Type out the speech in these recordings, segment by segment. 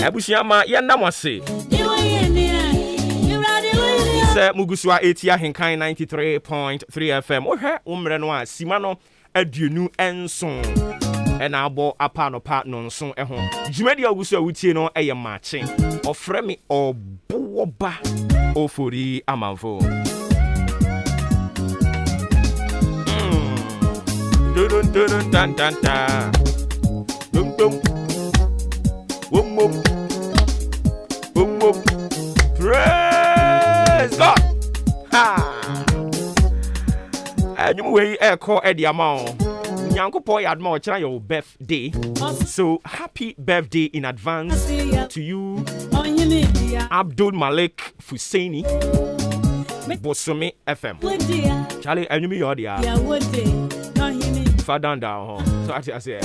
Abusiama yenda mwase se mugusua etia henkan 93.3 FM ohwe umre no a simano aduonu enson ena abo apa no pa no nson eho dwumadi agusua wutie no eye Maakye ofre me Obuoba Ofori Amanfo dun dun tan tan ta dum dum wum wum wum wum praise God ha anyum we call Eddie Amao Nyankopo yadma ochira your birthday so happy birthday in advance to you Abdul Malik Fusaini Bosome FM Charlie anyum you dia Father down so I say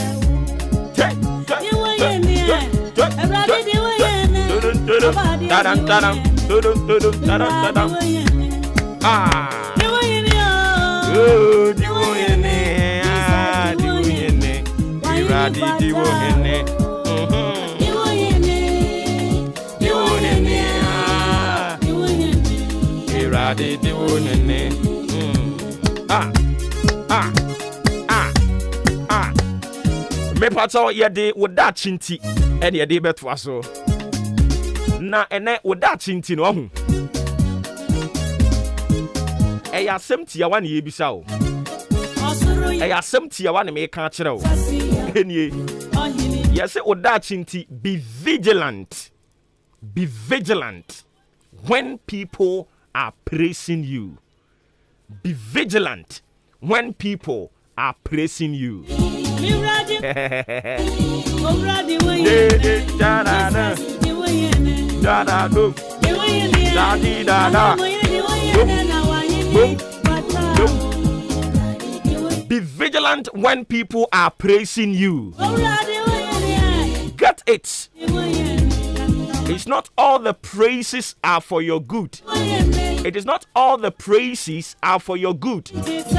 me pato yede woda chinti ene yede beto aso na ene woda chinti no hu eya asem tia wa ne yebisa o eya asem tia wa ne me ka kire o enie yes woda chinti be vigilant when people are praising you. Be vigilant when people are praising you. Be vigilant when people are praising you. Get it. It's not all the praises are for your good. It is not all the praises are for your good.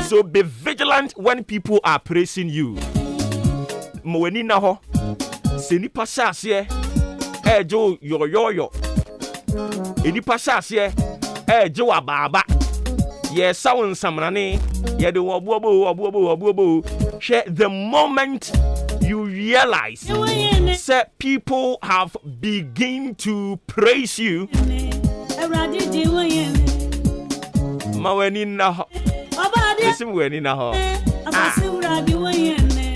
So be vigilant when people are praising you. Mweni na ho. Seni pasasye. Jo yo. Eni pasasye. Jo ababa. Ye sawun samrani. Ye do obuobo. Share the moment you realize that people have begin to praise you. Maweni na ho. Esim weni na ho.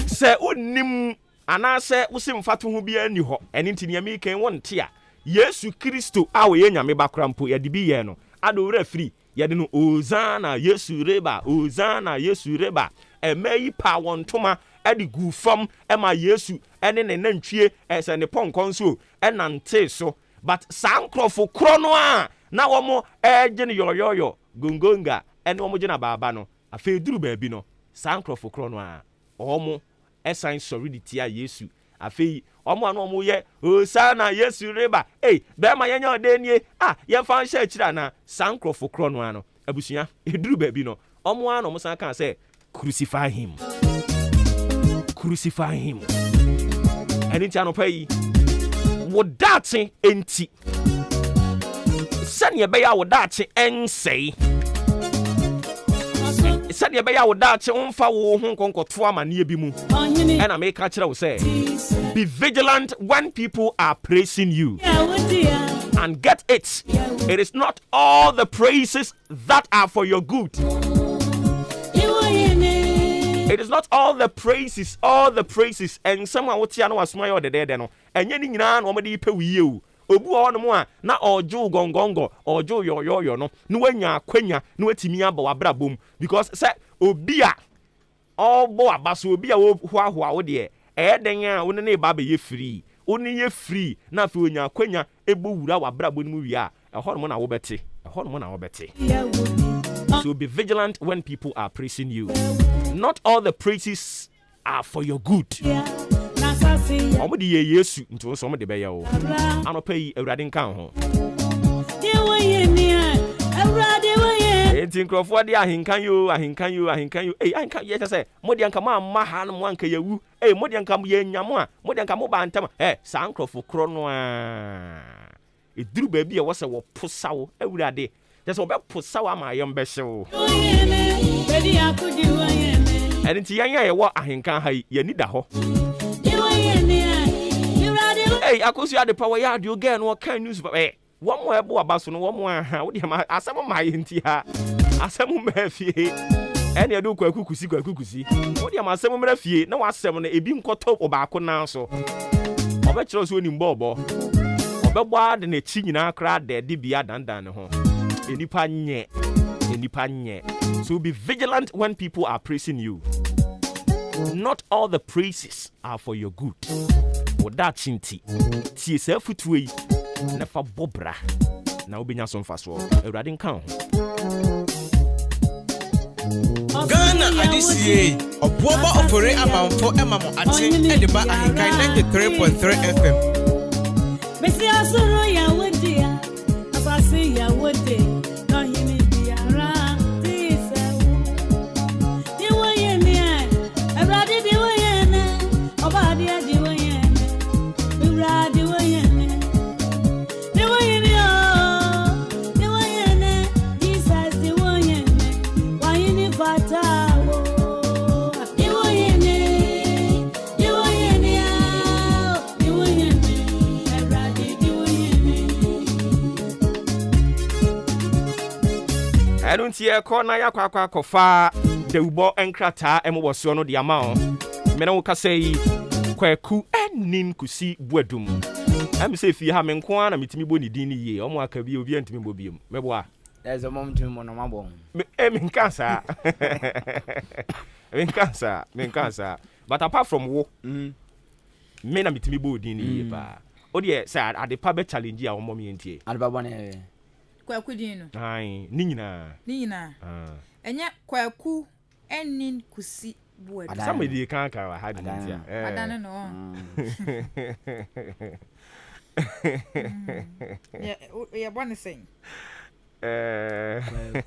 Se onim anase usim fatu ho bia ni ho. Eni ntini ami kan wonte a Yesu Kristo a we nyame bakrampo ye de bi ye no. Ado wura free ye de no ozana Yesu reba emeyi pa wontoma edi gu fam ema Yesu ene ne nantwie ese ne ponkonso enante so but sankrofo krono a na womo eje ne yoyoyo gongonga ene womo je na baba no afa duru baabi no sankrofo krono a omo esan solidity a Yesu afa omo anu omo ye osana Yesu reba be ma yenya odenie ye fa nche kira na sankrofo krono ano abusua eduru baabi no omo anu omo san kan say crucify him. And it's an pay. What that's enti. Send your bay out that and say. Send your bay out that on foul Hong Kong or Twama near Bimu. And I make catcher say. Be vigilant when people are praising you. And get it. It is not all the praises that are for your good. It is not all the praises, and someone would say, I know a smile the dead, no, and any man, nobody pay you. Obu on more, not all Joe Gongongo, or Joe yo, no, Nuenya, Quenya, Nuetimia, Boabra boom, because said Obia, all boa basu be a who dear, Edenya, only baby ye free, only ye free, not Funya, Quenya, Ebu, our brabun movia, So be vigilant when people are praising you. Not all the praises are for your good. Omudi ye Yesu nto so omudi be ya o. Anopa yi Awurade nkan ho. Enti nkrofo de ahinkan yo. Ahinkan ye say modi anka ma ha no anka yawu. Modi anka ye nyamo a, modi anka mo ba ntam. Sa nkrofo kro no a. Eduru ba bi e wo se wo posawo Awurade. Just obe posawo ama yem be hyew. Enti yan ye wo ahinkan ha ye ni da ho. Akosu ade power ya de oga no kan news ba wo mo ebo abaso no wo mo aha wo de ma asem ma yenti ha asem ma fie ene edu kwakukusi wo de ma asem mra fie na wasem no ebi nkoto obaako nan so obe kire so onim bobo obegbo ade na chi nyina kra de bia dandan ne ho enipa nye so be vigilant when people are praising you. Not all the praises are for your good. That chinti tie se futuwe na fa bobra na obenya so mfa so Awurade nkan ho. Ghana adisiye Obuoba Ofori Amanfo emamo ate ediba ahinkai 93.3 FM. Besi asoro ya wodia afasi ya wode no hini biara tise diwo ye ni Awurade diwo ye na obade diwo ye I don't hear corner ya kwa kofa de ubo enkrata emwoso no de ama o me na wo ka sei kwaku enin kusi buadum am say fi ha me nko na metimi bo ni din ni ye omo aka bi obi antimi bo biem mebo a there's a mom to mo no mabo me nkansa me nkansa but apart from wo me na metimi bo din ni ye ba o de say ade pa be challenge a omo me entie ade ba bone kwaku din no ai ni nyina enya kwaku enin kusi buadu somebody kan ka wa ha din dia adane no ya bone sen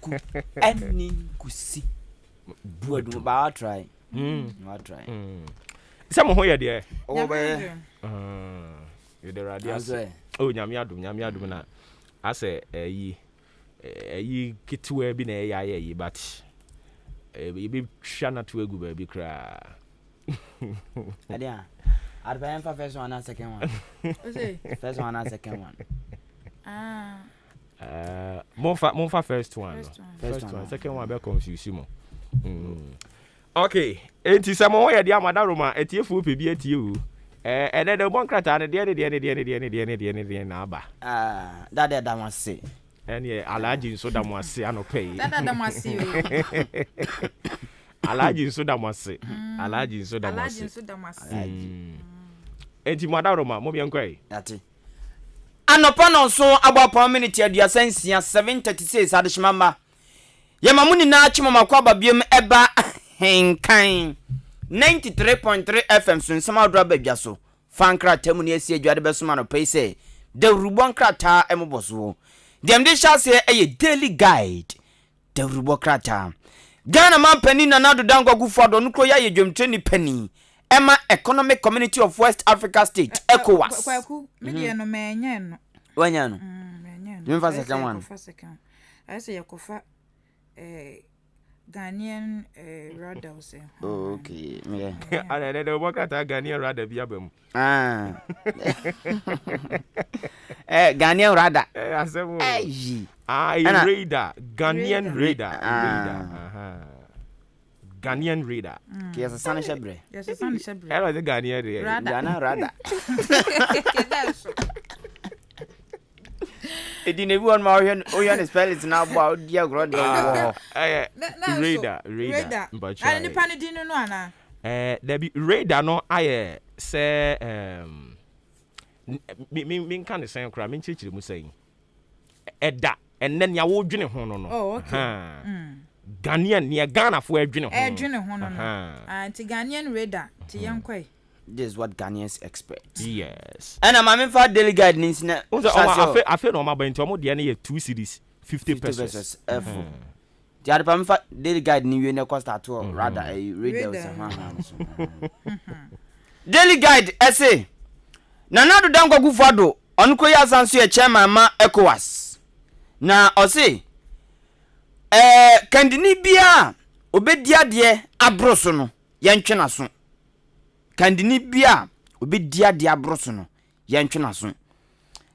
kwaku enin kusi buadu ba try some ho ye de o be you the radius oh nyame adum na ase eyi kitwe bi na eyi but be shana to egu ba bi kra adia advan for first one and second one say first one and second one monfa first one second one be confuse mo okay enti samo wo ye dia madaroma etiefu pe bi etie o ene de bon krata ne de na aba that de damase ene alaji nso damase anopei that damase alaji nso damase enti madaroma mo bien kwai ati anopa no so agba minute aduasa nsia 7:36 adeshimamba yamamuni na chimoma kwa babiem eba henkan 93.3 FM sunsama odra babia so fankra temu ne esi adwade besoma no peise de rubon krata emoboso dem de chase eye daily guide de rubo krata Ghana man pani na nado dango gufodo nukro ya ye dwemtre ni pani ema Economic Community of West Africa State ECOWAS kwaku me no menye no wanya no menye no mfa second one I say yakofa Ghanaian radar say. Oh, okay. Yeah. And the work at Ghanaian radar be abem. Ghanaian radar. Radar. Ghanaian radar. Ghanaian radar. Yes, a sunny shebre. Yes, a sunny shebre. Hello, the Ghanaian radar. Ghana radar. It didn't even know you spell it now about dear God. Radar. But I didn't panic dinner no ana. There be radar no I say me can the same crime in church mu saying. ɛda ɛnɛ nea wodwene ho no no Oh, okay. Ghanaian nea Ghanafoɔ adwene ho Edwene ho no. Anti Ghanaian radar ti yankoi. This is what Ghanaians expect. Yes. And I'm a for daily guide means na. I feel no my nti omo de na 2 cedis 50 pesos. The other pam for daily guide ni we na cost at all rather a radio daily guide essay. Nanado dango gufado onko ya sanso e chairman ma ECOWAS. Na o say kandini bia obedia de abroso no yentwe na so. Kandini bia obedia de abroso no yentwe na so.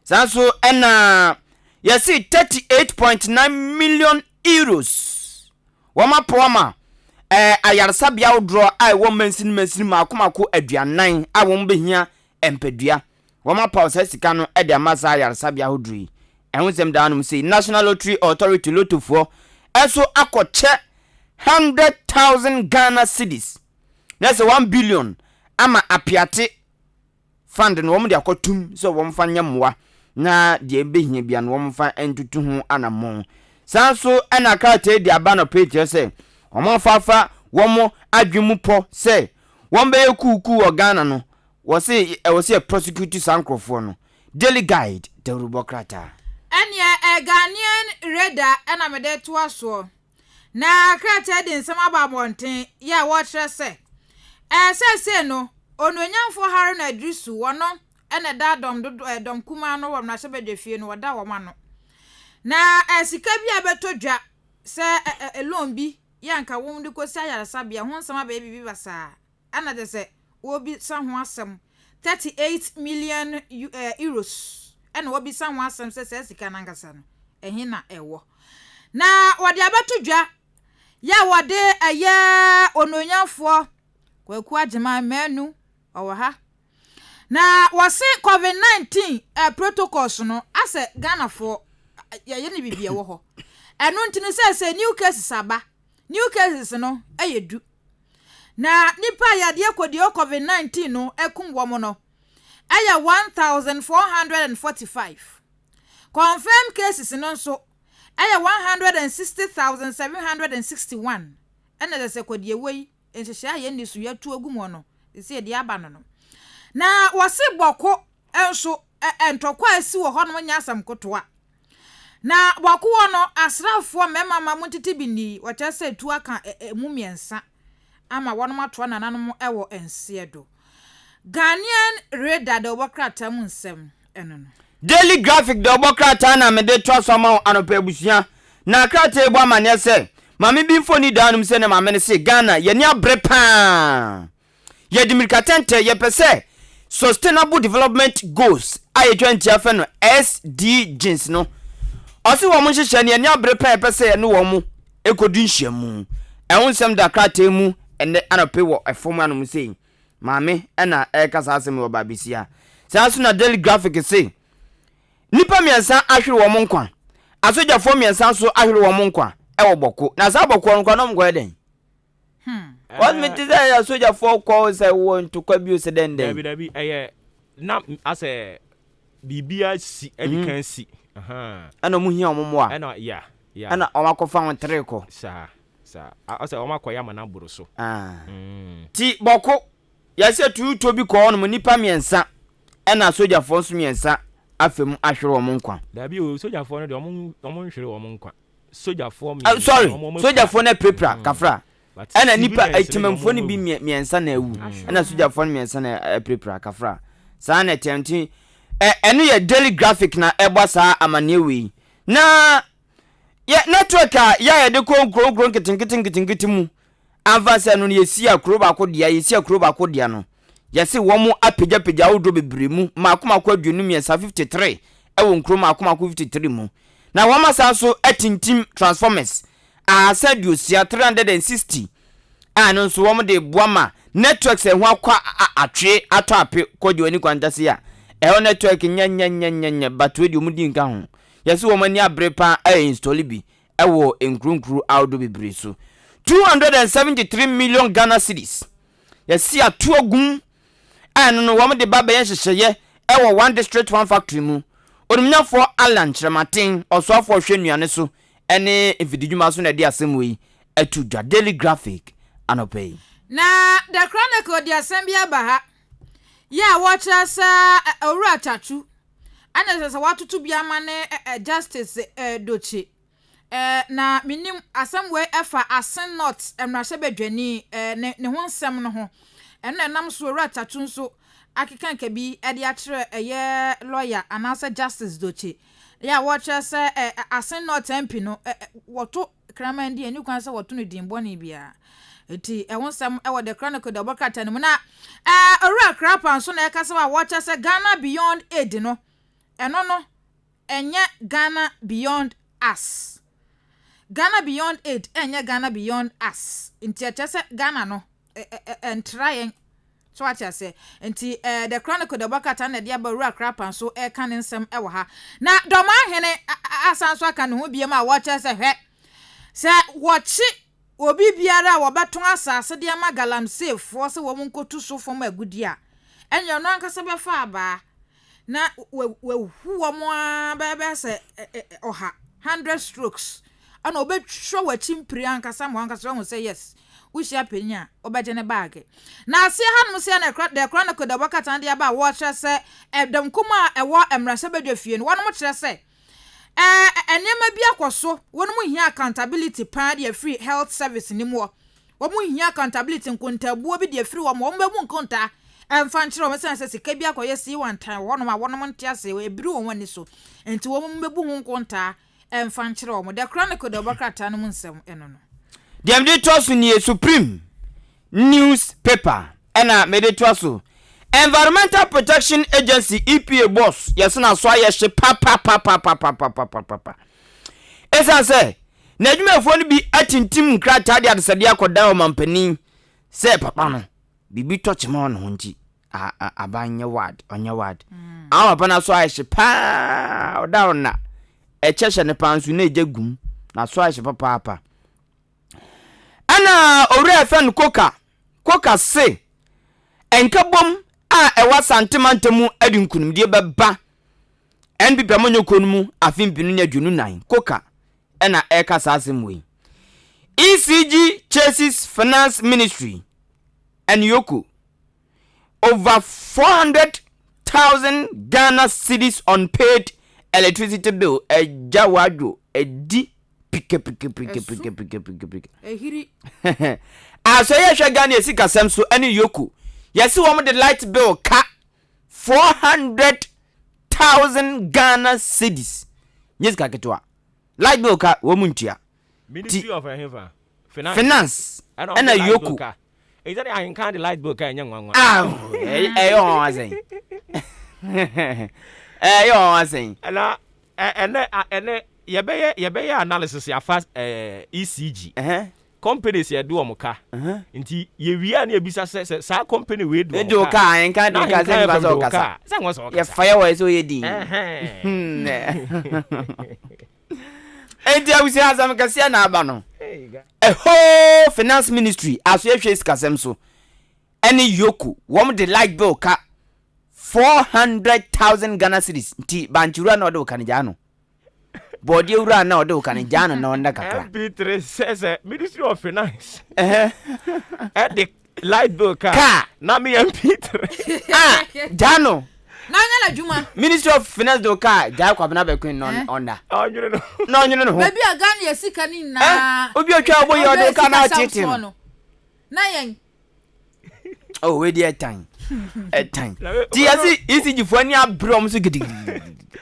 Sanso ena yesi 38.9 million euros. Wama proama ayarsa bia odro ai wo mansin makomako aduanan a wo behia empedua. Wama pause sika no de amasa ayarsa bia odri. Ehusem daanum say National Lottery Authority lotofo eso akoche 100,000 Ghana cedis. That's 1 billion ama apiate fund no wom de akotum so wom fa nyamwa na de behia bia no wom fa entutu ho anamon. Sanso ana krate de abano page say wom fafa wom adwemu po say wom be kuku o Ghana no wo say prosecute sankrofo no. Daily guide the rubokrata Anya Ghanaian radar ena mede to aso na krate de nsem ababonten ya wo kire se se no ononyamfo hare na adrisu wono ena da dom kuma no wom na sebedefie no woda wo ma no na sika bia betodwa se elon bi yanka wom de kosi ayarasa bia ho nsem aba bibi basa ana de se wo bi san ho asem 38 million euros ena wo bi san ho asem se sika nangasa no ehina ewo na wode abetodwa ya wode ononyamfo kwaku agema manu owo ha na wose COVID-19 protocols no ase Ghana for ye ne bibia wo ho enu ntini se new cases aba new cases no eyedu na nipa yade akodi COVID-19 no ekum wo mo no aya 1445 confirmed cases no so aya 160,761 ena de se kodi ewei enhehia ye ni so yatu agumo no ese de aba no na wose boko enso entokwa asi wo ho no nya asam kotoa na boko wo no asrafo mema mamutiti bini wacha se tu aka mumiensa ama wono mato nananom ewo ensiedo Ghanaian radar de obokrata mu nsem eno no daily graphic de obokrata na me de to so ma anopa abusia na krata ebu amane se mame bi mfoni daanum se na mame ne se Ghana ye ni abre pa ye dimirikatente ye pese sustainable development goals aye 20 afa no SDGs no osi wo mo hyehyɛ ne ni abre pa pese ye no wo mo ekodun hyiamu ehun da krata mu ene anope wo efom anum se mame ena kasa asem wo babisia sanso na daily graphic se nipa miensa ahwere wo mo nkwa asojafo miensa so ahwere wo mo nkwa ewo boko na sa boko nkwa no mgo eden what me to say asojafo ko say wo ntokwa bi o se den dabi na ase bibia si edikan si ana mu hia omomo a ana ya ana o makofa won treko sa ase o makoya mana buru so ti boko ya se tuuto bi ko no nipa miensa ana asojafo nso miensa afem ahwere wo mo nkwa dabi o sojafo no de omo nhwere wo mo nkwa sojafo sorry sojafo na prepra kafra ana nipa itemamfo ni bi miensa na awu ana sojafo no miensa na prepra kafra sa na tenti eno ye daily graphic na eba sa amane wi na ye network ya de konkro nkitinkitin mu avance no ye si akro ba ko dia ye si akro ba ko dia no yesi wo mu apegya wodo bebremu makomako adwenu miensa 53 ewo nkro makomako 53 mu na wo masa so atintim transformers asadio sia 360 ano so wo de boama networks e ho akwa atwe ato ape kodi oni kwantase ya eho network nya batwe di mu di nka ho yesi wo mani abrepa install bi ewo enkrunkru awdo bebre so 273 million Ghana cedis yesi atuogum ano no wo de baba yen hyehyeye ewo one district one factory mu onumnyafo Alan Chrematin osofo hwe nuane so ene mfididwuma so na de asem wi atu dwa Daily Graphic anopay na the Chronicle de asem bia ba ha ya watch us owura chachu ana se watoto bia ma ne justice dochi na minim asem we efa asen not emrahye badwani ne ho nsem no ho eno enam so owura chachu nso akikan ka bi ede akere eye lawyer anasa justice dochi ya watch us asen not MP no woto kramandi eni kwan se woto no dimbo ne bia eti ewonsam ewo the Chronicle de bokata ne mu na owura krapa nso na ekasa wa watch us Ghana beyond aid no eno no enye Ghana beyond us Ghana beyond aid enye Ghana beyond us nti echese Ghana no trying so what you say nti the Chronicle de bokata na dia ba owura krapa nso e kan nsem ewo ha na doma hene asanso aka ne ho biem a watch us hwe se wochi obi biara wobeton asase de ma galamsey fo se wo munkotu so fom agudi a enyo no ankasa be fa aba na we huwa mo bebe se oha 100 strokes ana obetwo wachimpiri ankasa mo ankasa ho say yes we share penya obeje ne bag na ase hanum se na the Chronicle de bokata de aba watch se edam kuma ewo emrase badwafie no wono mo kire se enema bi akoso wono mu hia accountability pa de free health service ni mo wo mu hia accountability nkontabuo bi de free wo mo be mu nkonta emfa nkyere wo sense sika bi akoye si one time wono ma wono mo ntiase we ebiri wo wani so enti wo mu bebu hu nkonta emfa nkyere wo the Chronicle de bokata no mu nsem eno no dem de tosu ni Supreme newspaper ena me de tosu Environmental Protection Agency EPA boss yesna so ayehye pa esa say na adwumafo no bi atintim nkrata de adesade akoda o mampani say papa no bibi touch ma no nti abanye ward onye ward awa pa na so ayehye pa oda ona echehye ne pansu na ejagum na so ayehye papa ana owura fen koka say enkabom ewa santimantemu adinkunumdie beba NPP amonyo konumu afimpinu nya dwunu nan koka ena eka sasemwe ECG chases finance ministry and Yoko over 400,000 Ghana cedis unpaid electricity bill ejawadwo edi pike ehiri asoye hwe Ghana esika semso ene Yoko yes, woman the light bill ka 400,000 Ghana cedis. Yes, kaketwa. Light bill ka womuntia. Ministry of Finance. And a yoku. Is that I can't the light bill ka nyangwa. Ah, I saying. I saying. And yebeye analysis ya fast ECG. Companies ya do omuka nti ye wia na ebisa se sa company we do ka enka de ka se ba so kasa ye fire so ye di enti awusi azam kase na aba no whole finance ministry aso ye hwe sikasem so any Yoku wom the light bill ka 400,000 Ghana cedis nti banchura na odo kan ja no body ura na odo kan jana na onda kakra MP3 says Ministry of Finance at the light bill ka na me MP3 jano na nyala juma Ministry of Finance do ka ja kwa na be queen non onda no baby agani yesika ni na obi otwa obo ye odo ka na chitim na yen oh we dey time ti yasi ECG fo ani abrom so gidi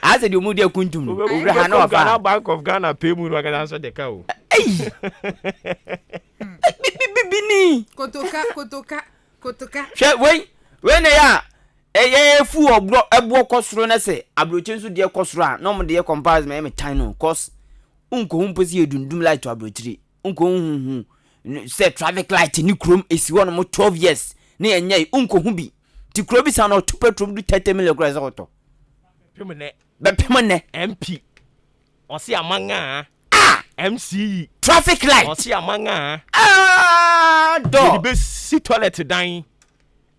ase di omu de kuntum no owura ha na ofa Bank of Ghana pay mu no ka so de ka o bibini kotoka hwe we na ya fu obro ebo kosoro na se abroche nso de kosoro a no mo de comparison me time no cause unko humposi edundum light to abrochiri unko hu se traffic light ni krom esi wono mo 12 years na enye unko hu bi ti kro bi sa no to petrol du 30 million kro za oto pemene MP osi amanga MC traffic light osi amanga do be si toilet dan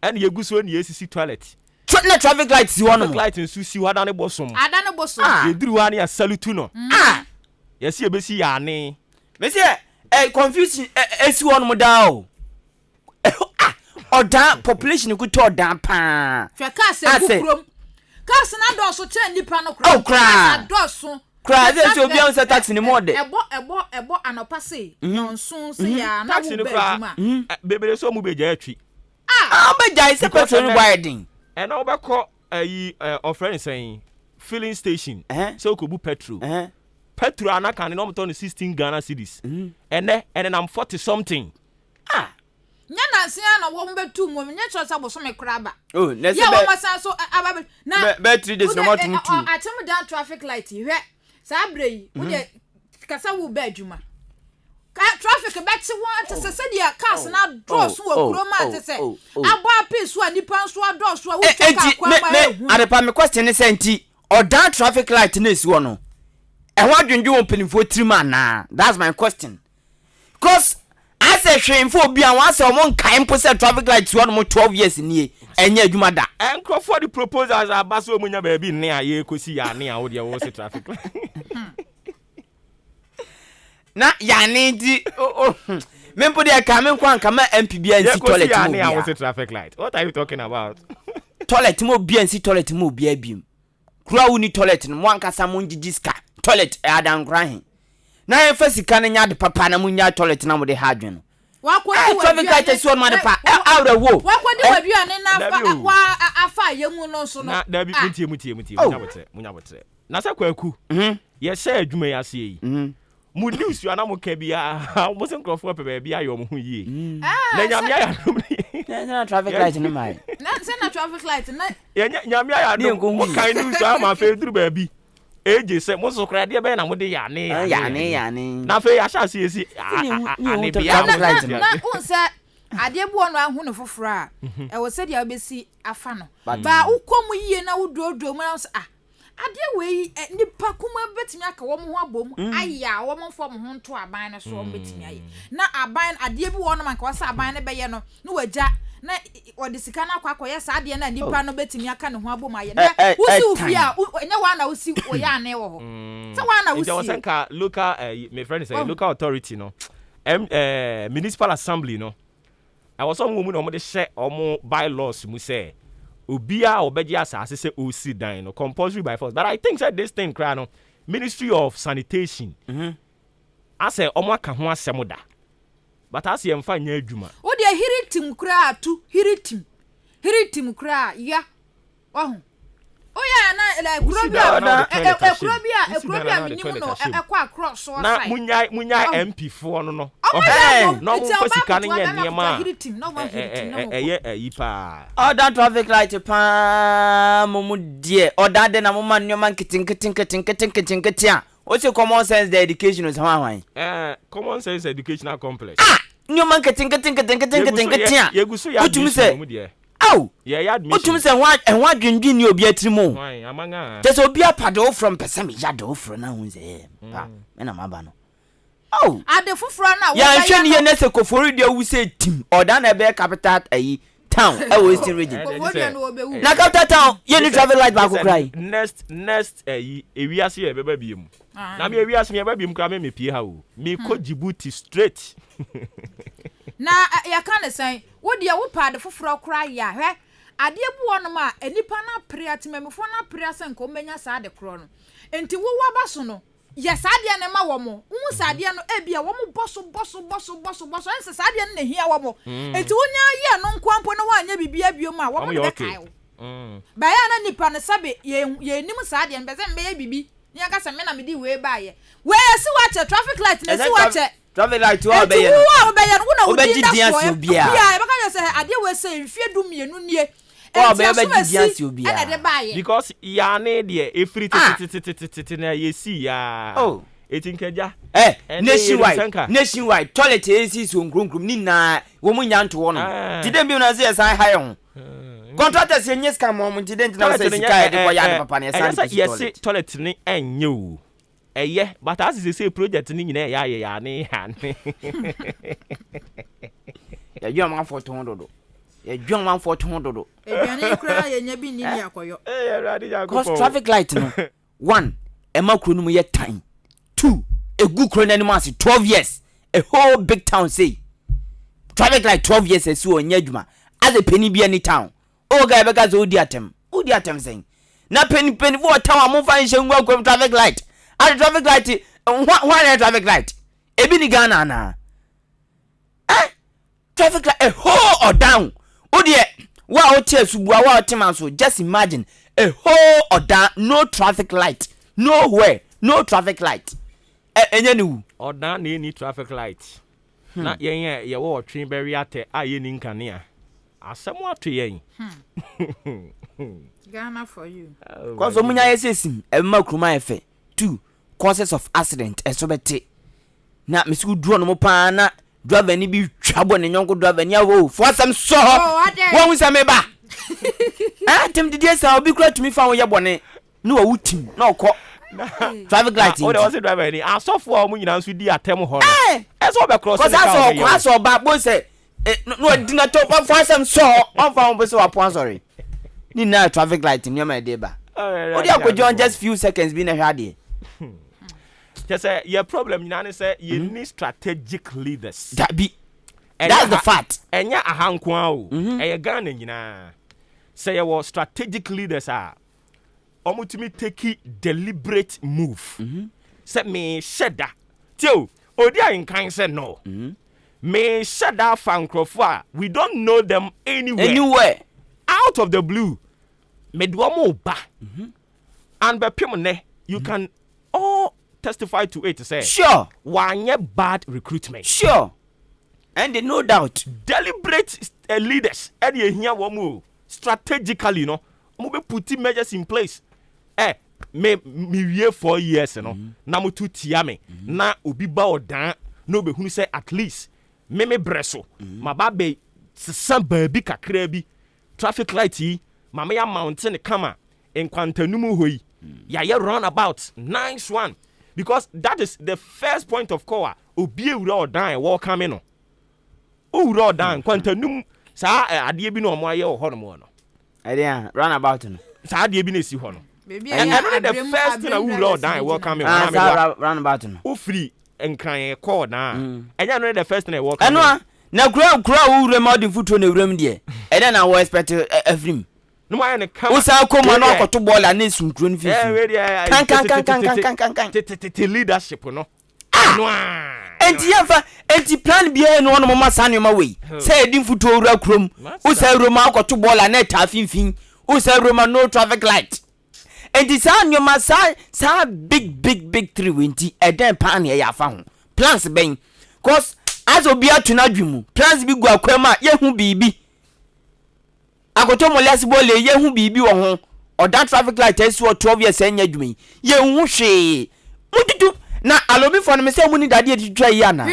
and yeguso na yesi toilet na traffic light si wono traffic light nsu si wada ne bosom Adane boso. eduru wa ne ya salute no yesi ebesi ya ane me say confusion esi wono mo da o oda population ku to oda pa Hwe ka se bukrom. Ka se na do so che nipa no Oh, cry. do so. cry say obi an say taxi ni more de Ebo anopa se. Nonsun se ya na taxi wo no ba kra adwuma. bebere so mu beja atwi be jai say petrol no widen and now obekọ of friend saying filling station so ko bu petrol petrol anaka ne no to 16 Ghana cedis and then I'm 40 something Nya na se ya na wo mbetu mu nya cho sa boso me kra ba. oh na Ya wo masa so ababe na battery dey no to atem down traffic light hwe sa brei wo de kasa wo ba adwuma ka traffic bet won te se dia cars na draw so wo kuro ma te se abo api so anipa so draw so wo choka kwa ma ehu adepa me question ne senti oda traffic light na esi wono e ho adwendwe won penifo trima na that's my question cause I say shame obi an wa say o mon kan po say traffic light si wono mo 12 years ni enya adwuma da enko for the proposals abaso omunya ba bi ne aye kosi ya ne a wo de wo say traffic na ya ne di mempo de ka me kwa nka ma MPB ansi toilet ya mo ne a wo bia say traffic light what are you talking about toilet mo bia ansi toilet mo bia biem kura woni toilet no mo ankasa mo ngigi ska toilet adan krahin na e fasika na nya de papa na mo nya toilet na mo de hadwen no wakodi traffic light si on ma de pa awre wo wakodi waduane na wa afa yemu no so no na da bi mutie munya botre na sa kwaku ye say adwuma ya se yi mu news you na mo ka bia mo se nkrofo pe bia ayo mo hu yie na nyamia ya dum na traffic light ni mai na se na traffic light na nyamia ya dum mo kan news ama fe duru ba bi eje se mo so kra de be na mo de ya ne na fe ya sha se esi ane bia na unsa ade bu ono ahu no foforo a e wo se dia obesi afa no ba ukom yie na wododo mu na ade we nipa kuma betimi aka wo mo ho abom aya wo mo fo mo ho nto aban no so wo betimi aye na aban ade bi wo no man ka wo sa aban ne be ye no no wagya na wode sika na akwa akoye sa ade na nipa no betimi aka ne ho abom aye na wusi ufi a enya wa na wusi oya ane wo ho se wa na wusi there was a local my friend say local authority no municipal assembly no I was some woman no de share omo bylaws mu say obia obeji asase say osi dan no compulsory by force but I think that this thing cry no Ministry of Sanitation I say omo aka ho asem da but as ye mfa nya adwuma wo de hiritim kura atu hiritim kura ya oh oya na la kurobia minimum no ekwa cross so na munya MP fo no no no mo fasika ne nya niema yipa order traffic light pa mo die order de na mo man nyoma nkitin a o se common sense the education is hwan common sense educational complex nyoma nkitin a otum se Ow! Yeah, admission. Otum se ho adwendwen ni obi atrimo. Why, amanga. There's obi apado from person me yado fro na hu se. Pa, me na maba no. Ow! Ade foforo na wo ya hwe ne ne se kofori dia wu se tim. Oda na be capital town e Western region. Na capital town ye ni travel light ba ko cry. Next ewiase e beba biem. Na me ewiase me beba biem kra me pie ha o. Me ko Djibouti straight. Na ya kan say wo dia wo pa de foforo kra ya hwe ade bu wono ma enipa na prea temamfo na prea sen ko menya sa de kro no enti wo wa baso no ya sa de na ma wo mo hu sa de no e bia wo mo boso ense sa de na hia wo mo enti wo nya ye no nkwampo no wa nya bibia biom a wo mo de kai wo ba ya na nipa no sabe ye nim sa de mbeze mbe ye bibi ni aka se me na me di we ba ye we si wa che traffic light na si wa che traffic light wo be ye no wo be ye no wo na wo di dia so bia bia e baka yo se ade we se mfie du mienu nie wo be be dia so bia ana de ba ye because ya ne de efri titi na ye si ya oh etinkeja nationwide toilet AC so nkronkrom ni na wo mu nya nto wo no tide bi na se san haye ho contractors ye nyes mo tide ntina se sika e de ko ya de papa ne san yes toilet ni enye o eye but as say project ni nyina ya ne ya you am for 200 ye dwan man for 200 do Ebiane kura ye nya bi ni ni akoyo. cause traffic light no one ema kro no mu ye time two egu kro na animal 12 years a whole big town say traffic light 12 years esi onya adwuma as a penny bi any town o guy be gaza odi atem saying na penny for town am fa nhyɛ ngwa kwam traffic light as traffic light why traffic light ebi ni Ghana na traffic light a whole or down odi wa o tie subua wa o teman so just imagine a whole or down no traffic light nowhere no traffic light enye ni wu or down ni traffic light na ye wo twen beri ate aye ni nkanea asemo ato yen Ghana for you. cause omunya yesesim emma kruma efe two causes of accident esobete na mesiku duro no mo pa na driver ni bi twabo ne nyonko driver ni awo for asem so won se me ba tem didi sa obi kura tumi fa wo ye bone na wo wutim na okọ traffic light o de was driver ni asofo a mo nyina nso di atem ho no eso be cross cause aso ba bo se no dina to for asem so on fa wo se wa pon sorry ni na traffic light ni ma de ba o de akojo just few seconds bi na hwa de just say your problem nyina say you need strategic leaders that be that's the fact enya ahanko a o e Ghana nyina say your strategic leaders are omutimi take deliberate move say me sheda tio odi ankan say no me sheda fankrofo a we don't know them anywhere out of the blue me do mo ba and be pim ne you can all testify to it say sure wanye bad recruitment sure and no doubt deliberate leaders and you hear what move strategically no mo be put measures in place me wie 4 years no na mo tu tia me na obi ba odan no be hunu say at least me breso ma ba be sesa baabi kakra bi traffic light yi ma me ya mountain kama en kwantanum ho yi ya ye run about nice one because that is the first point of call obi ewura odan e welcome no owura odan kwantanum sa ade bi no mo aye ho no mo no ade run about no sa ade bi na si ho no Baby, and the first thing owura odan welcome me run about no o free enkran call na enya no the first thing welcome eno na kura owura modern foot na ewuram de ede na wo expect every no ma ne kama o sa ko mo na okoto ball na esunkuro no fifi kan leadership no no enti yafa enti plan bia no no mama sa no ma we say edin foot owura kurom o sa roma okoto ball na ta finfin o sa roma no traffic light enti sa nyoma sa big 320 eden pan ya yafa ho plans ben cause as obi atuna dwumu plans bi gu akwama ye hu bibi akoto molesi bole ye hu bibi wo ho oda traffic light esi 12 years enya dwumi ye hu hwe mututu na alobi fo no me se mu ni dade editwa yi na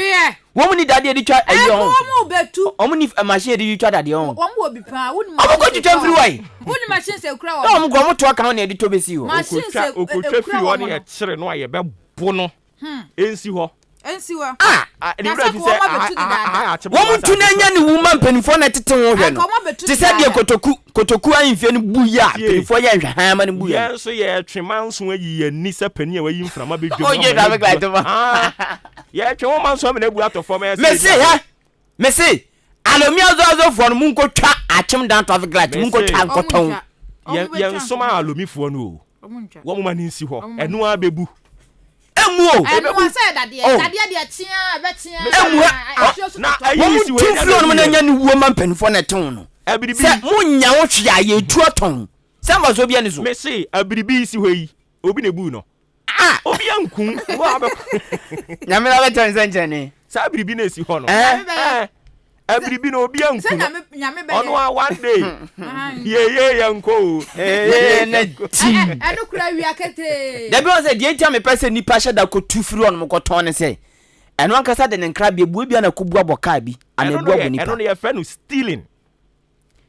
wo mu ni dade editwa ayi on wo mu betu o mu ni machine editwa dade on wo mu obi pa wo ni o ko twitwa free why wo ni machine se kura wo no mo go mo to aka na editwa besi ho okotwa free wo ni e kire no aye be bo no ensi ho ensiwa ni bra fi say wo mu tuna nya ni woman penifo na tete ho hwe no ti se de kotoku anfie ni buya penifo ye hwe ha ma ni buya ye so ye twemanso ayi ani se pani e wayi mframa be dwom oye traffic light ma ye twemanso me na bu atofo me Messi alomi azo fo no mu nkotwa achem dan traffic light mu nkotwa nkoton ye nsoma alomi fo no wo mu mani nsi ho enu abebu emu say dade de tia be tia na ayi si we no na nya ni woman penifo na ton no abiribi se munya wo hwe aye tu oton se mba so bia ni so Messi abiribi si ho yi obi na bu no obi ankun wo abe nyame na be ton senchene sa abiribi na si ho no abiribi na obi ankun nyame be ono one day ye yanko na ti anu kura wi akete da bi on say die ntia me pese ni pa sheda ko tu free on mo ko ton ne say eno ankasa de ne nkra bi ebu bia na ko bu aboka bi ana ebu abu ni pa eno ye friend stealing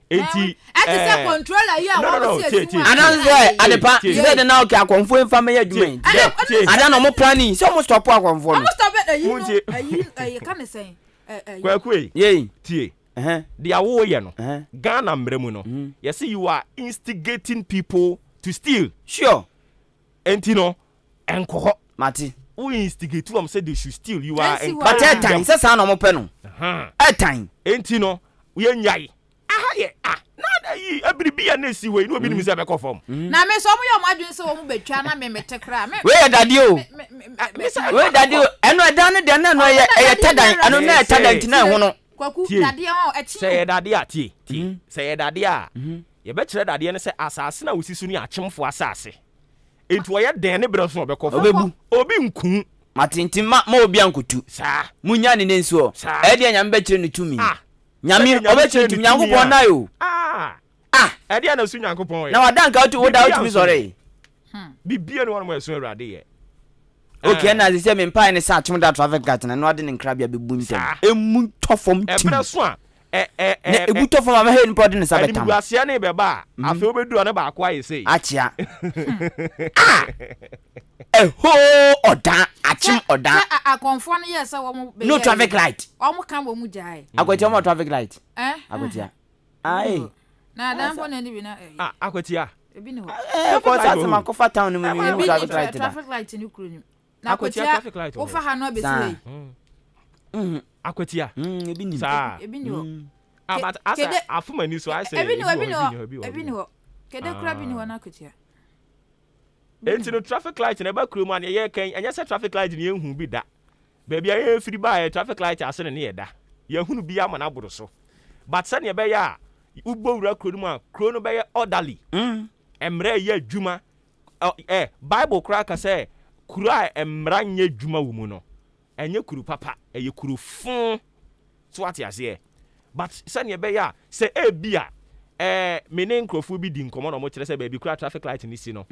enti say controller ya wo see ana say adepa say de na o ka akonfo enfa me ya dwuma ada no mo planning so mo stop akonfo no mo stop it ayi kan say kwakwe ye tie they are wo ye no Ghana mbremu no you see you are instigating people to steal sure enti no enko mate who instigate them say they should steal you are but time say sa na mo pe no time enti no we nyai ye na yi abiribia na si we no obi nim say be confirm na me so mo yo madwen say wo mo betwa na me metekra me we daddy o we daddy o eno edan ne de na no ye tadan eno na tadan tina ho no kwaku daddy o echi say daddy a tie say daddy a ye be kire daddy ne say asase na wosisu ni achemfo asase enti wo ye den ne bre so be confirm obebu obi nkun matinti ma obi ankotu sa munya ne nensuo e de nyame be kire ne tumi nyame obetire tumi yankopon na yo e de na su nyankopon na wadanka otu woda otumi sore bibia ne wonu mo esu awurade ye okay na ze me mpa ne sa achim da traffic light na no ade ne nkrabia bebu ntem emu tofom tim e bre so a na ebu tofom ama he npo de ne sa betam asia ne be ba afi obedu ne ba akwa ye sei achia ho oda achim oda akonfo no ye say wo mo be no traffic light o mo kan wo mu jai akwati mo traffic light akwati ai na dan fo na ni bi na akwati ebi ni ho ko sa ma ko fa town ni mu traffic light ni kuro ni na akwati wo fa ha no be sei akwati ebi ni ebi ni ho but asa afuma ni so I say ebi ni ho kede kura bi ni ho na akwati enti no traffic light na ba kuro mu an ye kan anya se traffic light ni ehu bi da baby aye free ba traffic light ase ne ye da ye hunu bi ama na boro so but se ne be ya ubowura kuro mu a kuro no be ye orderly emre ye adwuma bible kura ka se kuro a emra nya adwuma wo mu no enye kuro papa eye kuro fun so what ya say but se ne be ya se e bia menen krofo bi di nkomo no mo kire se ba bi kura traffic light ni si no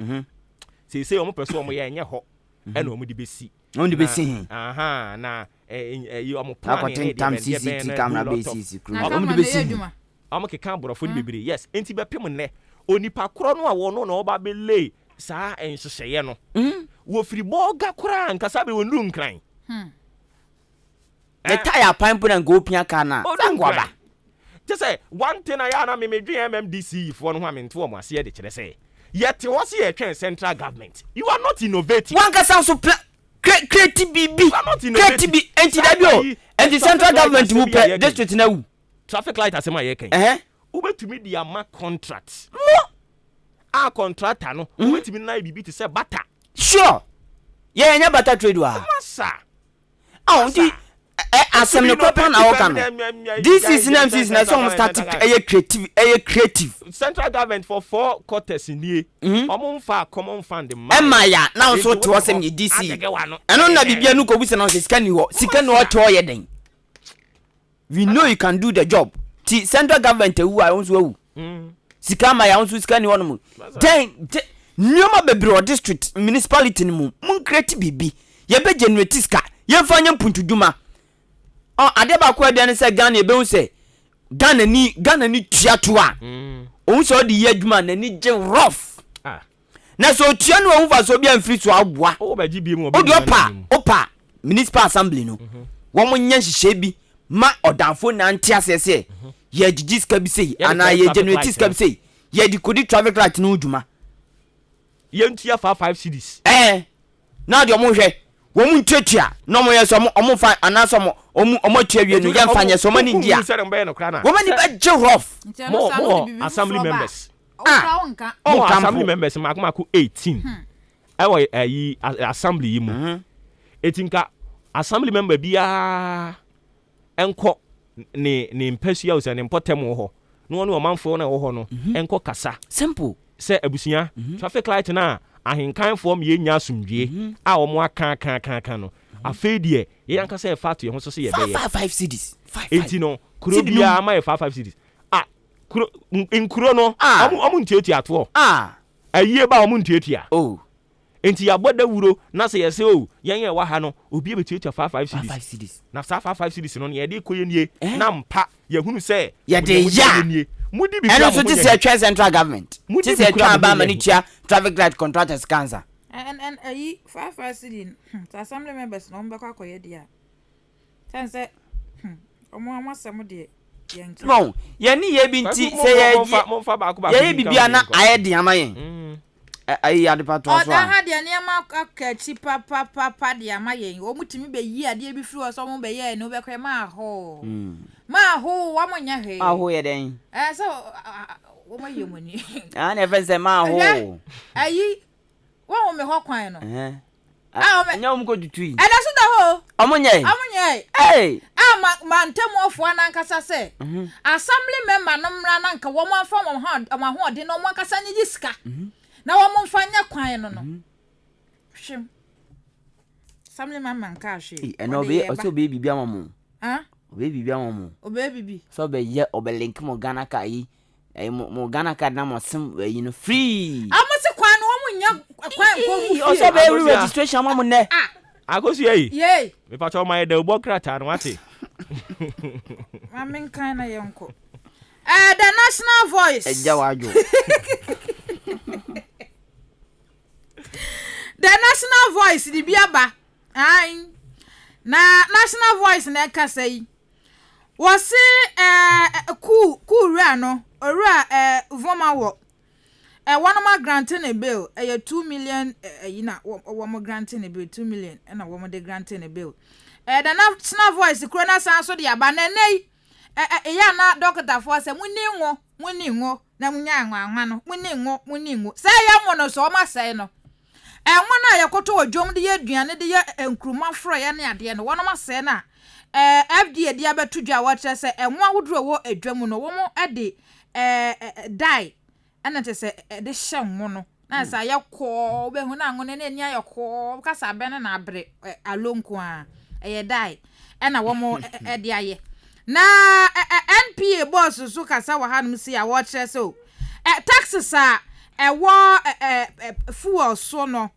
say omo person omo ye enye ho e na omo di besi on di besi na omo plan e tam CCTV camera basis omo di besi omo ke kan borofo ni bebere yes enti be pem ne onipa kro no a wo no na oba be lay saa enhyehyeye no wo firi boga kra nkasa be wonu nkran the tire pipe na go pia kana sangwaba just say one thing I na me dwen MMDC for no hwamente wo mo ase de kire say yet was here train central government you are not innovating one can sound so creative BB you are not innovating creative NTW and the central government mu pe district na wu traffic light asema ye kan ubetumi dia ma contract a contractor no ubetumi na bibi te say butter sure ye nya butter trade wa masa ndi asem ne kopa na woka no this is NMC na some static creative central government for 4 quarters nie omo fa common fund emaya na so to wasem ye DC eno na bibia nu ko busa na sika ni ho to ye den we know you can do the job ti central government ewu a onso ewu sika ma ya onso sika ni ho no mu then nyoma bebre district municipality ni mu mun create bibi ye be generate sika ye fanya mpuntuduma ade ba ko ade ne se Ghana ebe hu se Ghana ni tuato a ohun se odi ye adwuma na ni je rough na so tua no ohun fa so bia mfiri so aboa o ba gi bi mu odi opa municipal assembly no wo mo nya hihye bi ma odanfo na ntia sese ye gigiska bi sei ana ye generate ska bi sei ye di kodi traffic light no dwuma ye ntua 5 cities na de omo hwe wo mu ntuatua no mo yeso omo fa anaso omo tua wie no ye mfanye so mani ndia wo mani ba je rough mo assembly members assembly members makomako 18 ewo yi assembly yi mu etinka assembly member bia enko ne mpasua o se ne mpotem ho no no manfo na ho no enko kasa simple se abusia traffic light na ahinkan form ye nya asumdwe a omo aka no afedie ye yanka se fatu ye ho so se ye be ye 5 cities 5 enti no kuro bia ma ye 5 cities kuro inkuro no omo ntietia ato aye ba omo ntietia enti ya boda wuro na se ye se yen ye wa ha no obi e betietia 5 cities na 5 cities no ye de koye nie na mpa ye hunu se ye de ya mudi bi and so this is a central government this is a ba manitia traffic light contractors cancer and 5 cities assembly members no mbekwa koye dia sense omo amasem de no ye ni ye bi nti se ye ye bibia na aye de amayen ayi ade pato so oda ha de ne ma akachi papa de amayen o mutimi be yi ade bi firi o so mo be ye no be kwe ma ho wa mo nya he ma ho ye den so wo ma ye mo ni na fe se ma ho ayi wo me ho kwan no nya mo ko tutui e da so da ho omonye eh ma ntemu ofo na nkasa se assembly member no mra na nka wo mo afa mo ho de no mo nkasa nyi sika na wo mo mfanya kwan no hwim assembly member nka hwe no be o so be bibia mo obe bibia mo obe bibi so be ye obe link mo Ghana ka yi mo Ghana ka na mo sim yi no free amose kwan no mo nya kwan ko mu o so be registration mo ne akosu yi ye me pato my de Obo krata no wate mamen kan na yenko the national voice eja wajo the national voice di biaba ai na national voice na kasa yi wose ku ra no ora voma wo one ma granting a bill 2 million yina wo granting a bill 2 million na wo de granting a bill the national voice krona san so de aba na nei ya na doctor for say muni ngo na munya anwa no muni ngo say ya mo no so ma say no enwo na yakoto odwom de aduane de enkruma fro ya ne ade no wono ma say na FDA de abetu dwa wo kire say enwo ahodro wo adwam no wo mo ade die ana te say de hye nwo no na say yakọ be hu na ngo ne ni ayakọ kasa be ne na abre alonko a die ana wo mo de aye na NPA boss so kasa wa hanum si ya wo kire so taxes a wo fuel so no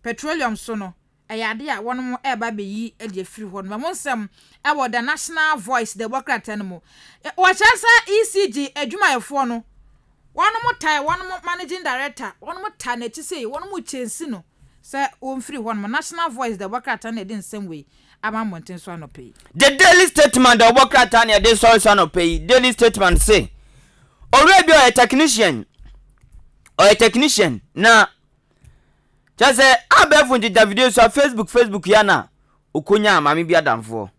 petroleum so no ade a wono eba be yi de free ho no mo nsem wo the national voice the worker mo wo chasa ECG adwumayefo no wono mo tai wono mo managing director wono mo ta na chi sei wono mo chensi no se o free ho no national voice the worker na dey same way ama mountain so no pay the daily statement the worker na dey so no pay daily statement say already a technician na just say abefun di video so Facebook ya na okonya mami bi adamfo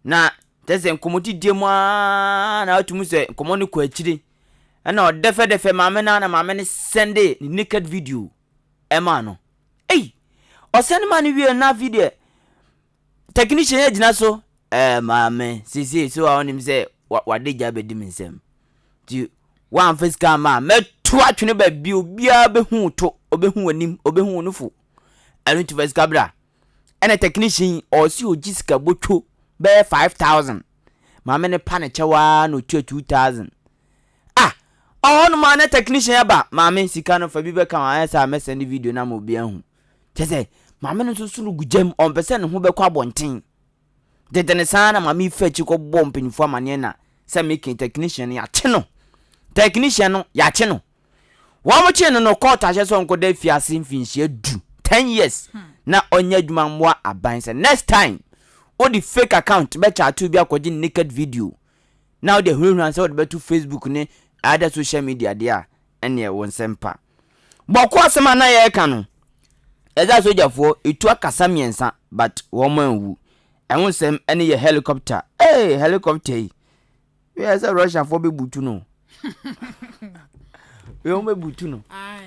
na just say nkomoti diemu na atumu se nkomo ne ko akiri na odefe mami na mami ne sende naked video ema no o send man wi na video technician ya jina so mami sisi so onim se wadeja be di minsem ti one face camera metu atwene ba bi obia behu to obehu anim obehu nufu anu ti face camera ene technician o si ojiska botwo be 5000 ma me ne pa ne chewa no 2000 no ma ne technician ya ba ma me sika no fa bi be kan asa me send video na mo bia hu tese ma me no so suru gujem on pese ne ho be kwa bonten dedene sana ma me fachi ko bom penifo amane na se make technician ya cheno technician no ya che no wa mo che no court ahye so nko da fiase mfinhie du 10 years na onya adwuma mmoa aban se next time o di fake account be cha to bi akwaji naked video now the who say o be to Facebook ne other social media there ene won sempa boko asema na ye ka no eza sojafo etu akasa miensa but wo mo anwu enwo sem ene ye helicopter helicopter we as a Russia for be butu no we o me butu no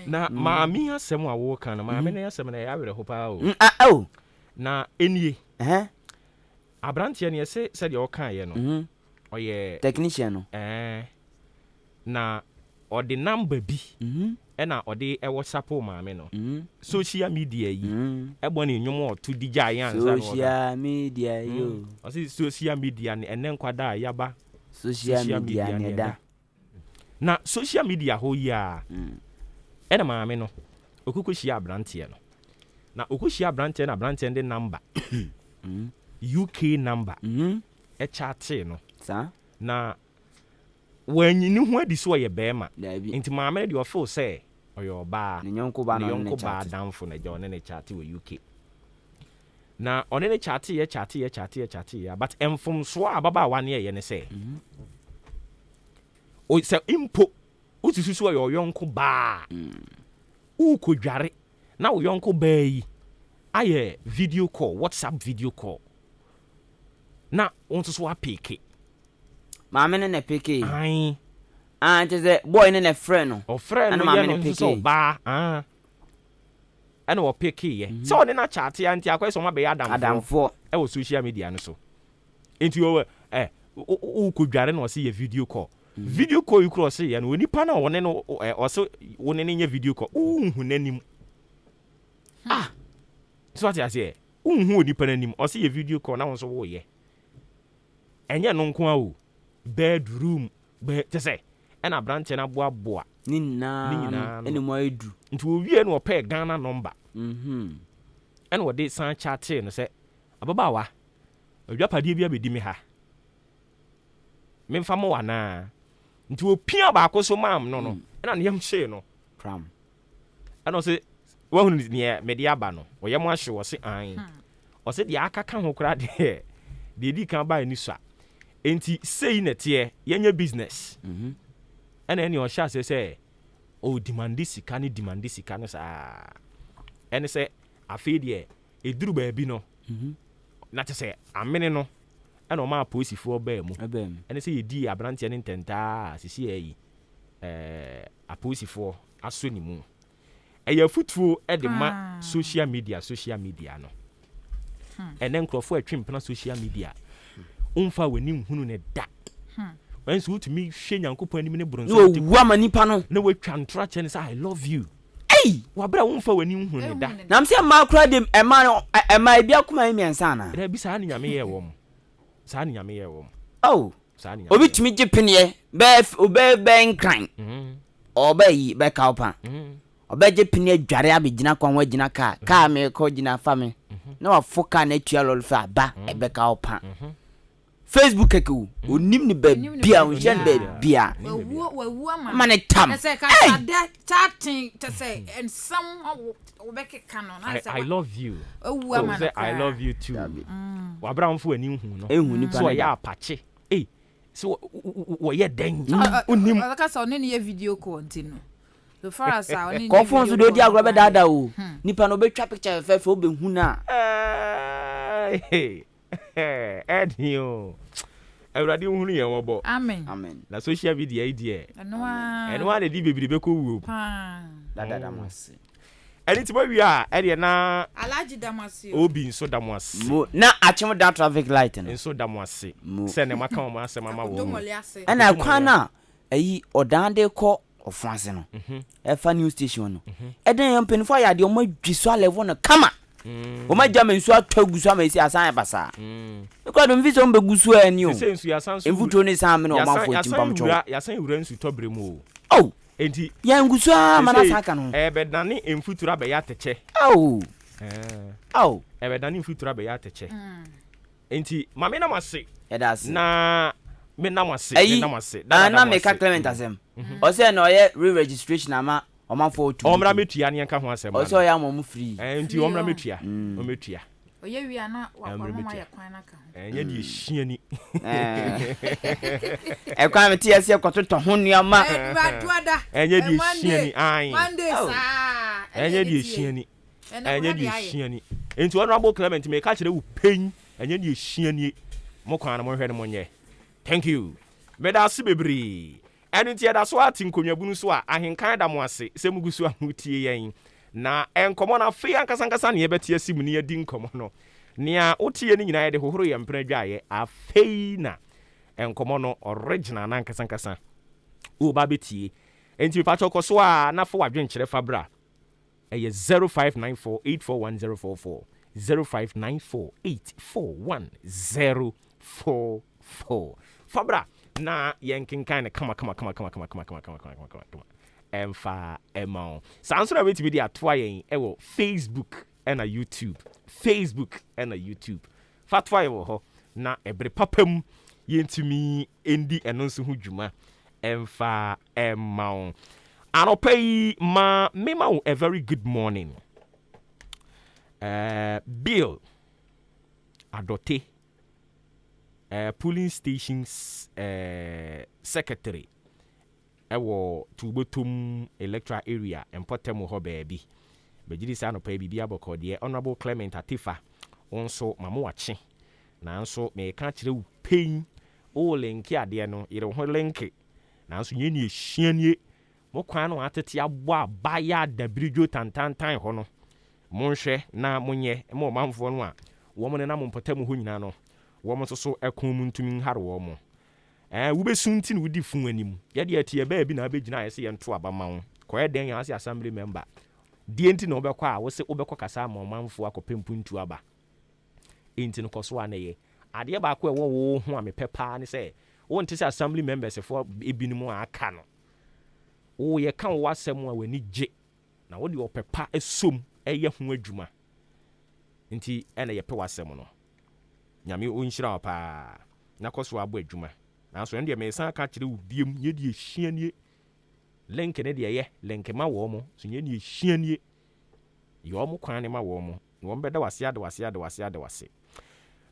na maami asem a wo kan na maami na asem na ya were ho pa o na enie abrante ne se de o kan ye no oye technician no na odi number bi na odi WhatsApp maami no social media yi ebo ne nyom o to digya yan za no social media yo o si social media ne enen kwada yaba social media ne da na social media ho ya ena maami no okukoshia abrante no na okushia abrante na abrante de number UK number chate no sa na wanyini ho adi so ye bema nti maame de ofo say oyo ba ne nyonko ba no ne chat danfo na je ne chat we UK na one ne chat ye but emfom so ababa wa ne ye ne say o se impo ususu yo yonko ba u ko dware na wo yonko ba yi aye video call, WhatsApp video call na wonto so apeke maame ne peke ai nti sɛ boy ne friend no o friend no ye no so ba ana wo peke ye so ne na chat ya nti akwai so ma be adamfo e wo social media no so nti o u ko dware na o se ye video call video call you cross ye no onipa na wone no o se wone ne nye video call hu nanim so what you say hu onipa nanim o se ye video call na won so wo ye enye no nko a o bedroom be te say na branch na boaboa ni na ene mo edu nti owie no ope Ghana number ene wo de san chat no say ababawa odwapade bia bedi me ha memfa mo wana nti opia ba akoso mam no no ena ne yam hye no pram ena say wo hu ne media aba no wo yam ahye wo se an o se de akaka ho kra de di kan ba ni so enti sei nete yenya business ena ene o sha say o demand sika no sa ene say afi de eduru ba bi no na te say amene no ena o ma posifo ba mu ene say yedi abrante ne ntenta sisi yi aposifo aso ni mu eya futuo e de ma social media no ene nkrofo atwempena social media umfa wani nhunu ne da when so to me hwe nyankopon anim ne bronzo no wa manipa no na watwa ntra che ne say I love you wa bra umfa wani nhunu ne da na mse ma kra dem ema bia kuma emiensa na da bi sa ne nyame ye wom sa ne nyame ye wom sa ne nyame obi tumi gipine be nkran obayi be kaupa obeje pine adware abegina kwan wagina ka me ko gina fa me na wa foka na atua lolfa aba ebe kaupa Facebook eku onim ni ba bia o jen ba bia wawu mane tam say ka chatting to say and some obeke canon I love you wawu I love you too wa bra mfo ani hu no ehu ni pa so ya apache so wo ye den onim aka so ne ne video call ntino so far as I ko fon so do di agro be dada o nipa no be twa picture fefe o be hu na Edio Awurade hu ye wobo amen na social media idie eno a de di bebiri be ko wuo dada mase eni ti bo wi a e de na alaji damase obi nso damase na achem da traffic light no nso damase se ne maka o ase mama wo ana kwa na ayi odande ko ofuase no e fa news station no e den yam penfo ya de o ma dwiso level no kama o ma jam nsu atwagusu amesi asan basa because do mviso mbegusu ani o sensu ya sansu enfuto ni san me no ma fo timpamcho ya san wura nsu tobremu o enti ya ngusu mana saka no be dane emfutura be ya teche be dane emfutura be ya teche enti mame na mase na me na mase na me ka Clement asem o se na oye re-registration ama omanfo otu omra metua ne nka ho asem o se oya mo free enti omra metua o metua oye wi ana wa mama ya kwan na ka nya di hiani e kwa me tie se kototo ho nuama nya di hiani ai Monday sa nya di hiani nya di hiani enti honorable Clement me ka kire wo pen nya di hiani mo kwan na mo hwe ne mo nye thank you meda se bebri enti da so ati nkonwabunu so a ahenkan da mo ase se mugusu a mutie yen na enkomo na fe ankasa ne yebeti asimu ne yadi nkomo no nia otie ni nyina ye de hohoro ye mpra dwaye afei na enkomo no original na ankasa o ba betie enti pa choko so a na fo wadwen kire fabra eye 0594841044 0594841044 fabra na yenkinkan ne kama emfa emao sansura betimi dia toa yen ewo Facebook and YouTube fatwa ye wo ho na ebre papam yentimi endi eno nso ho dwuma emfa emao anopai ma mema a very good morning Bill Adote polling stations secretary ɛwɔ Tubotum electoral area Mpɔtam hɔ baabi bɛgyiri saa anɔpa bibi abɔkɔ deɛ Honorable Clement Atifa nso mamo wakye nanso meka kyerɛ wo pain o lenki adeɛ no yere ho lenki nanso nyɛ ne ehyianie mo kwan no atete abɔ abaya dabirijo tantantan hɔ no monhwɛ na monyɛ mo manfoɔ no a wɔn ne na mo Mpɔtam hɔ nyina no wɔn nso so ɛko mu ntumi nhare wɔn mo wobɛsunti no wodi fun anim yɛde atie baabi na abɛgyina ayɛ sɛ yɛnto aba ma wo kɔyɛ den yɛn ase assembly member die nti na wobɛkɔ a wose wobɛkɔ kasa ma manfoɔ akɔpempu ntu aba enti no kɔso a na yɛ adeɛ baako ɛwɔ wo ho a mepɛ paa ne sɛ wonte sɛ assembly members for ebinom a aka no wo yɛ ka wo asɛm a w'ani gye na wode ɔpɛpa esom ɛyɛ ho adwuma nti ɛna yɛpɛ w'asɛm no nyame onhyira wo paa na kɔso abɔ adwuma nanso ɛndeɛ mesan ka kyerɛ wo biem nyɛ die hyianie lenke ne deɛ yɛ lenke ma wɔ mo so nyɛ die hyianie yɛ ɔmo kwan ne ma wɔ mo na wɔn bɛda wase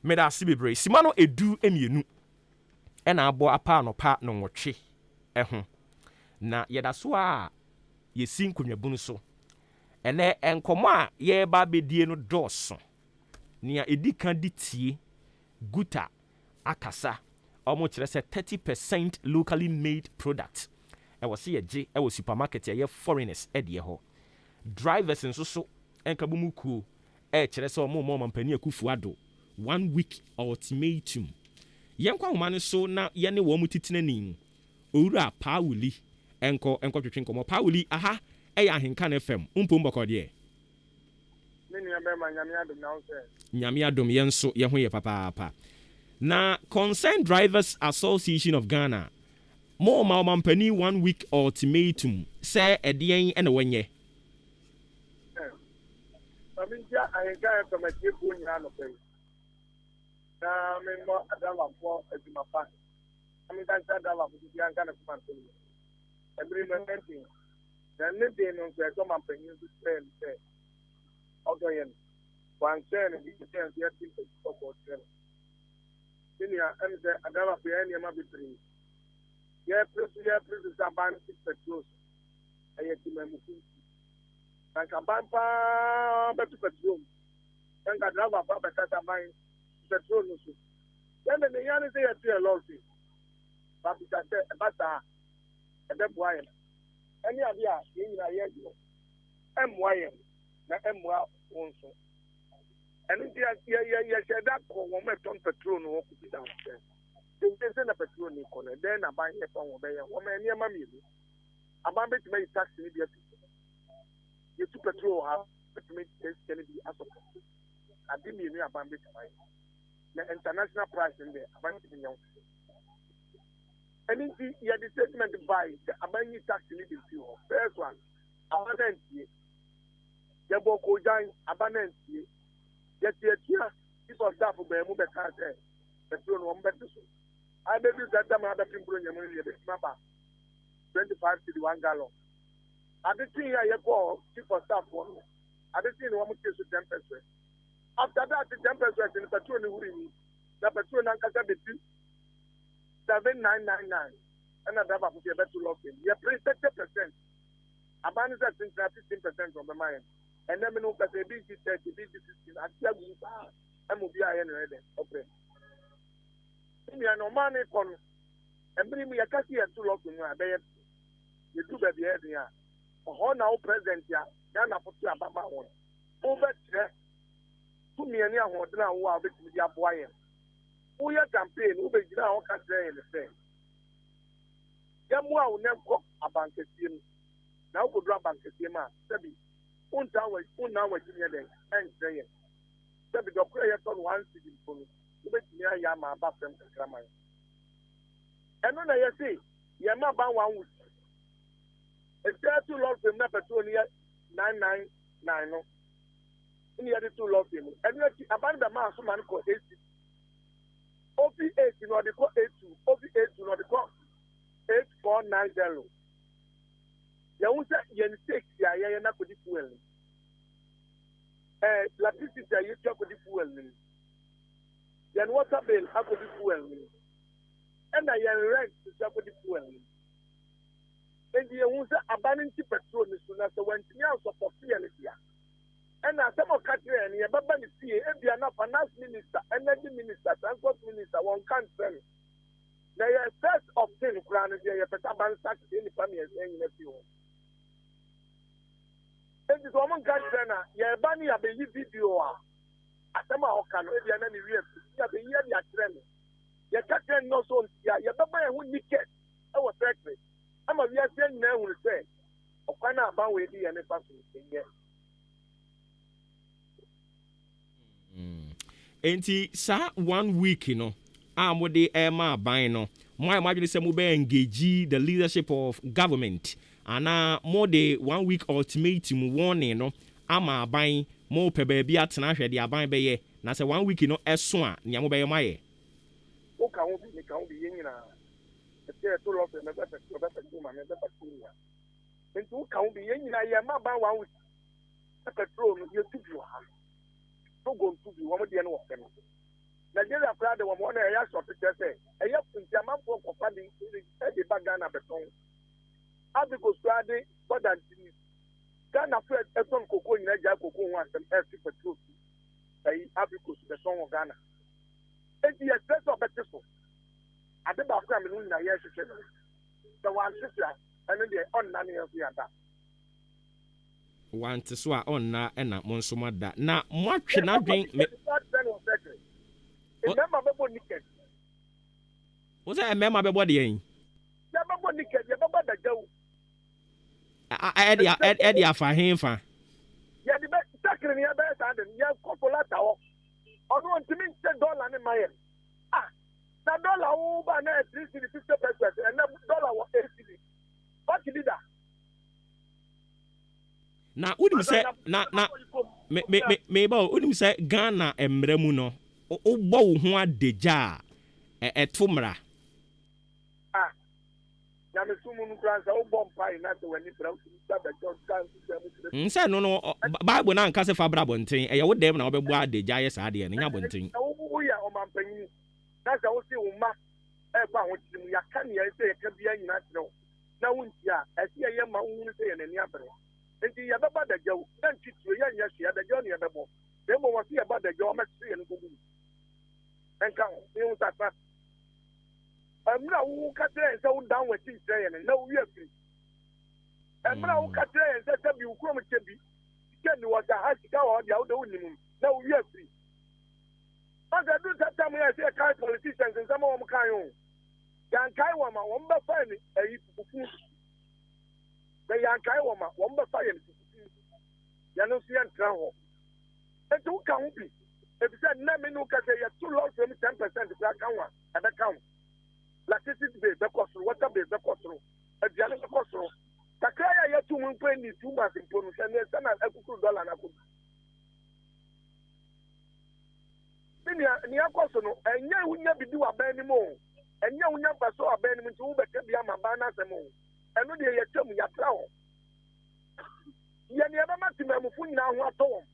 meda ase bebree sima no edu emienu ɛna abɔ apa anɔpa no nwɔtwe ɛho na yɛda so a yɛsi nkonnwabunu so ɛnɛ nkɔmɔ a yɛreba abɛdie no dɔɔso nea edi kan di tie guta akasa ɔmo kyerɛ sɛ 30% locally made product ɛwɔ sɛ yɛgye ɛwɔ supermarket ɛyɛ foreigners ɛdeɛ hɔ drivers nso so ɛnka bɔ mu kuo ɛkyerɛ sɛ ɔmo ɔmampani akufu ado 1 week ultimatum yɛnkɔ ahoma no so na yɛne wɔn mu titena nin owura paawuli ɛnkɔ twetwe nkɔmɔ paawuli aha ɛyɛ ahenka no fm mpom bɔkɔdeɛ ne nua bɛma nyame adom na wo sɛ nyame adom yɛn nso yɛn ho yɛ papaapa na Concerned Drivers Association of Ghana mo mampani 1 week ultimatum sɛ ɛdeɛn ɛna wɔnyɛ Amintia ahenka from a table in Hanover. Now, I'm more a dollar for a Jimapa. I mean, that's a dollar for the young kind of family. Every moment, then the day on the common penny to say, okay, one cent and the chance yet to support them. Senior and the dollar for any of the three. Yeah, plus, is a band 6 petrol. I had to remember. And Kabamba better petrol. And I drive up a better mine petrol. Then the young is a lottery. But it's a better a bit wire. Any idea in a year? MY, not MY also. And if you said that one ton petrol, no could be downstairs. They send a petrol in the corner, then I buy a phone over there. One man near Mammy. I'm about to make taxi immediately. You two petrol have to make this Kennedy as of I didn't mean about it. The international price in there, about million. And in the statement by the Abani tax living fuel. First one, abundance. The Boko Giant abundance. Yet, people staff of the Mubek has petrol one better. I bet you that time other people in your money, 25 to the 1 gallon. I didn't see a call, chief of staff for me. I didn't see one case with 10%. After that, the 10% in the petrol, the petrol and Casa between 7,999. And I have a better loss in. You pay 30%. Abandon that 15% from the mine. And then we know that the BG 30, BG 15, and tell you, I'm going to be ready. Okay. Me and no money con and bring me a cassie and 2 lots in my bed. You do baby here. Oh, now present here, Ghana for you about my one. Over there, 2 million who are now who are with the boy. Who your campaign, who be now can say in the same. Yamua will never cook a bank of him. Now go drop bank of him, Sebi. One now with you and saying, Sebi, the prayer on 1 city for me. You bet me I am about them to come. And when I say, Yama ban 1 week. If there are 2 lots of petrol here, 999, no. In the other 2 lots, and you abandon the mass man called 80. OP8, you know, they call 82. OP8, you know, they call 8490. You won't say you take the area not with the fuel. Electricity, you talk with the fuel. Then water bill, I could the fuel. And I rent to talk with the fuel. and the user abandoning petrol is soon as the one for fear. And as some of country and your Baba is here, and they are not finance minister, energy minister, transport minister, one country. They are first of 10 crown, and they are Petaban Sax in the family and in a few. And this woman country, your bunny, I believe video. As some of can be an enemy, you have a year, you are training. Your country no so, your Baba who nicket. I was secretary. I'm a year 10 now will say, of when I'm about with the any person in here. Enti sa 1 week mo de ma ban no mo imagine say mo be engage the leadership of government ana more de 1 week ultimatum warning no ama ban mo pe ba bi atena hwede aban be ye na say 1 week eso a nya mo be ye maye o ka ho bi yen na e to lo fe me be pe ma me be pa ya enti o ka ho bi yen na ye ma ban 1 week petrol no ye tubu ha no go to be one day no work no Nigeria crowd the one area short picture say e ya funtiama for kofadi e de bagana beton abiko swade border tini Ghana for eton koko nyina ja koko ho asem e petrol e abiko beton o Ghana e di excess of petrol ade ba kwa me no nyina ye hwehwe no the one sister and the on na ne ya da want so a onna na mo nso mada na mo atwe na dwen remember bebo niket wo say remember bebo de yen ya bebo niket ya bebo da jaw edi afa henfa ya di be takre ni ya be sa de ya kopola tawo onu ntimi $10 ni maye na dollar wo ba na 350% and na dollar wo 80 what did that na unim say na me ba unim say Ghana emre mu no o bo wo ho adeja etomra na me sumu nu kranza o bom pai na te wani bra uta da John kan say no Bible na nka se fa bra bonten e ye wo dem na obegbu adeja ye sa de ne nya bonten wo ya o mampanyi na sa wo se wo ma e kwa ho timu ya kan ya se ye ka bia nyina tro na wunti a ese ye ma wo se ye nani abre enti ya baba da jaw dan titru ya nya hia da jaw ne ya bebo de mo wasi ya baba da jaw ma se ye no gugu enka ni un tata amra wo ka tre se wo dan wa tin tre ye na wo wi afiri amra wo ka tre se se bi wo krom chebi ke ni wa da ha sika wa dia wo de wo nimu na wo wi afiri aga do tata mo ya se kai politicians en sama wo mo kan yo yan kai wa ma wo mba fa ni ayi fufu the Yankai woman, one by fire. Yano see and travel. And two can be. If you said, Name no can say you're too low from 10% to black hour at the count. Electricity base, the cost, water base, the cost, a jealous cost. Takaya, you 2 months, 2 months in Pony, and there's $1 and a good. Near Cosono, and you will never do a band anymore. And you will never saw a band to Uber Kabiama Banas and more. And no, they tell me, Yatao. Never met him, I'm fooling now. What home?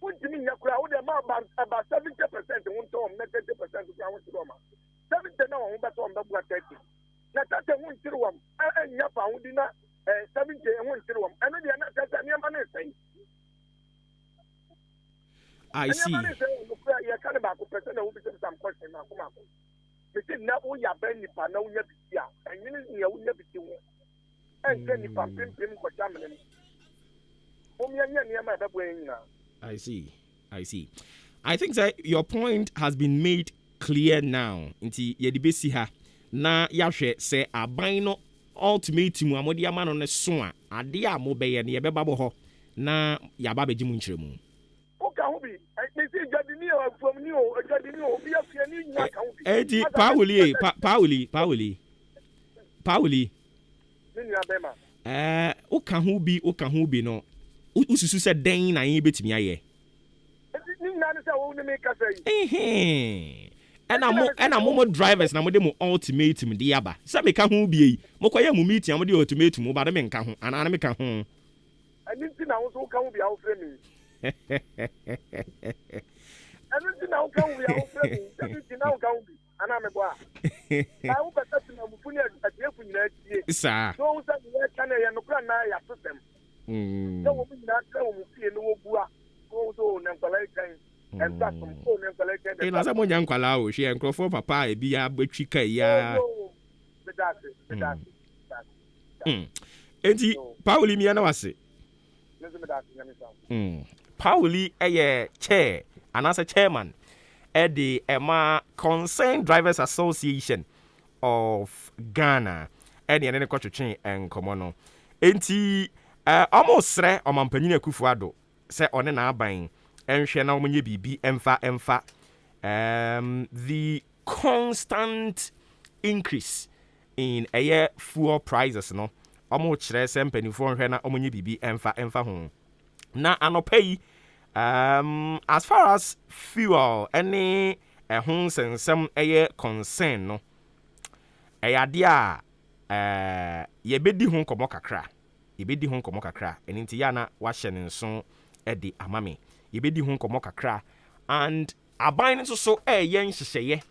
Put me in your crowd about 70% won't tell 90% of our Roma. 70 now, but on the blood 30. Not that I won't tell one. And Yapa, who did not 70 and 1 tell one. And they are not that any money saying. I see. You can't about a person who becomes some question now. Because now we are bending for no year, and you will never do it. And then if I'm pimping for Germany, I see. I think that your point has been made clear now. Inti yedibesi ha na yahwe say abano ultimatum amodi ama no ne so a ade a mo be ye ne ye beba bo ho na yaba beji mu nkyeremu. Eti Pauli. Oka ho bi no. Ususu se den na yin betimi aye. Ena mo drivers na mo de mo ultimatum de yaba. Se me ka ho bi yi. Mo koye mo meeting mo de ultimatum mo ba de me nka ho. Ana me ka ho. Ani ti na wo so ka ho bi a wo frɛ me. Ani ti na wo ka ho bi a wo frɛ me. Ani ti na wo ka ho bi. ana me boa na wo pesa tuna mufuni adiefu nyina tie Sir. so wo sa ye kana ye no kra na ya system so wo nyina tra wo mufie no wo bua so na nkwala kan and that from so na nkwala kan Na sa mo nya nkwala o hwe enkrofo papa e bi ya betwi kai ya. Enti Pauli mi na wase. Pauli eye chair anasa chairman the Emma Concerned Drivers Association of Ghana and the Coaching and Comono. Enti almost re omampanyine Kufuado say on na aban enhwe na omunye bibi emfa the constant increase in fuel prices no omo kire se mpanifo nhwe na omunye bibi emfa ho na anopai as far as fuel any ho sensem concern no ade a yebedi ho komo kakra enti ya na wa hye ne nso de amame yebedi ho komo kakra and aban nso so yen hyehyeye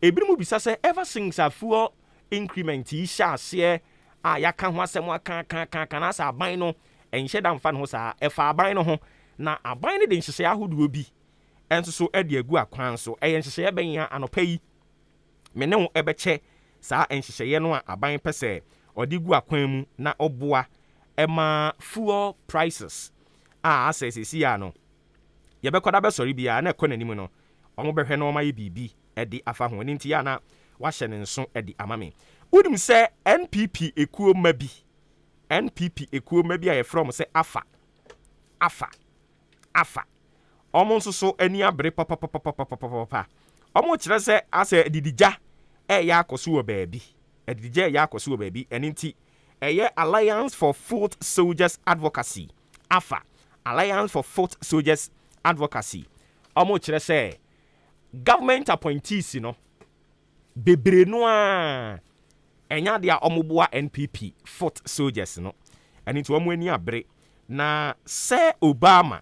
ebiru bisa say ever since a fuel increment yi sha ase a yaka ho asem aka na sa aban no enhye da mfa no sa efa aban no ho na aban ne de nhyehyeye ahodoɔ bi enso so de agu akwan so nhyehyeye ben ya anopa yi me ne ho ebeche saa nhyehyeye no a aban pese ɔde gu akwan mu na ɔboa ɛma fuel prices a asesisi ya no yɛbɛkɔda bɛsɔre bia na ɛkɔ n'anim no ɔmo bɛhwɛ na ɔma yɛ bibi ɛde afa ho nti ya na wahyɛ ne nso ɛde amame wonim sɛ NPP ekuo ma bi a yɛfrɛ mo sɛ afa ɔmo nso so ani abere papa ɔmo kyerɛ sɛ asɛ didija ɛyɛ akɔso wɔ baabi ɛne nti ɛyɛ Alliance for Foot Soldiers Advocacy afa Alliance for Foot Soldiers Advocacy ɔmo kyerɛ sɛ government appointees no bebre no a ɛnya de a ɔmo boa NPP foot soldiers no ɛne nti ɔmo ani abere na sɛ Obama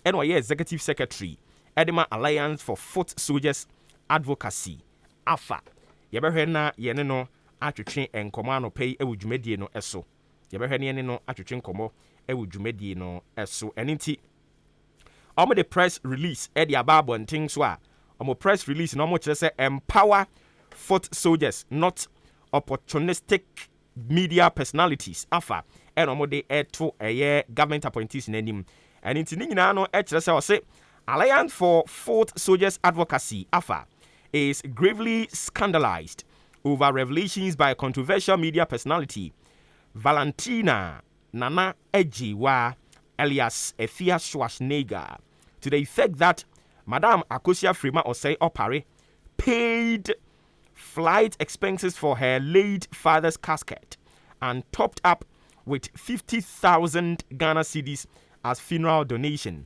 ɛna ɔyɛ executive secretary ɛde Alliance for Foot Soldiers Advocacy afa yɛbɛhwɛ na yɛne no atwetwe nkɔmɔ anɔpɛ yi ɛwɔ dwumadie no ɛso yɛbɛhwɛ ne yɛne no atwetwe nkɔmɔ ɛwɔ dwumadie no ɛso ɛne nti ɔmo de press release ɛde aba abɔnten so a ɔmo press release na ɔmo kyerɛ sɛ empower foot soldiers not opportunistic media personalities afa ɛna ɔmo de ɛto ɛyɛ government appointees n'anim ɛne nti ne nyinaa no ɛkyerɛ sɛ ɔse Alliance for Foot Soldiers Advocacy afa is gravely scandalized over revelations by controversial media personality Valentina Nana Ejiwa alias Efia Schwarzenegger to the effect that Madame Akosia Frima Osei Opare paid flight expenses for her late father's casket and topped up with 50,000 Ghana cedis as funeral donation.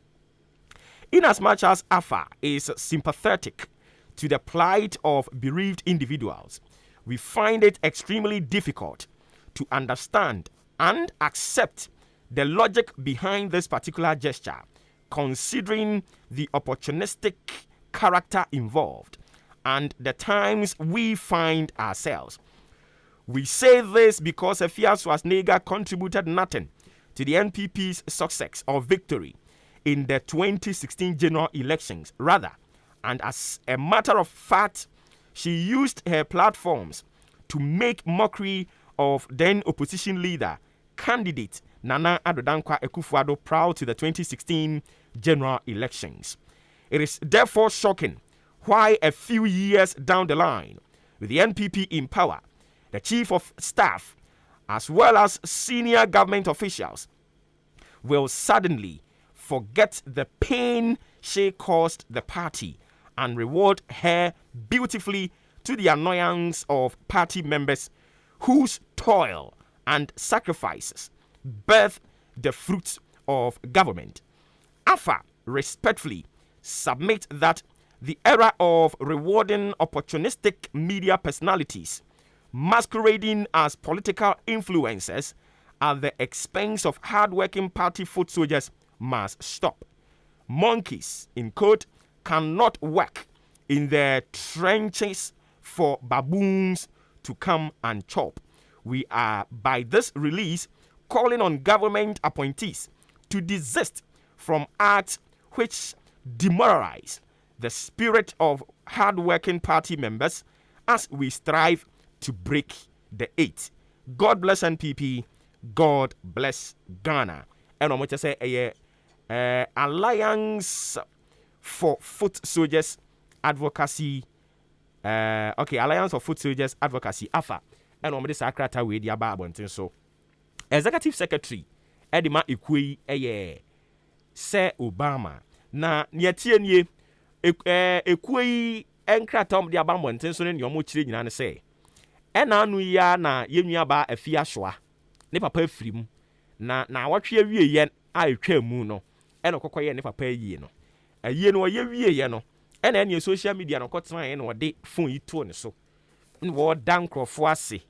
Inasmuch as AFA is sympathetic to the plight of bereaved individuals, we find it extremely difficult to understand and accept the logic behind this particular gesture, considering the opportunistic character involved and the times we find ourselves. We say this because Efia Schwarzenegger contributed nothing to the NPP's success or victory in the 2016 general elections. Rather, and as a matter of fact, she used her platforms to make mockery of then opposition leader, candidate Nana Addo Dankwa Akufo-Addo proud to the 2016 general elections. It is therefore shocking why a few years down the line, with the NPP in power, the chief of staff, as well as senior government officials, will suddenly forget the pain she caused the party and reward her beautifully to the annoyance of party members whose toil and sacrifices birth the fruits of government. AFA respectfully submit that the era of rewarding opportunistic media personalities masquerading as political influencers at the expense of hardworking party foot soldiers must stop. Monkeys, in quote, cannot work in their trenches for baboons to come and chop. We are, by this release, calling on government appointees to desist from acts which demoralize the spirit of hard-working party members as we strive to break the 8. God bless NPP. God bless Ghana. And I'm going to say Alliance for Foot Soldiers Advocacy. Alliance for Foot Soldiers Advocacy, AFA. And I'm going to say Akrata we dia ba abonten so. Executive Secretary Edima Ikwe Sir Obama. Na nietie nie Ikwe enkrata om dia ba abonten so ne nyomo chire nyina ne say. Ena anu ya na yenua ba afia soa. Ne papa afrim. Na awatwe awie yen a etwa mu no. Ena kokoye ne papa yie no. Ayie no ye wie ye no. Ena ene social media no kotena ye no de phone yi to ne so. Wo dan krofo ase.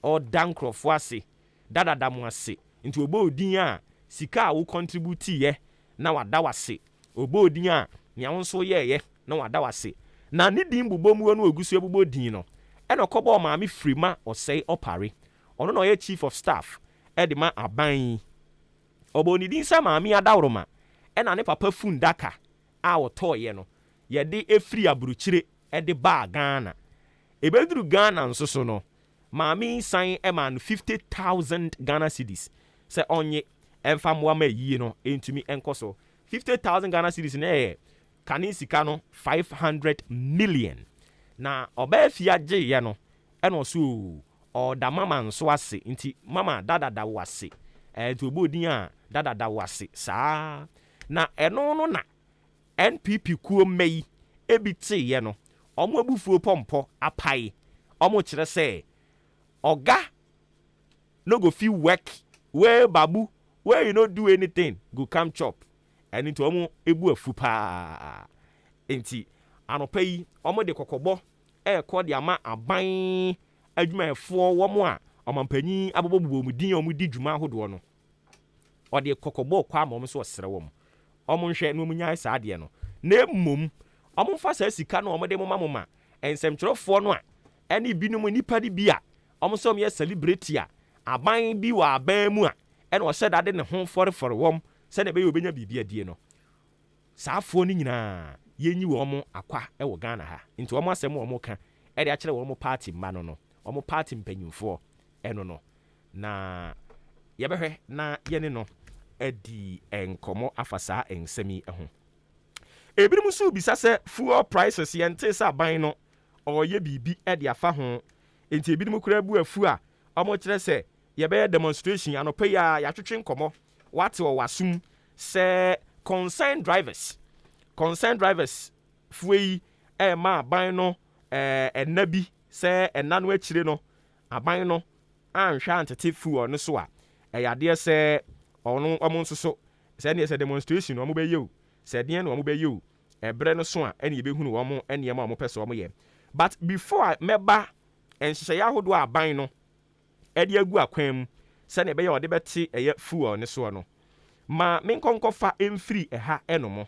O dan krofo ase. Dada mu ase. Nti obo odin a sika a wo contribute ye na wada wase. Obo odin a nya wonso ye na wada wase. Na ne din bubom wo no ogusu ebubo din no. Ena kobo maami frima osei opare. Ono no ye chief of staff. Edima aban. Obo ni din sa maami adawroma. Ena ne papa fundaka a woto ye no. Ye de efri aburuchire ede ba Ghana. Ebeduru Ghana nso so no. Maami sign eman 50,000 Ghana cedis. Se onye emfa moama yie no entumi enkoso. 50,000 Ghana cedis na kani sika no 500 million. Na oba fia gye ye no eno so o da mama nso ase nti mama dada wase to bodin a dada wase saa na eno no na NPP kuo mei ebiti ye no omo abufuo pompo apai omo kire se oga no go fit work where babu where you no do anything go come chop and into omo ebu afu pa enti anopai omo de kokobo ekọ de ama aban adwumayefo wo mo a omampanyi abobobo mu din omo di dwuma ahodo no ode kokobo kwa ma omo so osere wo mo omo nhwe no munya saa de no na mmom omo fa saa sika no omo de moma ensemtwerefo no a ene binum nipa di bia omo so me celebrity a aban bi wa aban mu a ene o said ade ne ho for wom se na be obenya bibia die no saafo ni nyina yenyi wo mo akwa e wo Ghana ha nti wo mo asem wo mo ka e de a kire wo mo party ma no wo mo party mpanyimfo eno no na yebehwe na yene no edi enkomo afasa ensemi ho ebirum so bisa se fuel prices yente sa ban no oye bibi e de afa ho nti ebirum kura bu afu a omo kire se yebe demonstration anopa ya twetwe nkomo wate wo wasum se concerned drivers fuei ma aban no enabi se enano akire no aban no anhwa antete fuel no so a yade se ono omo nso so se ne se demonstration omo be yew se de no omo be yew ebre no so a ene be hunu omo ene ma omo pese omo ye but before meba enhye ya hodo aban no ede agu akwam se ne be ye ode beti eye fuel ne so no ma menkonkofa emfiri eha enomo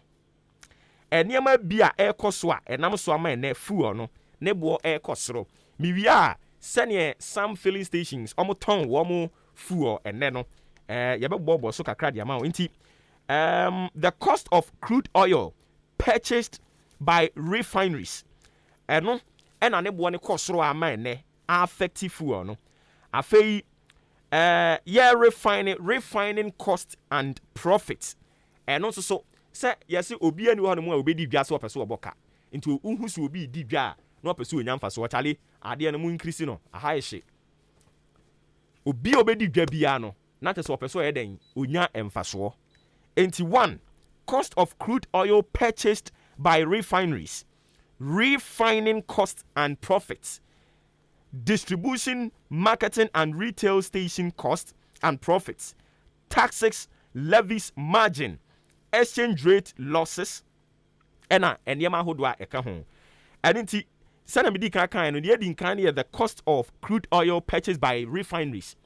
eniema bia ekoso a enam so ama ene fuel no ne bo ekosoro miwia se ne some filling stations omo ton wo mo fuel ene no yebebobo so kakra dia ma nti the cost of crude oil purchased by refineries eno ena ne bo ne kosoro ama ene affect fuel no afei refining cost and profits and also so say yes obi ani ho no mu a obedi dwa so opeso oboka nti unhu so obi di dwa na opeso onyamfa so chale ade no mu increase no aha ehye obi obedi dwa bia no na tese opeso eden onya emfaso nti 1 cost of crude oil purchased by refineries refining cost and profits distribution, marketing and retail station costs and profits, taxes, levies, margin, exchange rate losses, and yama hodwa eka ho. And inti sana midi kan no the kan the cost of crude oil purchased by refineries.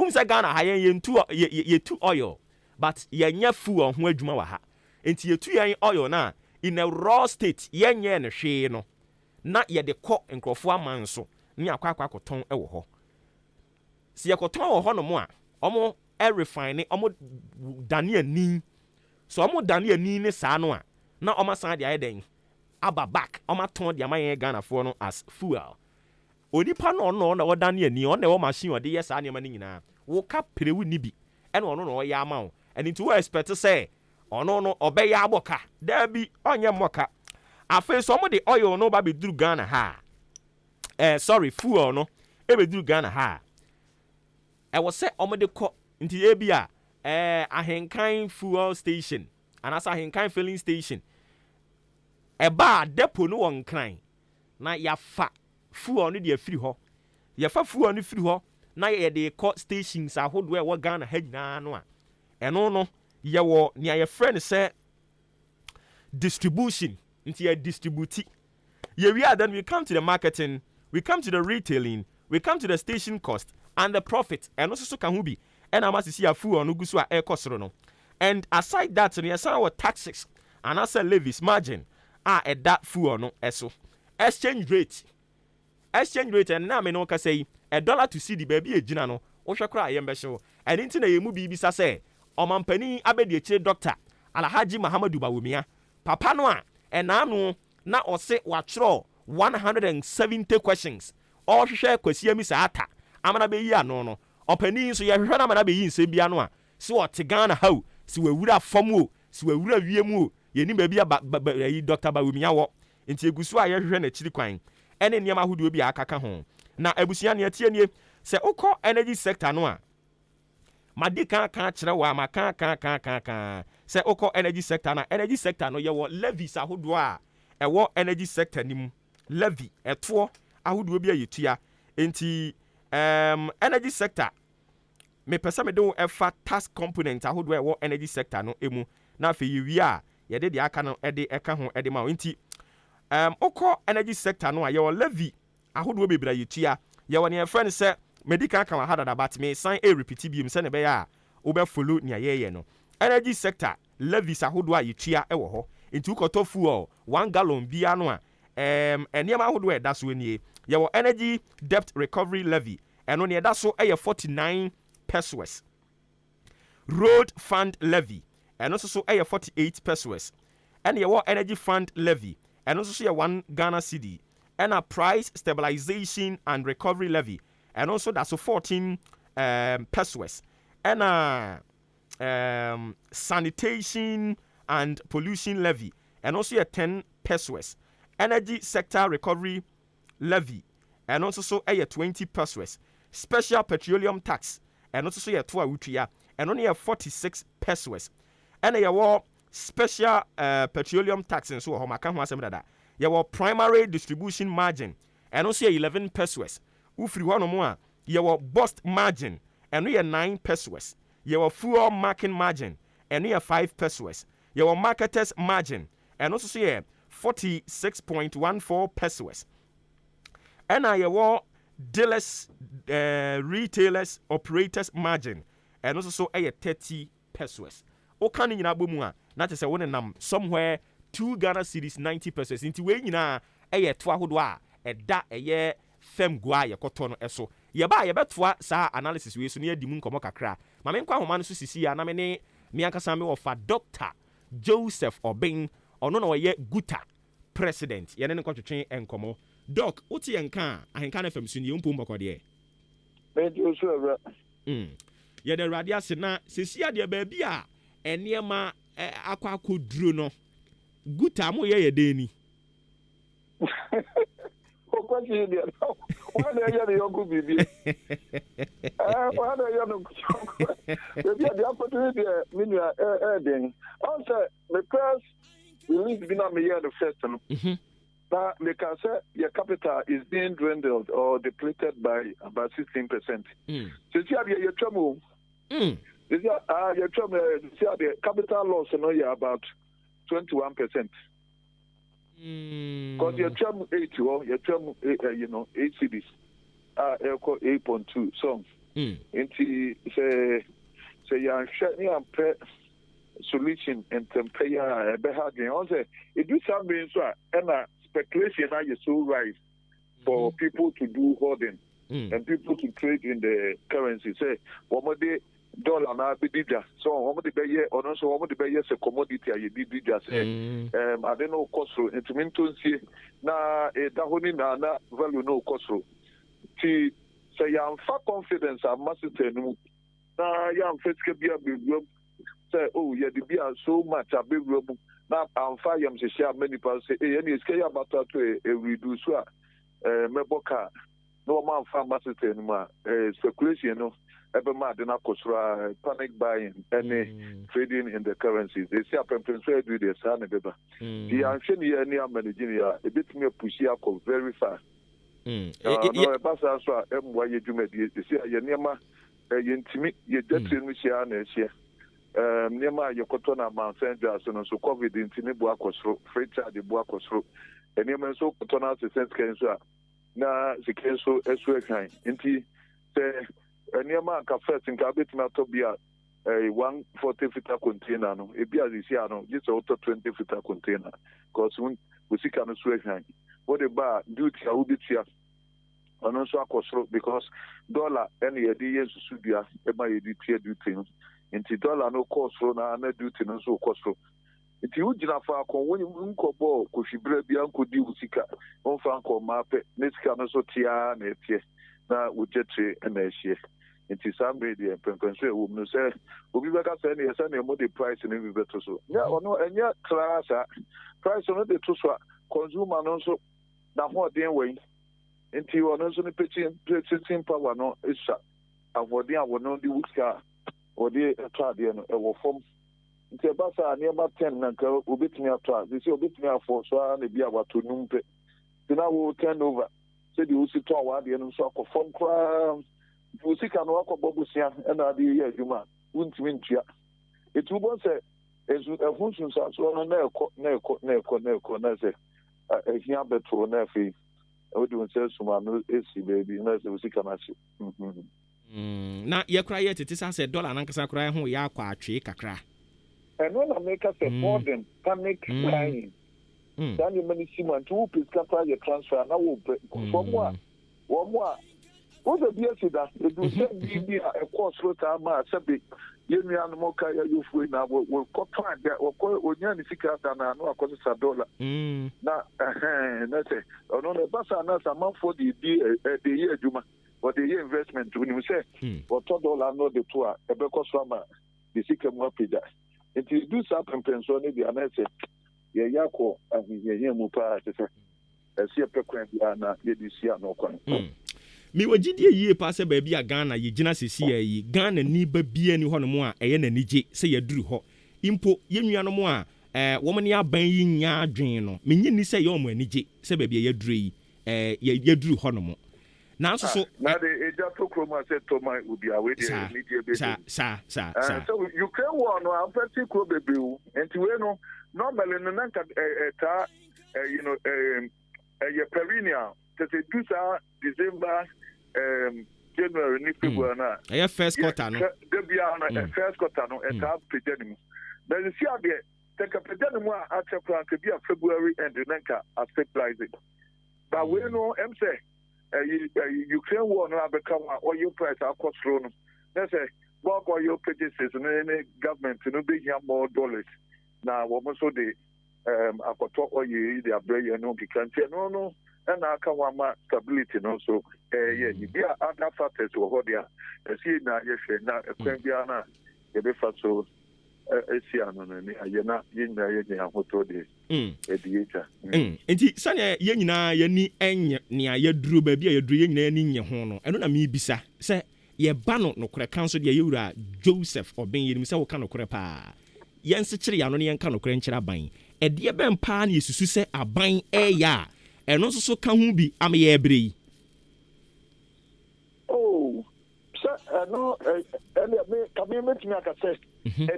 Sa Ghana ha yen tu oil, but yenya fuel ho adwuma wa ha. Inti yetu yen oil na in a raw state yenye no hwe no. na yɛde kɔ nkurɔfoɔ aman so ne akɔ akɔtɔn wɔ hɔ si yɛkɔtɔn wɔ hɔ no mo a ɔmo refine ɔmo dane ani so ɔmo dane ani ne saa no a na ɔmo asan de ayɛ dɛn aba back ɔmo atɔn de ama yɛn Ghanafoɔ no as fuel onipa no ɔno na ɔdane ani ɔno na ɛwɔ machine ɔde yɛ saa nneɛma no nyinaa woka perewu ni bi ɛna ɔno na ɔyɛ ama wo ɛne nti wo expect sɛ ɔno no ɔbɛyɛ abɔka daabi ɔnyɛ mmɔka afei so ɔmo de oil no ba bɛduru Ghana ha sorry fuel no ɛbɛduru Ghana ha ɛwɔ sɛ ɔmo de kɔ nti ebi a ahenkan fuel station anaasɛ ahenkan filling station ɛba depo no wɔ nkran na yafa fuel no de afiri hɔ yɛfa fuel no firi hɔ na yɛde kɔ stations ahodoɔ ɛwɔ Ghana ha nyinaa no a ɛno no yɛwɔ nea yɛfrɛ no sɛ distribution nti yɛ distribute yɛwie a then we come to the marketing we come to the retailing we come to the station cost and the profit ɛno nso so ka ho bi ɛna ama sisi afuo no gu so a ɛkɔ soro no and aside that no yɛsan wɔ taxes anaasɛ levies margin a ɛda fuel no ɛso exchange rate ɛna me no kasa yi $1 to cedi baabi ɛgyina no wohwɛ koraa yɛn bɛhyew ɛne nti na yɛn mu biribisa sɛ ɔmampanin abɛdi akyire Dr. Alhaji Mahamadu Bawumia papa no a ɛnaa no na ɔse watwerɛ 170 questions ɔhwehwɛ kwasia mi saa ata amana bɛyi ano no ɔpanin nso yɛhwehwɛ no amana bɛyi nsɛm bia no a si wɔte Ghana ha o si wawura fam o si wawura wiem o yɛni baabi a Dr. Bawumia wɔ nti egu so a yɛhwehwɛ n'akyiri kwan ɛne nneɛma ahodoɔ bi a akaka ho na abusua ne atie nie sɛ wokɔ energy sector no a madi kan kyerɛ wɔ a maka sɛ wokɔ energy sector no yɛwɔ levies ahodoɔ a ɛwɔ energy sector no mu levy ɛtoɔ ahodoɔ bi a yɛtua nti energy sector mepɛ sɛ mede wo ɛfa tax component ahodoɔ a ɛwɔ energy sector no mu na afei yɛwie a yɛde deɛ aka no ɛde ɛka ho ɛde ma wo nti wokɔ energy sector no a yɛwɔ levy ahodoɔ bebree a yɛtua yɛwɔ neɛ yɛfrɛ no sɛ medical ka wɔ ha dada but me san repeat biom sɛ ne bɛyɛ a wobɛfollow nea yɛyɛ no energy sector levies ahodoɔ a yɛtua wɔ hɔ nti wokɔtɔ fuel 1 gallon biara no a nneɛma ahodoɔ a ɛda so nie yɛwɔ energy debt recovery levy ɛno ne ɛda so yɛ 49 pesos road fund levy ɛno nso so yɛ 48 pesos ɛna yɛwɔ energy fund levy ɛno nso so yɛ 1 Ghana cedi ɛna price stabilization and recovery levy ɛno nso da so 14 pesos ɛna sanitation and pollution levy ɛno nso yɛ 10 pesos energy sector recovery levy ɛno nso so yɛ 20 pesos special petroleum tax ɛno nso so yɛ to a wotua ɛno no yɛ 46 pesos ɛna yɛwɔ special petroleum tax nso wɔ hɔ maka ho asɛm dada yɛwɔ primary distribution margin ɛno nso yɛ 11 pesos wofiri hɔ nom a yɛwɔ bust margin ɛno yɛ 9 pesos yɛwɔ fuel marking margin ɛno yɛ 5 pesos yɛwɔ marketers margin ɛno nso so yɛ 46.14 pesos ɛna yɛwɔ dealers retailers operators margin ɛno nso so yɛ 30 pesos woka no nyinaa bɔ mu a na kyerɛ sɛ wo ne nam somewhere 2 Ghana cedis 90 pesos nti wei nyinaa ɛyɛ to ahodoɔ a ɛda ɛyɛ fam gua a yɛkɔtɔ no ɛso yɛba a yɛbɛtoa saa analysis wei so na yɛdi mu nkɔmmɔ kakra ma menkɔ ahoma no so sisi a na me ne me ankasa me wɔfa Dr. Joseph Obeng ɔno na ɔyɛ Guta president yɛne ne nkɔtwetwe nkɔmmɔ Doc wote yɛn ka a ahenka no fam so ne yɛmpo mbɔkɔdeɛ yɛde awurade ase na sesi adeɛ baabi a ɛnneɛma akɔ duro no Guta mo yɛ den ni Okwati dia. Wọ́n yẹ ni yọkú bìbí. Wọ́n yẹ ni yọkú. Ebi adi opportunity mi ni den. Also, the press release bi na me hear the first no. But they can say your capital is being dwindled or depleted by about 16%. So you have your trouble. You your trouble. The capital loss no you about 21%. Because your term 8, your term 8 cities are 8.2 songs. Into say you're sharing a solution and temperature behaging. Also, it do something so and speculation now is so rise for people to do hoarding and people to trade in the currency. Say, what they dollar na be dija. So what they buy or no, so what they buy is a commodity. You did dija. Say, I don't know cost. It means to see na dahoni na value no cost. See, say I'm far confidence. I must say no. Na yam feske biya biya. Say, oh yeah, the beer so much a big room. Now I'm fire yam say share many people say, hey, any scare about to reduce meboka. No man pharmacy anymore. Speculation, no. Every man did not panic buying any trading in the currencies. They say, I'm going do this, son. The ancient year near Nigeria, a bit more pushy very fast. No, a pass answer, why you do it. You see, you're near my intimate, you're just in which you are near. Near my Yokotona Mount St. Johnson, so COVID in Tinibu Akosro, Freight Charge the Buakosro, and you may so Kotona to St. Kensa. Na the Kenso Eswe kind. Inti say near my first in Cabit Matobia a 140 feet container. No, a beer this year, no, just auto 20 feet container. Because we see kind of sweat kind. What about duty? I will be here. And also because dollar any idea should be a my duty. Inti dollar no cost for na duty no so cost for. Iti ujina fa kon woni nkobo ko fibre bia nkodi usika on fa nko mape nesika no so tia na etie na ujetre na ehie nti sambe de penpenso e wom no se obi beka se na yesa na mo de price na bi beto so ya ono enya class price no de to so consumer no so na ho den wen nti ono so ne purchasing power no isa avodi awono di usika odi atade no e wo form nti basa niema 10 na ka obetumi ato they say obetumi afọ so na bia wato numpe tina wo turnover say the usi to awade no so akofom kra usi ka no akọbọbusia na ade ye adwuma untimi ntua etubo se ezu efunsun sa so no na ekọ na se ehia beto na afi odi unse suma no esi baby na se usi ka na se na ye kra ye tete sa se dollar na nkasa kra ho ya akwa atwe kakra. And when I make us a modern panic buying, then you manage to pick up your transfer. Now, from what? One more. What's the BS that you do be a course road? I'm a subject. You know, I'm more you free now. We'll cut that or call Onyani Sika than I know, of course, it's $1. Now, that's it. On the bus, and that's a month for the year, Juma, or the year investment. When you say, or $2 not the tour, a because from the Sika Mopida. It is do something pensione di anese ye yako ye mupa tese esi epekwan bia na ye disia no kwan mi wagidie yie pa se ba bia Ghana ye gina sesi yi Ghana ni ba bia ni hono mo a eye na nige se ye duru ho impo ye nuano mo a wo mo ne aban yi nya adwen no menyi ni se ye o mo anige se ba bia ye duru yi ye duru hono mo na so na the ejato kroma said to my ubi away the media baby so you can one no amfati kro bebewu enti we no normally no nanka you know a perennial that they do December January ni February na first quarter no the bia first quarter no e ta pedenim but you see there take a pedenim a chekwa ke bia February and nanka a stabilize it but we no am say Ukraine war no become oil price across through no that's a bulk oil purchases no any government no be here more dollars na wo mo so de akoto oil dey abrey no be country no and aka wa ma stability no so yeah you be other factors wo there see na ye hwe na ekwan bia na ye be fa so esiano no ni ayena yenya ye ahoto de edieta enti sane ye nyina ye ni enye ne ayeduro ba bia yeduro ye nyina ni nye ho no eno na me bisa se ye ba no nokore kanso de ye wura Joseph oben ye ni se wo ka nokore pa ye nsekire ya no ne ye nka nokore nkira ban e de be mpa na yesusu se aban ya eno so ka hu bi am ye ebre oh no me kameme timi aka se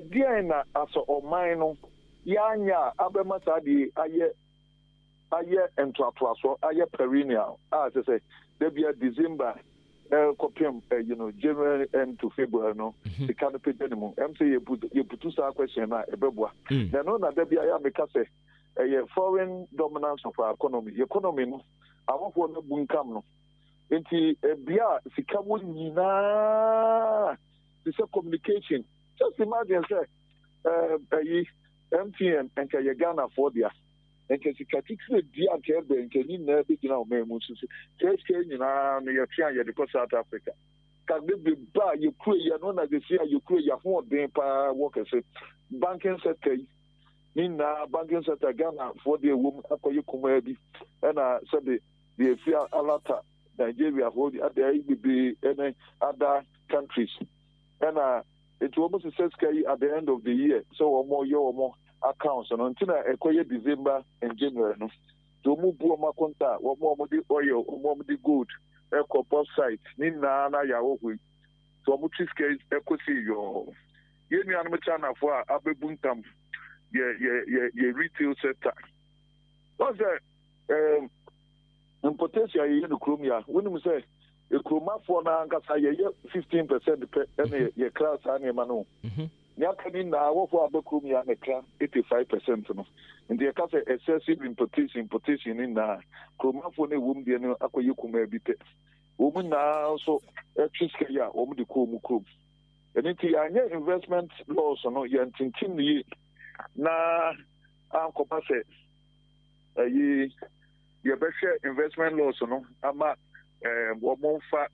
dia na aso oman no yanya abemasa di aye entoatoaso aye perennial as I say debia December kopim you know January and to February no the canopy anymore am say you put sa question na ebeboa na no na debia ya make say a foreign dominance of our economy. The economy, no, I want to know bunkam no. Enti bia sika wonyina this communication. Just imagine say MTN and Ghana for dia. And sika tikse dia kebe and ni na be gina o memu so. KSK nyina no ye twa ye de South Africa. Ka be ba ye kure ye no na de sia ye kure ya ho den pa work say banking sector na banking sector Ghana for the woman akoye kuma bi na said the fear alata Nigeria hold at the IBB and other countries and it almost says at the end of the year so or more accounts and until a December and January no to move more contact or more oil or more good eco post site nina na ya ohu so much case eco see your yemi anime chana for abebuntam ye retail sector what's that importation ye no kromia when you say a kroma for na ngasa ye 15% and ye class anima no Yakani na wo for abekromia na kra 85% no and the case excessive importation in na kroma for na wum de no akoye kuma bite women na so echiske ya wum de ko mu krom enti anya investment laws no ye ntintin ni na ankopa se yi ye beche investment laws no ama womonfa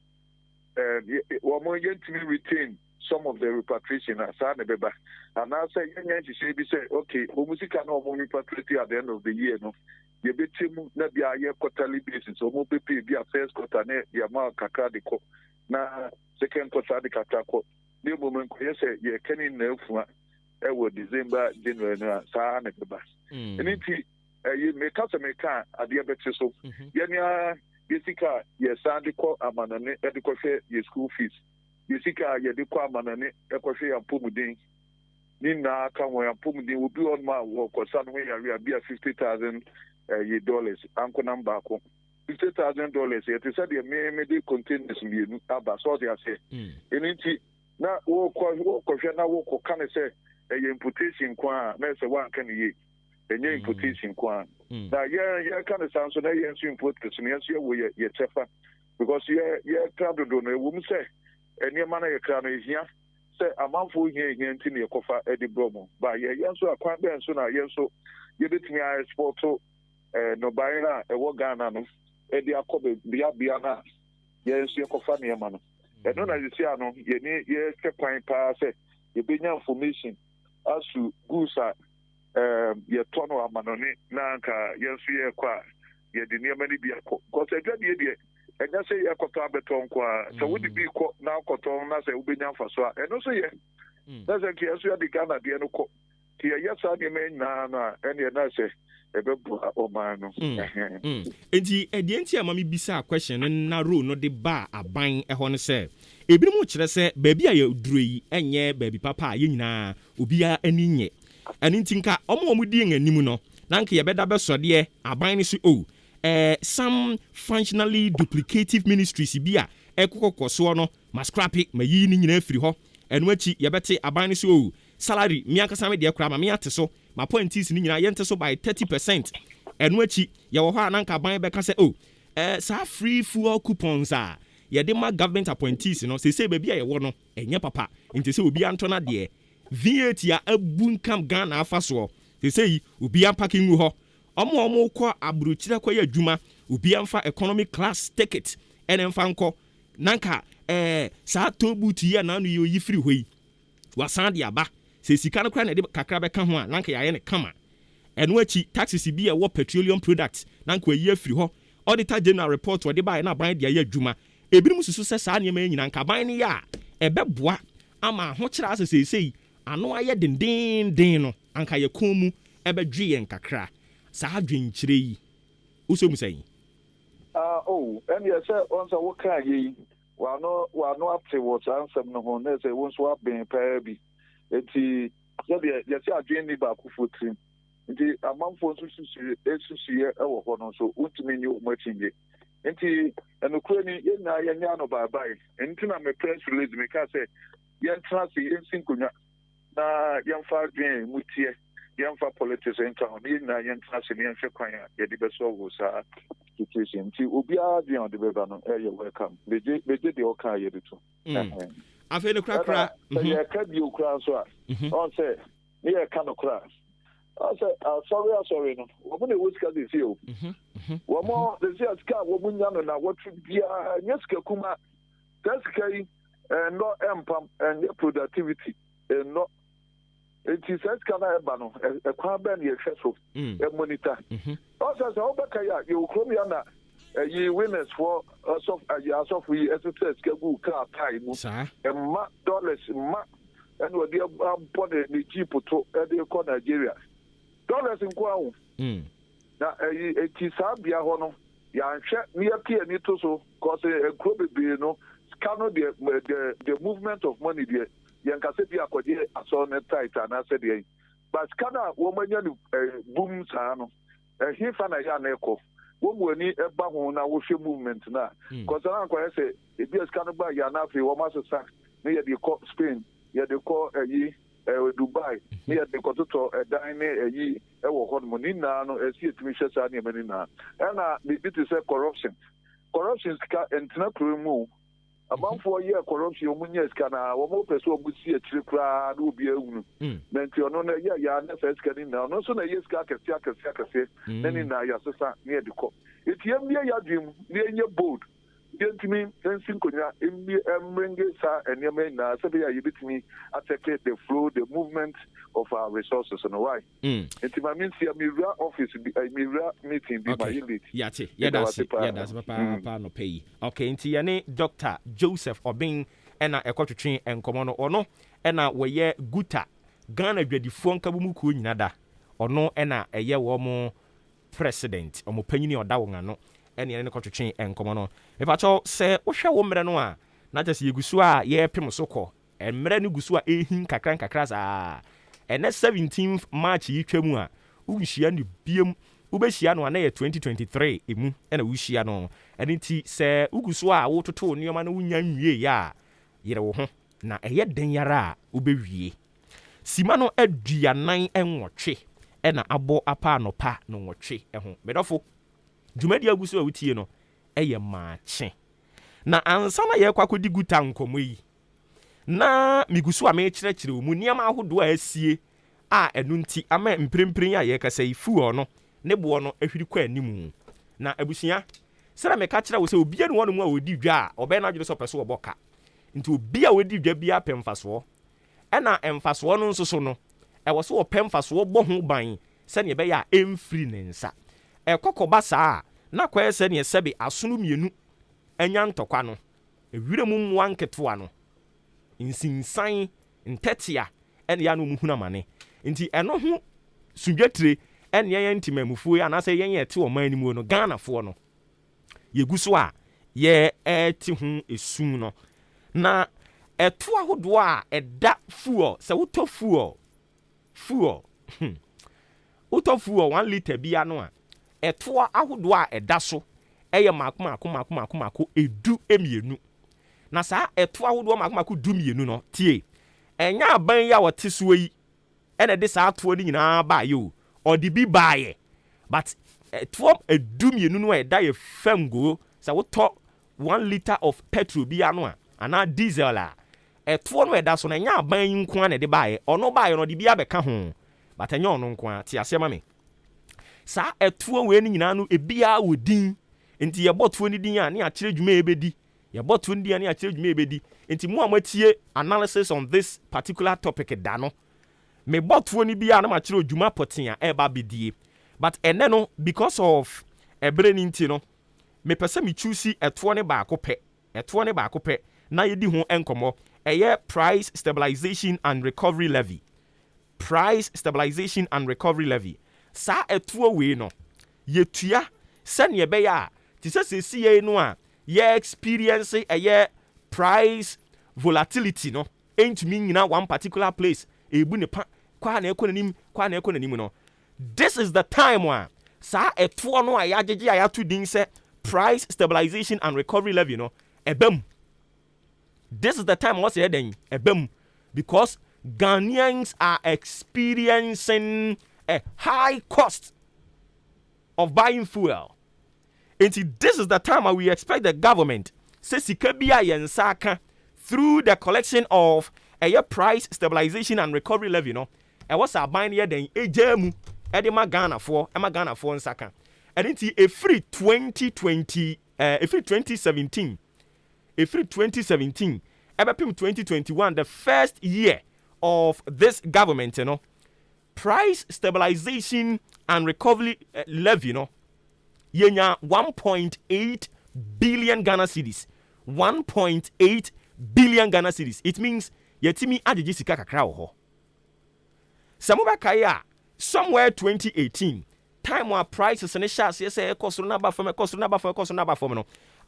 yentimi retain some of the repatriation as an beba and now say you say okay musika no mo repatriate at the end of the year no ye betim na bia ye quarterly basis so mo be pay bia first quarter na the amount kakra de ko na second quarter de kakra ko the moment ko say ye kani na afua e wo December January na sa na beba eniti ye make us make ade beti so ye nya yesika ye sande ko amanane e ko hwe ye school fees yesika ye de kwa manane ekohwe ya pomuden ni na ka won ya pomuden obi on ma wo ko san we ya bia $50,000 ye dollars anko number ko $50,000 ye te said ye me de containers mienu aba so they say eniti na wo ko hwe na wo ko kan say ye importation kwa na say wan kan ye enye importation kwa na ye kan say so na ye import person ye wo ye chefa because ye crowd do no wo say any man a crown is here. Say a month for here in the Kofa Eddie Bromo. But yeah, so a quite ben sooner, yes, so you did me I sport to no Baina, a Wagana, Eddie Akobe, Biana, yes, your Kofa near man. And none as you see, I know, you need, yes, Capine Pass, you be information as to Gusa, your tono Manoni, Nanka, yes, we are quiet, you didn't near many be a cook. Because I got the idea. And I say, I got beton qua. So would it be now cotton as a Ubinian for so? And also, yes, that's a case we are the Ghana, the Enuco. Here, yes, I mean, Nana, and your nurse, a bebo or man. And the Edientia Mammy Bisa question and Naru no de bar a buying a honor say. A bit much say, baby, I dream, and ye, baby papa, yina, ubia, and in and in Tinka, almost with being a nimuno. Nanky, a better best, dear, a buying is some functionally duplicative ministries bia ekoko so no ma scrap it ma yi ni nyina firi ho eno achi ye bete aban so salary mi akasa me de kra ma me ate so ma points ni nyina ye nte so by 30% eno achi ye wo ho ananka aban be ka se sa free fuel coupons ye de ma government appointees no se be bia ye wo no enye papa nti se obi anto na de VAT ya abunkam Ghana afa so se obi parking ho omo ko abruchira kwa adwuma obi amfa economy class ticket ene mfa nko nanka sa tobuti ya na no yi free hoi wasan de aba se sika no kwa na de kakra be ka ho a nanka ya ne kama eno achi taxes bi e wo petroleum products nanka yi free ho auditor general report wo de ba na ban de ya adwuma ebirum susu se sa ne ma nyina nka ban ne ya ebeboa ama ho kira asese ano aye den no anka ye komu ebedwe ye nkakra sa dwenkyire yi uso musai and yes once I work yi wa no apte what ansem no ho na say won so aben pa bi enti ye say adwen ni ba ku fotrim enti amamfo susu ye ewo ho no so untimi nyu machinje enti enokura ni ye na ye nya no bye bye enti na me press release me ka say ye trans ye sinkonya na ye mfa adwen mutie yɛmfa politics nka ho ne nyinaa yɛntena ase ne yɛnhwɛ kwan a yɛde bɛsɔwo saa situation nti obiara deɛ ɔde bɛba no ɛyɛ welcome megye deɛ ɔkaa yɛde to afei no korakora yɛka bio koraa nso a ɔn sɛ ne yɛka no koraa ɔsɛ asɔre no wɔn na ɛwɔ sika de sie o wɔn de sie sika a wɔn nya no na wɔtwe biara nye sika kuma saa sika yi ɛnɔ ɛmpam ɛnyɛ productivity ɛnɔ eti saa sika na ɛba no ɛkwan bɛn na yɛhwɛ so ɛmonita ɔsɛ sɛ ɔbɛka yi a yɛwɔ kurom ya na ɛyi winners for asɔfo yi ɛsɛ sika gu kaa tae mu ɛmma dollars mma ɛna wɔde abɔ ne jeep to ɛde kɔ Nigeria dollars nko ahu na eti saa bia hɔ no yɛanhwɛ ne yɛpie ani to so kɔse ekuro bebree no sika no the movement of money deɛ yɛnkasɛ bi akɔgye asɔ ne tight anaasɛ deɛ but sika no a wɔmanya no boom saa no ɛhefa na yɛ ana ɛkɔ wɔn mu ani ɛba ho na wɔhwɛ movement no a kɔsɛ na nkɔyɛ sɛ ebi sika no ba yɛ ana afei wɔn asesa ne yɛde kɔ Spain yɛde kɔ ɛyi Dubai ne yɛde kɔtotɔ ɛdan ne ɛyi ɛwɔ hɔ nom ne nyinaa no ɛsi etumi hyɛ saa nneɛma ne nyinaa ɛna biribi te sɛ corruption sika ntena kuro mu amanfoɔ yɛ corruption wɔn nyɛ sika na wɔn pɛ sɛ wɔn si akyire koraa na obi ehunu na nti ɔno no yɛ yɛ ana fɛ sika ne nyinaa ɔno nso na yɛ sika akɛseɛ na ne nyinaa yɛasesa ne yɛde kɔ eti yɛmmie yɛ adwene ne yɛnyɛ bold yɛntumi nsi nkonnwa mmrenge saa nneɛma nyinaa sɛbi a yɛbɛtumi atɛke the flow the movement of our resources no why nti ma mi nsia miwura office bi miwura meeting bi ma yɛ late yɛte yɛdase papa no pɛyi okay nti yɛne Dr. Joseph Obin ɛna ɛkɔtwetwe nkɔmmɔ no ɔno ɛna wɔyɛ guta Ghana dwadifoɔ nkabu mu kuo nyina da ɔno ɛna ɛyɛ wɔn president ɔmo panyini ɔda wɔn ano ɛne yɛne kɔtwetwe nkɔmmɔ no mepakyɛw sɛ wohwɛ wo mmerɛ no a na kyɛ sɛ yɛgu so a yɛpem so kɔ mmerɛ no gu so a ɛhin nkakra saa ɛnɛ 17th March yi twa mu a wohyia no biam wobɛhyia no a na yɛ 2023 ɛmu ɛna wohyia no ɛne nti sɛ wogu so a wototo nneɛma no wonya nwie a yɛrɛ wo ho na ɛyɛ den yara a wobɛwie sima no aduanan nwɔtwe ɛna abɔ apa anɔpa no nwɔtwe ɛho medɔfo dwumadi agu so a wotie no ɛyɛ Maakye na ansa na yɛkɔ akɔdi guta nkɔmmɔ yi na migu so a mekyerɛkyerɛ wo mu nneɛma ahodoɔ a asie a ɛno nti ama mprempren a yɛkasa yi fuo no ne boɔ no ahwiri kɔ anim na abusua sɛra meka kyerɛ wo sɛ obia ne wɔn mu a wɔdi dwa a ɔbɛn no adwene sɛ ɔpɛ so wɔbɔ ka nti obia wɔdi dwa bia pɛ mfasoɔ ɛna mfasoɔ no nso so no ɛwɔ so wɔpɛ mfasoɔ bɔ ho ban sɛnea ɛbɛyɛ a ɛmfiri ne nsa ɛkɔkɔba saa na kɔyɛ sɛnea sɛbe asono mmienu anya ntɔkwa no ewire mu mmoa nketewa no nsinsan ntɛtea ɛne ya no mu huna mane nti ɛno ho sudwatire ɛne yɛn ntimamufuo anaasɛ yɛn yɛ te ɔman anim no Ghanafoɔ no yɛgu so a yɛ ɛte ho esum no na ɛto ahodoɔ a ɛda fuel sɛ wotɔ fuel wotɔ fuel 1 liter bia no a ɛtoa ahodoɔ a ɛda so ɛyɛ maako edu emienu na saa ɛtoa ahodoɔ maako du mienu no tie ɛnya aban yi a wɔte so yi ɛna de saa atoɔ no nyinaa baayɛ o ɔde bi baayɛ but ɛtoa edu mienu no a ɛda yɛ fam go sɛ wotɔ 1 liter of petrol bia no a anaa diesel a ɛtoɔ no ɛda so na ɛnya aban yi nko a na de baayɛ ɔno baayɛ no ɔde bi abɛka ho but ɛnya ɔno nko a te asɛm ame saa ɛtoɔ wei no nyinaa no ebia wɔ din nti yɛbɔ toɔ no din a ne akyerɛ dwuma ɛbɛdi yɛbɔ toɔ no din a ne akyerɛ dwuma ɛbɛdi nti mo a moatie analysis on this particular topic da no mebɔ toɔ no bi a na makyerɛ dwuma pɔten a ɛba bɛdie but ɛnɛ no because of ɛberɛ no nti no mepɛ sɛ mechusi ɛtoɔ no baako pɛ na yɛdi ho nkɔmmɔ ɛyɛ price stabilization and recovery levy saa ɛtoɔ wei no yɛtua sɛnea ɛbɛyɛ a te sɛ sɛsi yɛn no a yɛ experience ɛyɛ price volatility no ɛntumi nyina one particular place ɛbu ne pa kwa na ɛkɔ n'anim no this is the time a saa ɛtoɔ no a yɛagyegye a yɛato din sɛ price stabilization and recovery levy no ɛbam this is the time wɔsɛ yɛdɛn ɛbam because Ghanaians are experiencing a high cost of buying fuel. And this is the time where we expect the government say sika bia yensaka through the collection of a price stabilization and recovery levy, was a buying here then ejemu edema Ghana for nsaka. And it's a free 2020 a free 2017 ebepim 2021, the first year of this government, price stabilization and recovery levy, yenya 1.8 billion Ghana cedis. 1.8 billion Ghana cedis. It means yetimi ajeje sika kakra wo ho. Samuba kaya somewhere 2018 time where prices and shares say cost no ba from no.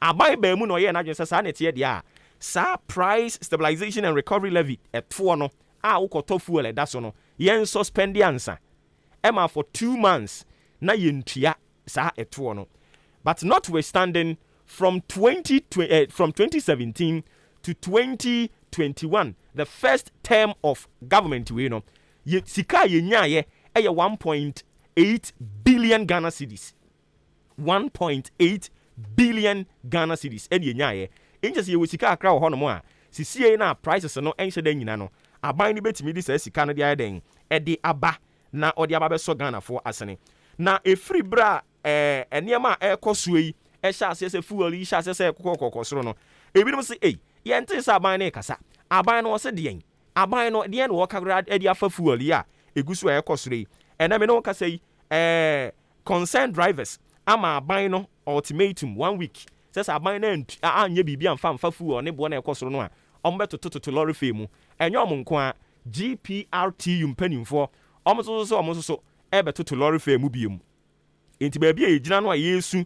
Abai ba mu no ye na dwen sa na tie dia. Sa price stabilization and recovery levy eto no a ukoto fuel e da so no yen suspend ansa. Emma for 2 months na yentua sa eto no. But notwithstanding, from 2017 to 2021, the first term of government, sika yenya ye 1.8 billion Ghana cedis. 1.8 billion Ghana cedis. And yenya ye. Inches ye with sika akra ho no mo a. Sisi na prices no enche den nyina no. Aban ni betimi di say sika no dia den. E de aba na odi aba be so Ghana for asene. Na e free bra enema ekoso yi esha se fuel yi sha se kokokosoro no ebinom se yente se aban na kasa aban no se de aban no de no kakra edi afa fuel yi a egusu ekosoro yi ena me no kasa yi concerned drivers ama aban no ultimatum 1 week se aban na anya bibia mfa fuel ne bo na ekosoro no a ombeto lorry femu enyo nko a GPRT mpanimfo omso ebeto lorry femu biem. Inti baby e gina no a yesu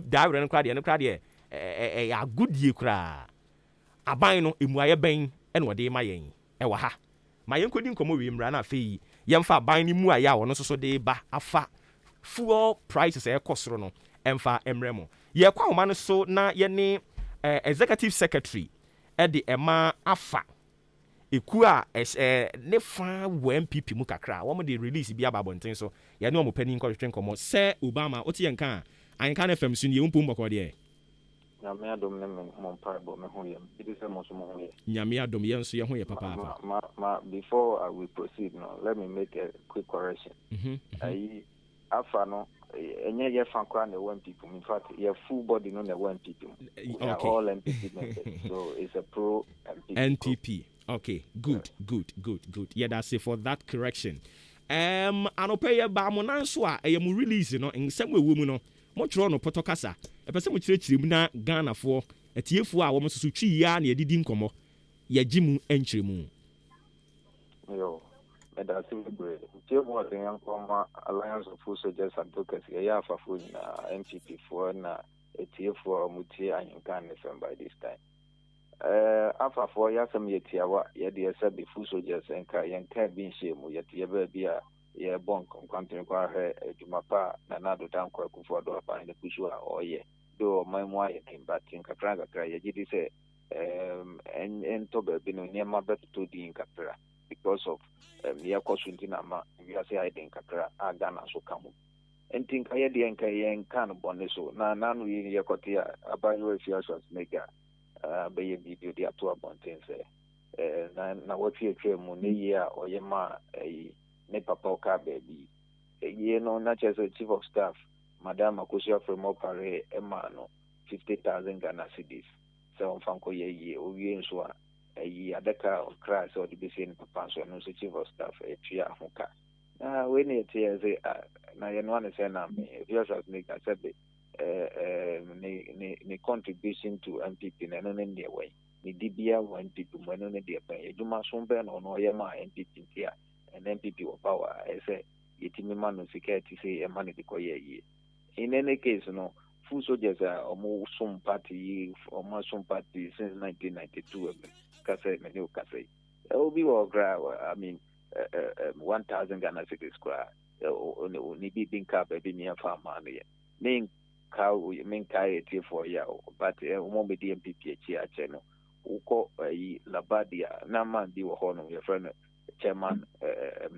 daawre no kra de ya goodie kra aban no emuaye ben e no de ma yen e wa ha ma yen kodi nkomo wi mra na afei yemfa aban ni mu aya wono so de ba afa fuel prices e kosoro no emfa emremo ye kwa homa no so na ye ne executive secretary e de ema afa eku a ne fa MPP mu kakra wo mo de release bia babonten so ya ne o mo pani nkɔhwehwe nkɔmɔ sɛ Obama oti yɛ nka anka na fam so ne yɛmpo mbɔkɔ de nyame adom ne mo parbo me ho yɛ it is mo so mo ho yɛ nyame adom yɛ nso yɛ ho yɛ papa before we proceed now, let me make a quick correction. Afa no enye ye fan kwa na MPP. In fact, your full body no na MPP. We are all MPP members. So it's a pro NPP. Okay, good. Yeah, that's it for that correction. Anope ba mo nanso a mu release no nsem we mu no mo tworo no potokasa. Epese mo kyerɛkyerɛ mu na Ghana fo etiefo a wo mo susu twi ya na yedidi nkomo. Ye gimu enkyeremu. Yo, that's great. Tier was in Alliance of Food Soldiers Advocacy, a year for food MPP for na a tier for Mutia and Uganda by this time. After 4 years, some yetiawa, yet the said food soldiers and Kayan cabin shame, yet Yabia, ye bonk, continue her, Jumapa, Nanado down Kwaku for Dopa in the Kushua or ye. Though my wife came back in Katranga, Yadi say, and Toba been near my bed to the Incapra. Because of the Akosuntinama, we are saying Kakra, Agana so come. And think I had the Enkayan can boneso, Nan we Yakotia, Abayo Fiasas Mega, Bay video the Atua Bonten say. Now what you came Munia or Yama, a Nepapoka baby. A year no, not as a chief of staff, Madame Akosia from Opare, Emano, 50,000 Ghana cedis. So Fanko ye, Uyen a adaka of crash or the BC papa so no chief of staff a tria hoka. When it is a Nayan say na me, if you just make a said contribution to MPP and on their way. The DBA when people when on their pay. You must someben or no yama MPP here and MPP of power. I say it me man security say a money to koye. In any case, no. Food soldiers are almost some party since 1992. Kase menu kase. Obi wa gra. I mean, 1,000 Ghana cedis gra. Ni bi binka baby me farm money. Main cow main carry for ya. But mo be DMPP here channel. wokɔ Labadia na man bi wɔ hɔ no yɛfrɛ no chairman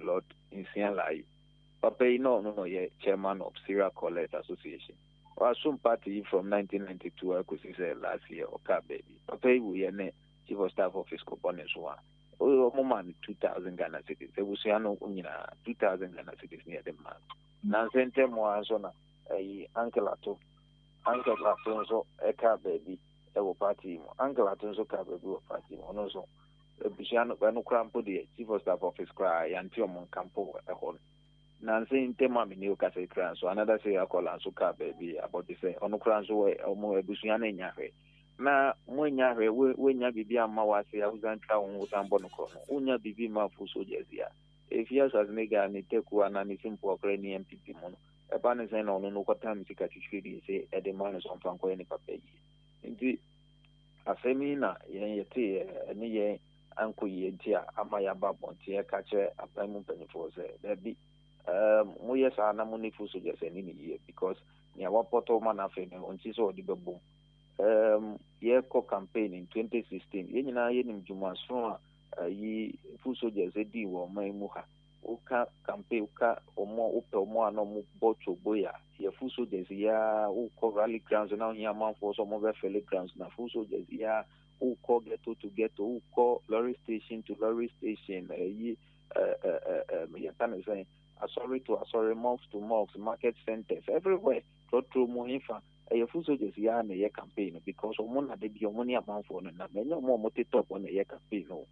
Lord Insian Lai. Papa yi no chairman of Syria College Association. Some party from 1992 I could say last year or baby. Papa yi we ne chief of staff office ko bonus one. Man 2,000 Ghana cedis. They will say no 2,000 Ghana cedis near the man. Na sente mo anso na Uncle Ato nso eka baby e wo party mo. Uncle Ato nso ka baby wo party mo no so. Bishano no krampo de chief of staff office cry yanti omon campo e hon. Na sente ma me ne o ka say kran so another say akola nso ka baby about the say ono kran so omo ebusuan na nyahwe. Na mo nyahwe we nya bibi amma wase ya uzantra won utambo no ko no. Unya bibi ma fu soldiers ya. If yes as nega ni teku ana ni simple okre ni MPP mo no. E ba ne say no no ko tam sika twitwiri say e de man so mfa ko ni papa yi. Nti asemi na yen yete ni yen anko ye ntia ama ya ba bonti e ka che apan mu panifo say there be mo yes ana mo ni fu soldiers ni ye because ni awapoto man afa ni onti so odi bebom ye ko campaign in 2016 ye nyina ye nim juma so yi fu soldiers di wo man mu ha uka campaign uka omo upe omo ano mu bocho boya ye fu soldiers ya uko rally grounds na here man for so mo be fele grounds na fu soldiers ya uko ghetto to ghetto uko lorry station to lorry station yi ya tan say asori to asori mosques to mosques market centers everywhere to mo infa ye fu soldiers ya na ye campaign because omo na de bi omo ni man for na me no mo top on ye campaign no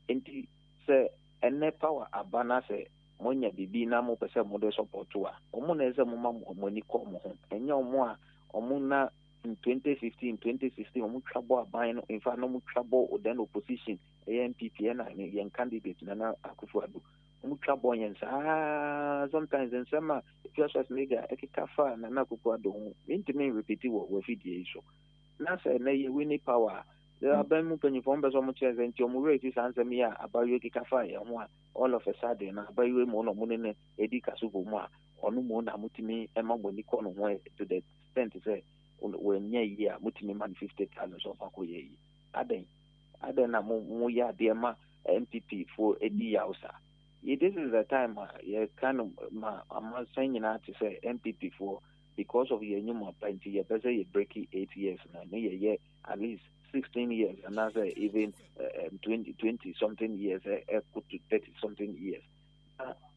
enti se ene power abana se monya bibi na mo pese mo de support wa omo na eze mo ma mo ni ko mo ho enya omo a omo na in 2015 2016 omo twabo aban no in fact no mo twabo then opposition MPP na yen candidate na Akufo-Addo omo twabo yen sa sometimes in sama if you just nigga ekikafa na Akufo-Addo intimi repeat wo video so na se na ye win power the abamu penifo mbezo mo cheze nti omo rate sansem ya abayo ekikafa ya ho all of a sudden na abayo mo no mo ne edi kasugo mo a onu mo na mutimi ema mo ni kono ho to the extent say when ye mutimi man 50,000 so fa ko ye aden na mo ya de ma MPP for edi yausa this is the time you kind of I'm saying na to say MPP for because of your new plenty you better you break 8 years now ye at least 16 years and another even 20 something years put to 30 something years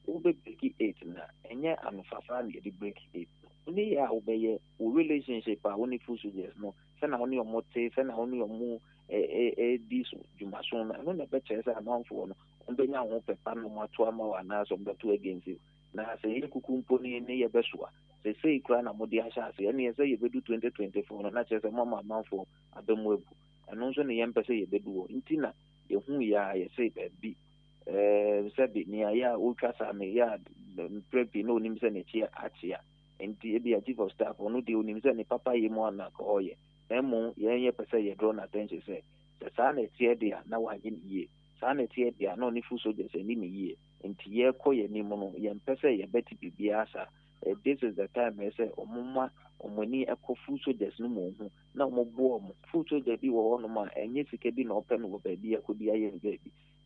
ube break 8 na enye anufafa na the break 8 ni ya obeye relationship a woni fusu years no se na woni omote se na woni omu this jumason no na be chese amanfo no ombenya ho pepa no mato ama wa na so mbeto against you na se yekuku mponi ne ye besoa se ikra na modi asha se ne ye se ye bedu 2024 no na chese mama amanfo abemu ebu eno nso ne ye mpese ye bedu ntina ye hu ya ye se bi sabi ni ya ultra same ya prepi no nimse ne chia achia enti ebi a chief of staff onu de nimse ne papa ye mo na ko oye emu ye pese ye draw attention say sa na tie dia na wa yin ye sa na tie dia no ni fu soldiers ni mi ye enti ye ko ye ni mo no ye pese ye beti bibia sa this is the time I say omuma omoni ekofu soldiers no mo hu na mo bo mo fu soldiers bi wo no ma enye sike bi na open wo ba bi akodi aye bi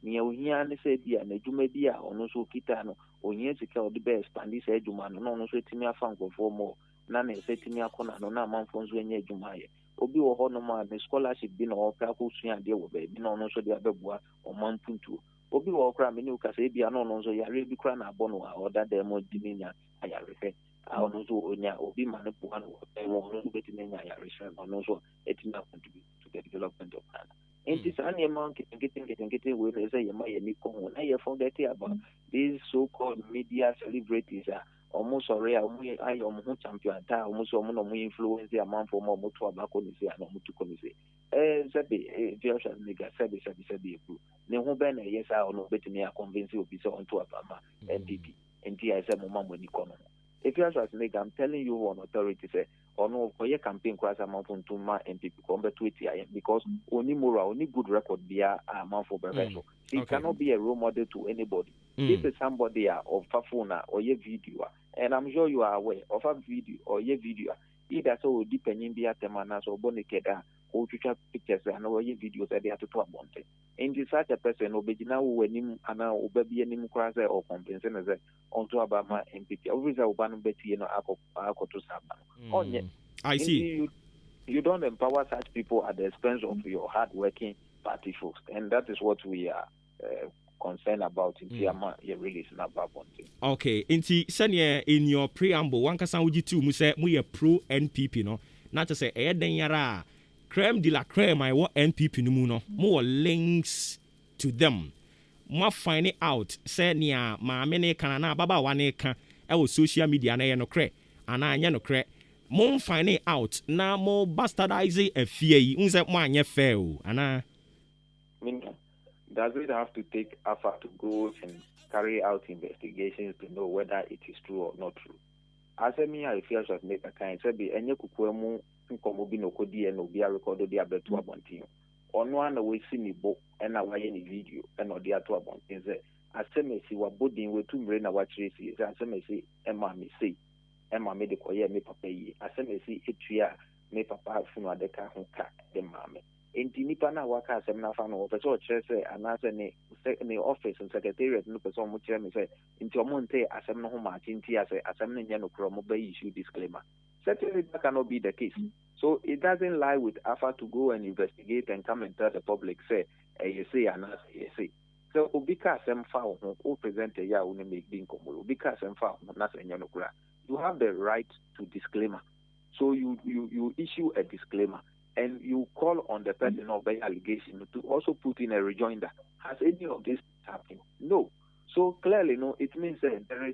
ni ohia ne se bia na dwuma bi a ono so kita no onye sika odi be expand se dwuma no no so timi afa nkofo mo na na se timi akona no na amanfo nso enye dwuma ye obi wo ho no ma ne scholarship bi na okra ko sua de wo ba bi na ono so de abebua o manpuntu obi wo okra me ni ukasa bia no no so yare bi kra na abono a oda dem diminya ayare fe a ono so onya obi ma ne bua no ono so betimi nya ayare fe ono so etima contribute to the development of Ghana. And this animal getting with as a Yamiko. I forget about these so-called media celebrities are almost already I almost champion, almost influence the amount for more to tobacco and to committee. Zabi, Joshua Nigga, Sabi, no Ben, yes, I know better me, I convince you be so on to Abama, NDP, and TSM Mamma when you come. If you ask me, I'm telling you on authority say, or no, for your campaign class amount to my MPP come to it because only moral, only good record be a amount for better. It cannot be a role model to anybody. If it's somebody of Fafuna or your video, and I'm sure you are aware of a video or your video, either so depending be at the man as or bonekeda or future pictures and or videos that they have to talk about it. And such a person obejina when him and obebi any crasa or compensation as onto Obama MPP. Always a Obama betty no alcohol to Saba. I see. You don't empower such people at the expense of your hard-working party folks, and that is what we are concerned about in Tiama. You release about something. Okay, inti senior in your preamble, one kasa uji tu muse mu ye pro NPP no. Not to say den yara creme de la creme I want NPP no mu no. More links to them. More find it out. Say nia maame ne kana na baba wane ka e wo social media na ye no kre ana anya no kre. Mo find it out na mo bastardize a fear yi unse mo anya fair o ana. Does it have to take effort to go and carry out investigations to know whether it is true or not true? As a me, I feel should make a kind of be any kukuemu nkomobi no kodi and obi a record the abetu abontin. On one way see me book and a way any video and or the atu abontin. As a me see what body with two brain a watch race is as a me see Emma me say Emma made the koye me papa ye. As a me see etria me papa funwa de ka hunka de mame. Enti nipa na waka asem na fa no person o kire say anase ne office and secretariat no person mo kire me say enti o mo nte asem no ho ma tinti ase asem no nya no kro mo ba issue disclaimer. Certainly that cannot be the case. So it doesn't lie with effort to go and investigate and come and tell the public say you say anase you say. So obika asem fa o present ya o ne make bin komo obika asem fa na se nya no kra. You have the right to disclaimer. So you issue a disclaimer. And you call on the person of the allegation to also put in a rejoinder. Has any of this happened? No. So clearly, no, it means that there is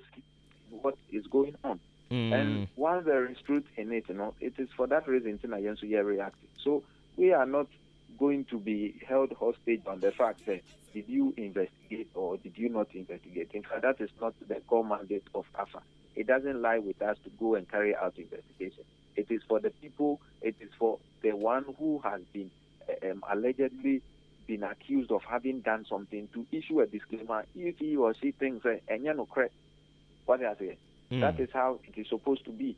what is going on. And once there is truth in it, it is for that reason that we are reacting. So we are not going to be held hostage on the fact that did you investigate or did you not investigate. In fact, that is not the core mandate of AFA. It doesn't lie with us to go and carry out investigation. It is for the people, it is for the one who has been allegedly been accused of having done something to issue a disclaimer if he or she thinks what I say. That is how it is supposed to be.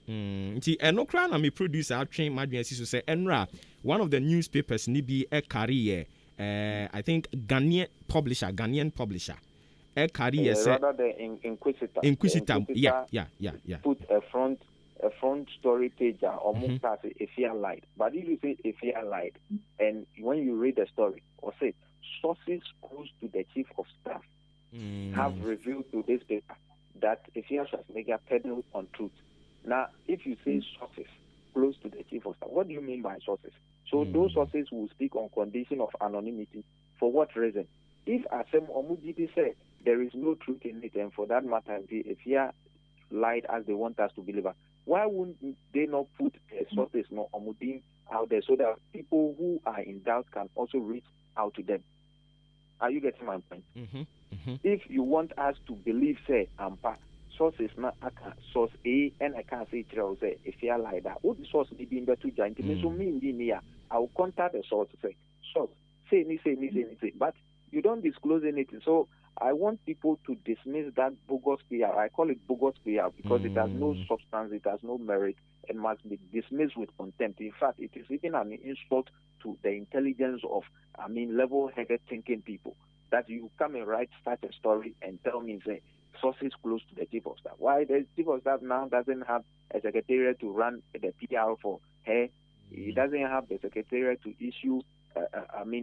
Enokra na me producer train madwen so say enra one of the newspapers ni bi e carry I think Ghanaian publisher e carry say rather than Inquisitor. Yeah. Put a front story page or as a fear light. But if you say a fear light, and when you read the story, or say sources close to the chief of staff have revealed to this paper that a fear Schwarzenegger peddled on truth. Now, if you say sources close to the chief of staff, what do you mean by sources? So those sources will speak on condition of anonymity. For what reason? If Asem Omujidi said there is no truth in it, and for that matter, if fear lied as they want us to believe, why wouldn't they not put sources no Omudin out there so that people who are in doubt can also reach out to them? Are you getting my point? If you want us to believe, say, Ampa, sources na aka source A and I can't say say if you like that, what the source be being better giant so me I will contact the source say say ni, but you don't disclose anything. So I want people to dismiss that bogus PR. I call it bogus PR because it has no substance, it has no merit, and must be dismissed with contempt. In fact, it is even an insult to the intelligence of, level-headed thinking people that you come and write such a story and tell me, say, sources close to the chief of staff. Why the chief of staff now doesn't have a secretariat to run the PR for her? He doesn't have the secretariat to issue,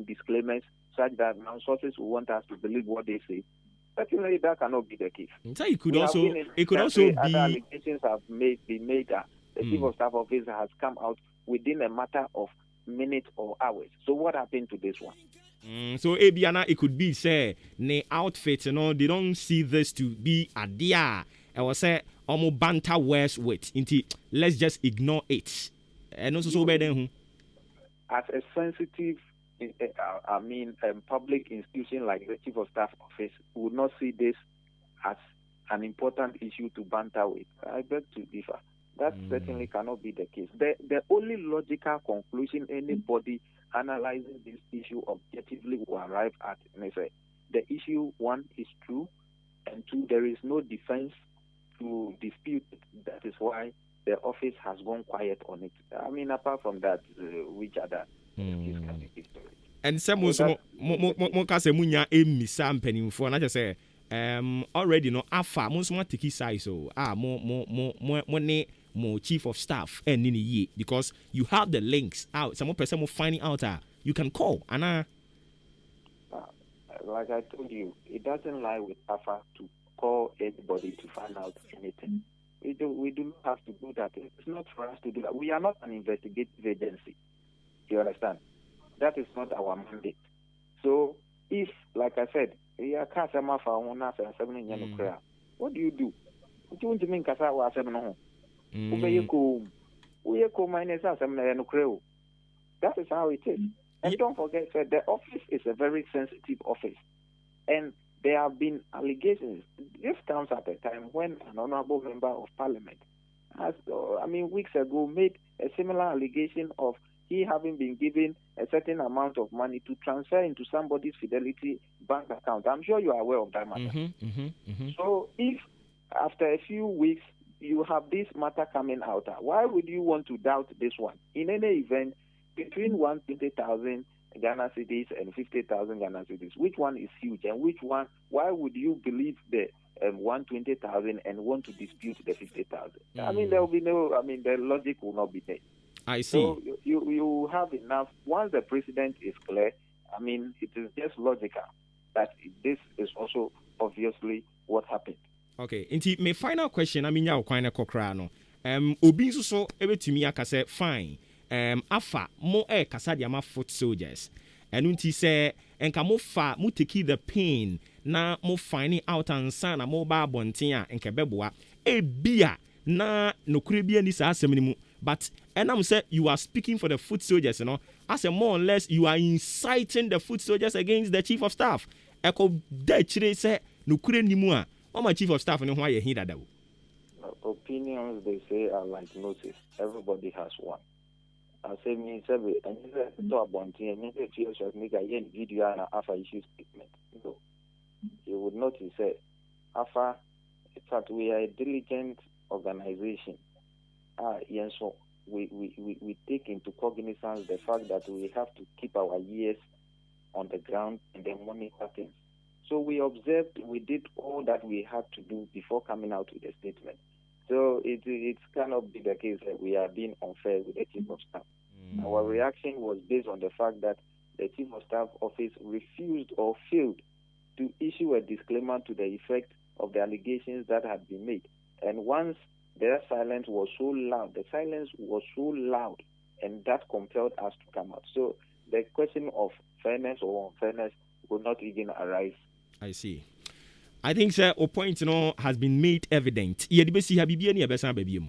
disclaimers such that now sources will want us to believe what they say. Certainly, that cannot be the case. So it could also be other allegations have been made that the chief of staff officer has come out within a matter of minutes or hours. So what happened to this one? So Abiana, it could be say ne outfits, they don't see this to be a dia. I was say almost banter words with. Let's just ignore it. And also so bad as a sensitive public institution like the chief of staff office would not see this as an important issue to banter with. I beg to differ. That certainly cannot be the case. The only logical conclusion anybody analyzing this issue objectively will arrive at is the issue, one, is true, and two, there is no defense to dispute it. That is why the office has gone quiet on it. I mean, apart from that, which other excuse can you give to it? And some also mo kase munya emisa mpanimfo na say already no afa mo so take size so mo ne mo chief of staff and in a year because you have the links out. Some person will finding out you can call and like I told you, it doesn't lie with AFA to call anybody to find out anything. We do not have to do that. It's not for us to do that. We are not an investigative agency. You understand? That is not our mandate. So if, like I said, what do you do? What do you mean? That is how it is. And don't forget that the office is a very sensitive office. And there have been allegations. This comes at a time when an honorable member of parliament has, weeks ago made a similar allegation of he having been given a certain amount of money to transfer into somebody's Fidelity bank account. I'm sure you are aware of that matter. So if after a few weeks you have this matter coming out, why would you want to doubt this one? In any event, between 120,000 Ghana cedis and 50,000 Ghana cedis, which one is huge and which one? Why would you believe the 120,000 and want to dispute the 50,000? I mean, there will be no. I mean, the logic will not be there. I see. So you have enough. Once the president is clear, I mean, it is just logical that this is also obviously what happened. Okay. Inti my final question. I mean, ya ukwana kokra no. Obi nso so ebetumi akase fine. Afa mo kasa dia ma foot soldiers enu nti se enka mo fa mo take the pain na mo finding out ansa na mo ba abonten a enka beboa ebia na nokure bia ni sa asem ni mu but enam say you are speaking for the foot soldiers, you know, as a more or less you are inciting the foot soldiers against the chief of staff. Eko de chire say nokure ni mu a my chief of staff no ho aye hin dada. Opinions, they say, are like noses. Everybody has one. I say me seven and you to abonti and you feel should make a video and AFA issue statement. No. You would notice say AFA, in fact we are a diligent organization. Yes, so we take into cognizance the fact that we have to keep our ears on the ground and then monitor things. So we observed, we did all that we had to do before coming out with a statement. So it cannot be the case that we are being unfair with the chief of staff. Our reaction was based on the fact that the chief of staff office refused or failed to issue a disclaimer to the effect of the allegations that had been made. And once their silence was so loud, and that compelled us to come out. So the question of fairness or unfairness would not even arise. I see. I think sir, a point has been made evident. Yedibesi habibi ni abesa babiem.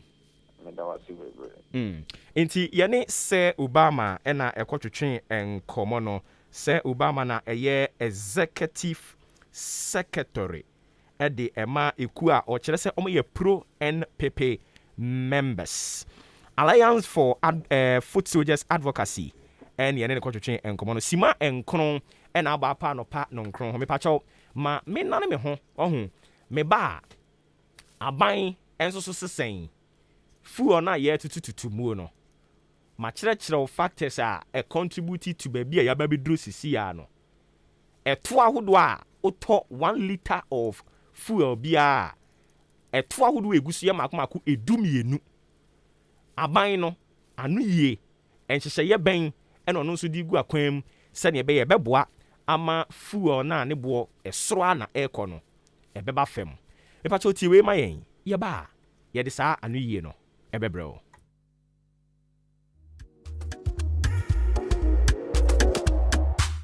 Enti yene se Obama ena ekotwetwe enkomo no se Obama na eye executive secretary at the ema eku a o kire se omo ye pro NPP members. Alliance for Foot Soldiers Advocacy and yene ekotwetwe enkomo no sima enkron ena aba pa no pa no nkron ho me pa chaw ma me nane me ho ohun me ba aban enso so sesen fu na ye tutututu mu no ma kire factors a contribute to baby a ya ba bedro sisi ya no eto ahodo a oto 1 liter of fuel bia eto ahodo egusu ya makomako edumienu aban no anu yie enhyehye ye ben eno no so di gu akwam se ne be ye beboa ama fuel na ne bo esoro na eko no ebeba fam epa cho ti we ma yen ye ba ye de sa anu yie no ebebro.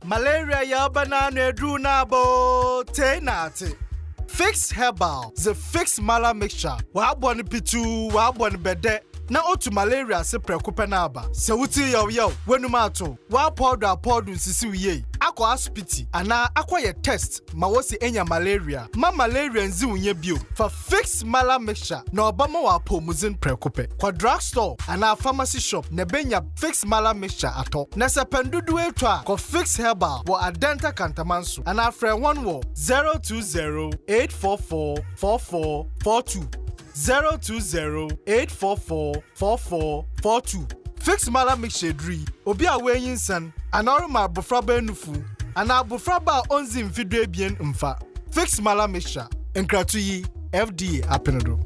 Malaria ya banana drew nabo tenate. Fix Herbal, the Fix Mala mixture. Wa boni pitu, wa boni bede. Na otu malaria se prekupe na aba. Se wuti yo wenu mato. Wa powder nsisi uye. Akwa aspiti ana akwa ye test ma wosi enya malaria. Ma malaria nzi unye bio. For Fix Mala mixture na obama wa pomuzin prekupe. Kwa drugstore ana pharmacy shop ne benya Fix Mala mixture ato. Na se pendudu etwa kwa Fix Herbal wo adenta kantamansu. Ana fre 1 wo 020-844-4442. 020-844-4442. Fix Mala Mixture Dri, Obi Awe Yinsan, Anorma Bufraba Nufu, and Abufraba Onzim Fidre Bien Umfa. Fix Mala Mixture, and Kratuyi, FDA Apenado.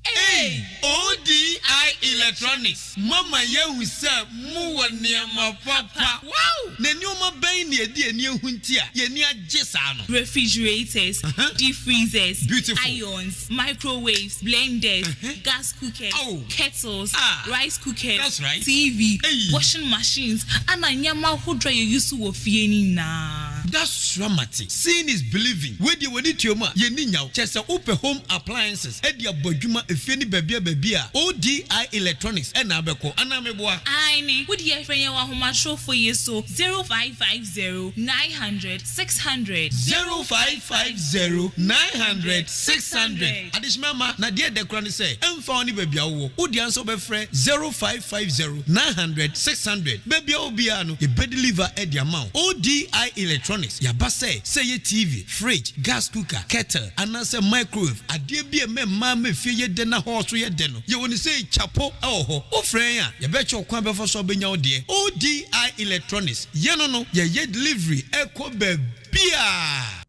Hey, ODI Electronics. Mama yehu say mu wa niama papa. Wow! Ne nyoma ben ne edi eni ehuntia. Ye ni agye sa no. Refrigerators, deep freezers, Beautiful. irons, microwaves, blenders, gas cookers, kettles, rice cookers, That's right. TV, Hey. washing machines, and anyama hodra you use to fie ni na. That's dramatic. Seeing is believing. Wedi wedi tioma. Ye ni nyaw. Chese upe home appliances. Edi abodwuma efie ni bebia. ODI Electronics. Ena abeko. Anameboa. Aini, would ye friend your home show for you so 0550 900 600 0550 900 600. Adishmama na die de kran say emfa oni bebia wo. Odi anso be frɛ 0550 900 600. Bebia obia no ye be deliver edi amount. ODI Electronics. Yaba say ye TV, fridge, gas cooker, kettle, anase microwave. Adie bi me ma me fie ye de na ho so ye de no. Ye woni say chapo ho. O frɛ ya ye be cho kwan be fo so benya ode. ODI Electronics. Ye no ye delivery eko bebia.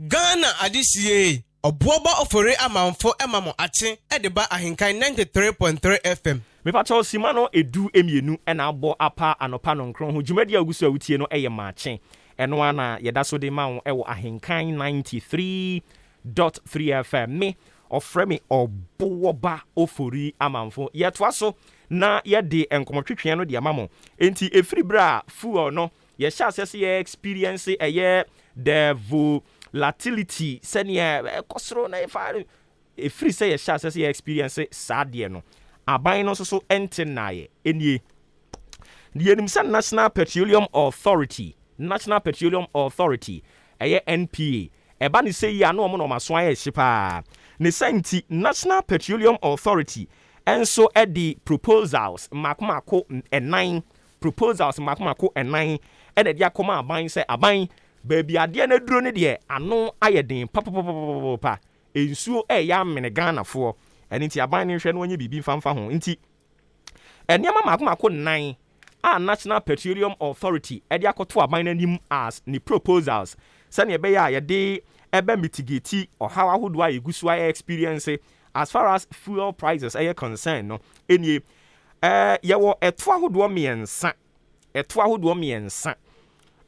Ghana adisie. Obuoba Ofori Amanfo emamo ache edeba ahinkan 93.3 FM. mepacho simano edu emienu ena abo apa anopa no nkron ho dwumadi agusu awutie no eye Maakye eno ana yeda so de ma wo ewo ahinkan 93.3 FM me ofre me Obuoba Ofori Amanfo yetwa so na yede enkomotwetwe no de amamo enti efiri bra fu no ye sha asese ye experience eye volatility senior kosoro na efiri se ye sha asese ye experience sadie no aban no so ente naye enie the National Petroleum Authority eye NPA eba ni say ya no mo no maso aye hyepa ne santi National Petroleum Authority enso e di proposals makomako enan e de akoma aban say aban baby ade na duro ne de ano aye den pa ensuo e ya mene Ghana fo eni ti aban ne hwe no onye bibi mfamfa ho nti eniama makomako nan a National Petroleum Authority edi akoto aban nanim as ni proposals sane ebe ya yede ebe mitigate ohaw ahodo a egusu a experience as far as fuel prices are concerned no enie yewo eto ahodo miensa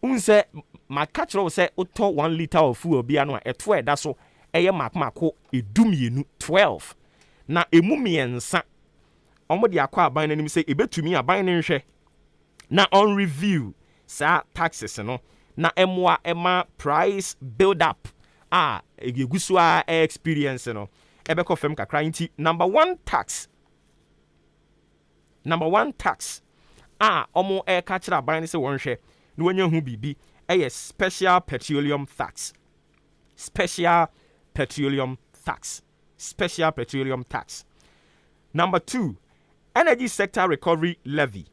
unse makachro se uto 1 liter of fuel bia no eto eda so eye makomako edumienu 12 na emu miensa omode akwa aban nanim se ebetumi aban ne nhwe na on review sa taxes no na ema price build up egusu a experience no ebeko fem kakra nti number one tax omo ka kira ban ne se wonhwe na wanya hu bibi special petroleum tax. Number 2, energy sector recovery levy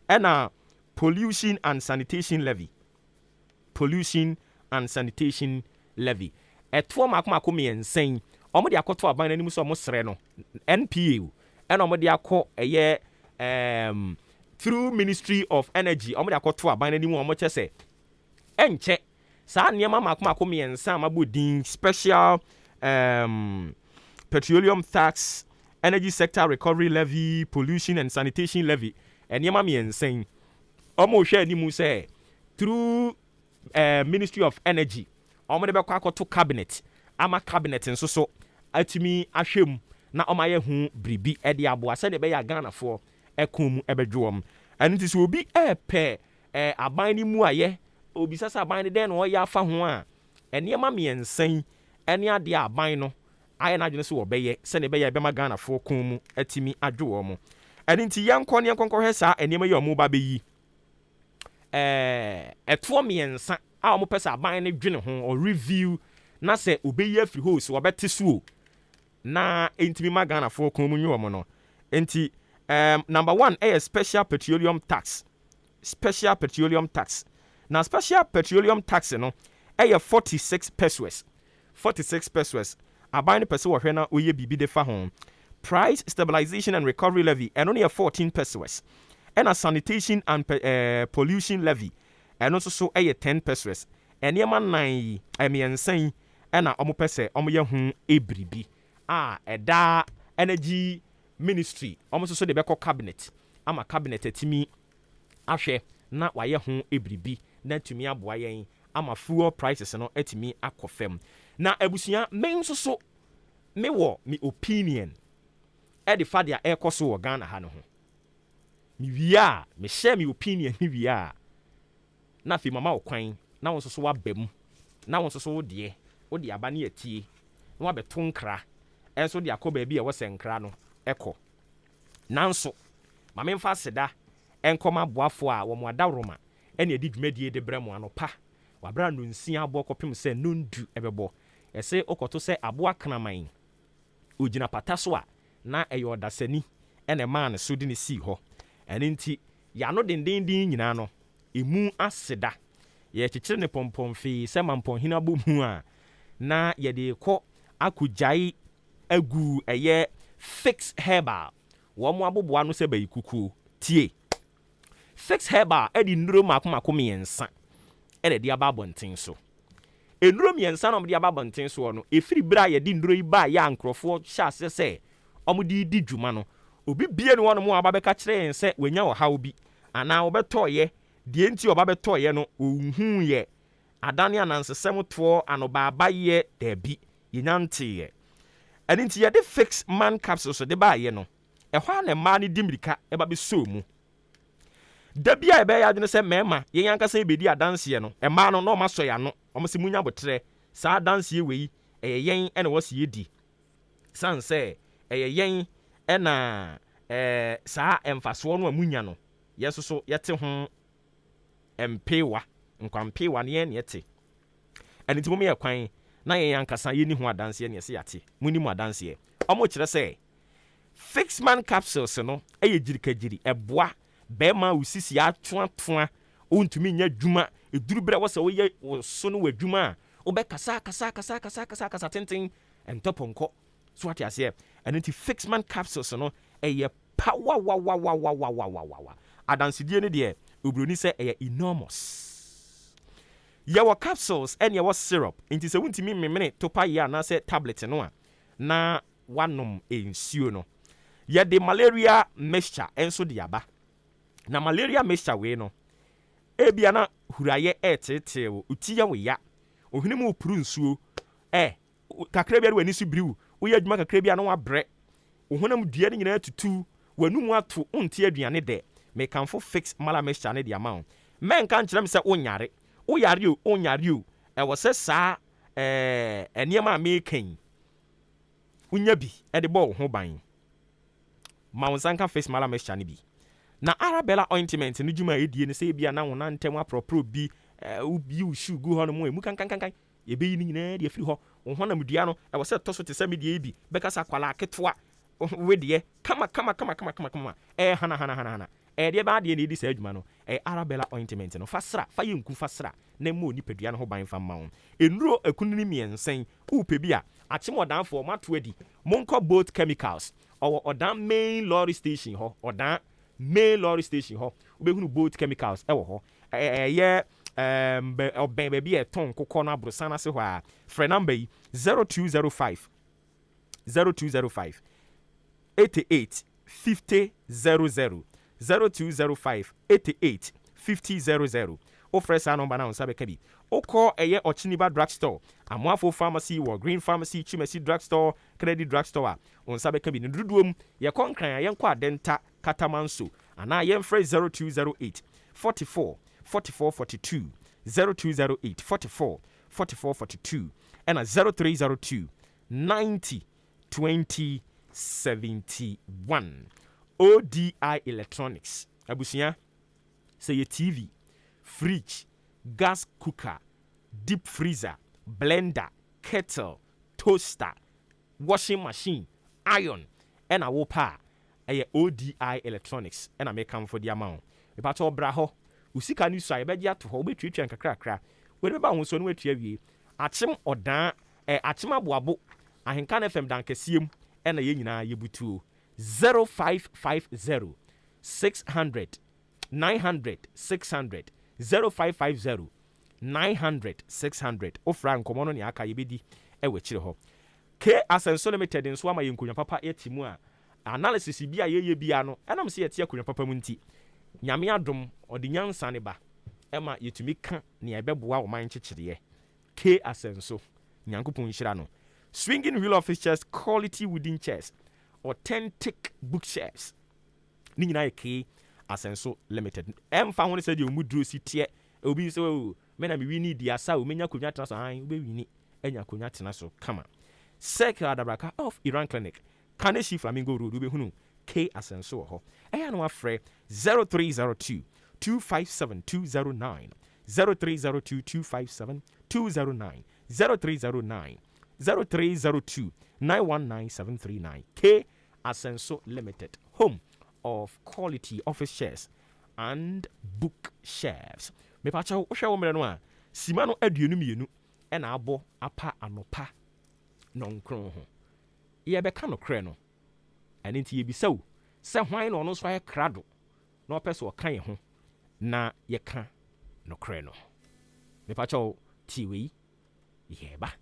and pollution and sanitation levy eto makoma me ensen omo de akoto aban nanim so omo sere no NPA and omo de akọ through Ministry of Energy omo de akoto aban nanim omo chese enche sa niam makoma me ensan mabodin special petroleum tax, energy sector recovery levy, pollution and sanitation levy niam me ensen omo hwe ni mu say through Ministry of Energy omo de bekwa akoto cabinet ama cabinet nso so atimi ahwem na omo aye hu bribi e de aboa se de be ya Ghana fo ekom ebedwom anti so obi epe aban ni mu aye obi sasa aban de den no ya afa ho a eniema miensan ene ade aban no aye na adwene so wo beye se ne be ya be ma Ghana fo kom mu atimi adwo mo anti yankɔ hwe sa eniema ye omo ba beyi eto miensa a omo pesa aban ne dwene ho or review na se obeyi afri ho so obete so na entimi ma Ghana for komu nyu omo no enti number 1 special petroleum tax na special petroleum tax no ɛyɛ 46 pesos 46 pesos aban no pɛsɛ wɔhwɛ na oyɛ biribi de fa ho. Price stabilization and recovery levy ɛno ne yɛ 14 pesos ɛna sanitation and pollution levy ɛno nso so ɛyɛ 10 pesos. Nneɛma nan yi mmiɛnsa yi ɛna ɔmo pɛ sɛ ɔmo yɛ ho ebiribi a ɛda energy ministry ɔmo nso so de bɛkɔ cabinet ama cabinet atimi ahwɛ na wayɛ ho ebiribi na tumi aboa yɛn ama fuel prices no atumi akɔ fam. Na abusua me nso so me wɔ me opinion ɛde fa deɛ ɛkɔ so wɔ Ghana ha no ho. Me wie a me share me opinion me wie a na afei mama wɔ kwan na wɔn nso so waba mu na wɔn nso so wodeɛ wode aba ne atie na wabɛto nkra ɛnso de akɔ baabi a wɔsɛ nkra no ɛkɔ. Nanso ma memfa aseda ɛnkɔma aboafo a wɔn adaroma ɛne adi dwumadie de brɛ mu anopa wabra no nsia aboɔ kɔpem sɛ nondu ɛbɛbɔ ɛsɛ okɔto sɛ aboa kraman ogyina pata so a na ɛyɛ ɔdasani ɛna maa ne so de ne sii hɔ. Ɛno nti yano dendenden nyinaa no emu aseda yɛkyekyere ne pɔmpɔn fii sɛ mampɔnhene abɔ mu a na yɛde kɔ akɔgyae agu ɛyɛ fix herbal wɔn mo aboboa no sɛ bayi kukuo tie. Fix herbal ɛde nnuro mako mmiɛnsa ɛde de aba abɔnten so. Nnuro mmiɛnsa na ɔmo de aba abɔnten so no efiri bere a yɛde nnuro yi ba yɛ ankorɔfoɔ hyɛ ase sɛ ɔmo de di dwuma no obi bie ne wɔn mo aba bɛka kyerɛ yɛn sɛ wɔnya ɔhaw bi anaa wɔbɛtɔɔyɛ deɛ nti ɔba bɛtɔɔyɛ no ohun yɛ adane anansesɛm toɔ anobaaba yɛ daabi yɛnya nteeɛ. Ɛno nti yɛde fix man capsules de baayɛ no ɛhɔ a na mmaa no di mmirika ɛba bɛsɔɔ mu. Da bi a ɛbɛyɛ adwene sɛ mmarima yɛn ankasa yɛbɛdi adanseɛ no mmaa no na ɔma sɔ yɛ ano ɔmo sɛ munya botrɛ saa adanseɛ wei ɛyɛ yɛn ɛna wɔsi yɛdi san sɛ ɛyɛ yɛn ɛna saa ɛmfasoɔ no a munya no yɛ soso yɛte ho mpewa nkwampewa ne yɛn ne yɛte. Ɛno nti mo yɛ kwan na yɛn ankasa yɛni ho adanseɛ ne yɛsɛ yɛate muni mu adanseɛ. Ɔmo kyerɛ sɛ fix man capsules no ɛyɛ gyirikagyiri ɛboa bɛrima usisi atoatoa ontumi nya dwuma eduru bere wɔ sɛ woyɛ so no wɔ adwuma a wobɛkasa tenten ɛntɔpɔnkɔ so ate aseɛ. Ɛno nti fix man capsules no ɛyɛ power adansedie no deɛ obroni sɛ ɛyɛ enormous. Yɛwɔ capsules ɛne yɛwɔ syrup nti sɛ wontumi memene topa yɛ anaasɛ tablet no a na wanom nsuo no. Yɛde malaria mixture ɛnso de aba na malaria mixture wei no ebia na hurayɛ ɛtetee wo uti ya wo ya ohene mu opuru nsuo kakra bia wani so biriw woyɛ adwuma kakra bia na wabrɛ ohonam dua ne nyinaa tutu wanum ato onte aduane de me kanfo fix mala mixture ne de amount men kan kyerɛ me sɛ onyare o ɛwɔ sɛ saa ɛniema mekan unya bi ɛde bɔ wo ho ban ma wo sanka fix mala mixture ne bi na Arabella ointment no dwuma edie ne sɛ bia na wo nantem apropro bi ubi ushu gu ho no mu kan yɛbɛyi ne nyinaa de afiri hɔ wo honam dua no ɛwɔ sɛ tɔ so te sɛ medeɛ bi bɛkasa kwala aketewa wedeɛ kama hana ɛdeɛ ba deɛ ne edi saa adwuma no Arabella ointment no fasra fa yɛnku fasra na mo nipadua no ho ban fa ma wo enuro akunu ne miɛnsen upe bi a akyem ɔdanfo mato adi monko boat chemicals ɔwɔ ɔdan main lorry station hɔ wobɛhunu boat chemicals ɛwɔ hɔ ɛyɛ ɔbɛn baabi a ɛtɔn kokɔ no aborosan ase hɔ a frɛ number yi 0205 88 50 00 0205 88 50 00 ofrɛ saa number na wo nsa bɛka bi wokɔ ɛyɛ ɔkyeniba drugstore amoafo pharmacy wɔ green pharmacy chimasi drugstore credit drugstore a wo nsa bɛka bi ne dodoɔ yɛkɔ nkran a yɛnkɔ adenta katamanso anaa yɛmfrɛ 0208 44 42 0208 44 42 ɛna 0302 90 20 71 ODI Electronics abusua sɛ yɛ TV fridge gas cooker deep freezer blender kettle toaster washing machine iron ɛna wopa ɛyɛ ODI Electronics ɛna mekamfo di ama wo mepato bra hɔ usika ni so a yɛbɛgye ato hɔ wobɛtwetwa nkakrakra we be ba ho so no atua wie achim odan achim aboabo ahenka na fm dan kesiem e na ye nyina ye butuo 0550 600 900 600 0550 900 600 ofra nkomo no ne aka ye bedi e we kire ho K Asenso Limited nso ama ye nkonya papa yetimu a analysis bi a ye bia no enam se yete akonya papa mu nti nyame adom odi nyansa ne ba ema yetumi ka ne ebeboa wo man kyekire K Asenso nyankopon nhira no swinging wheel office chairs, quality wooden chairs, authentic bookshelves ni nyina K Asenso Limited emfa ho ne se de omuduro si tie obi se o me na me wini dia sa o menya konya tena so han obi wini enya konya tena so kama Circle Adabraka of Iran Clinic Kaneshi Flamingo Road ube hunu K Asenso ho eya no afre 0302 257 209 0302 257 209 0309 0302 919739 K Asenso Limited, home of quality office chairs and bookshelves. Me pacha wo hwe wo mere no a sima no aduonu mienu e na abo apa anopa nonkron ho. Ye beka no kre no. Ani nti ye bisaw se hwan no no so aye krado na opese o kan ye ho na ye ka no kre no. Me pacha wo tiwi ye ba.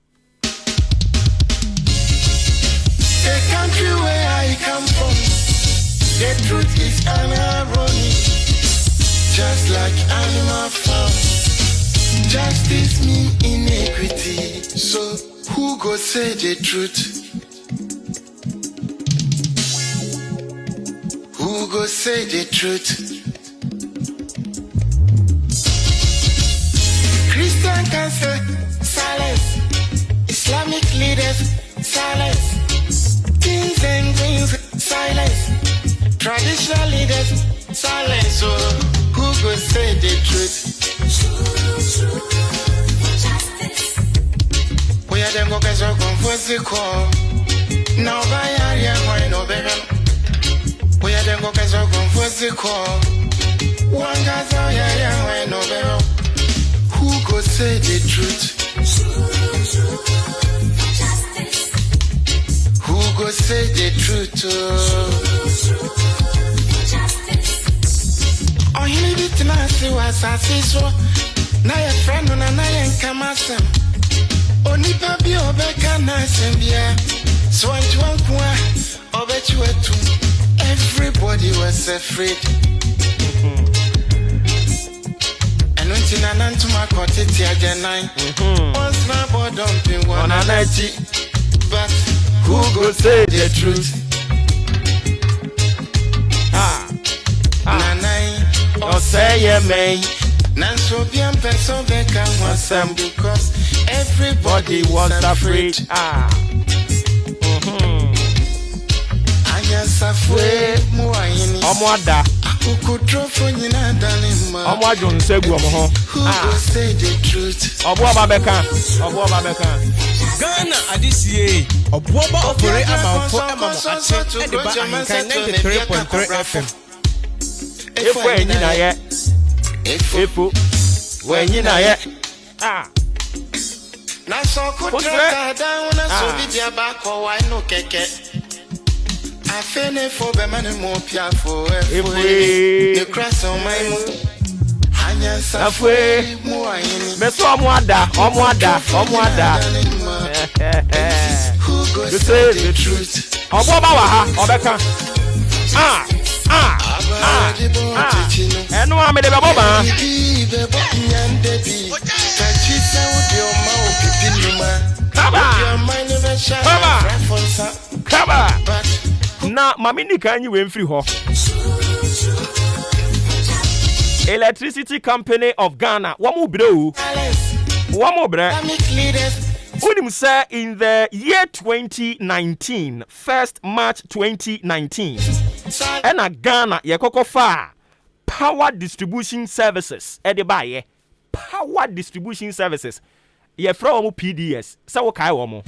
The country where I come from, the truth is irony. Just like animal farm, justice mean inequity. So who go say the truth? Who go say the truth? Christian can say silence, Islamic leaders silence. Kings and queens, silence. Traditional leaders, silence. So who go say the truth? We are them go get so confused. Now by area, why no better? We are them go get so confused. One guy's out here, why no better? Who go say the truth? Who go say the truth? Oh, he need it to see what I see so. Now your friend on a night come as him. Only baby obeka nice and yeah. So I'm to one or bet you were two. Everybody was afraid. And when Tina to my cottage again, once my boy dumping one on a but who go say the truth? Nanai, or say ye may. Nanso bien person beka was some because everybody was afraid. I just afraid Muayini. Omwada. Who could draw for you not darling? Omwajon segu omo. Who go say the truth? Obuoba beka. Obuoba beka. Ghana adisiye Obuoba Ofori Amanfo Maakye Ediba Ahinkan 93.3 FM. Efo enyi na ye. Efo wenyi na ye. Na so kutra down na so bidia ba ko why no keke. Afene for be man mo pia for efo. The cross on my moon. Afwe meso omwada you say the truth. Obuoba wa ha obeka enu ame de boba kaba na mami ni kan yi we mfiri ho. Electricity Company of Ghana, Wamu Unim say in the year 2019, 1st March 2019, and a Ghana Yakoko Fa Power Distribution Services, Edibaye Power Distribution Services, ye from PDS, so kai womo.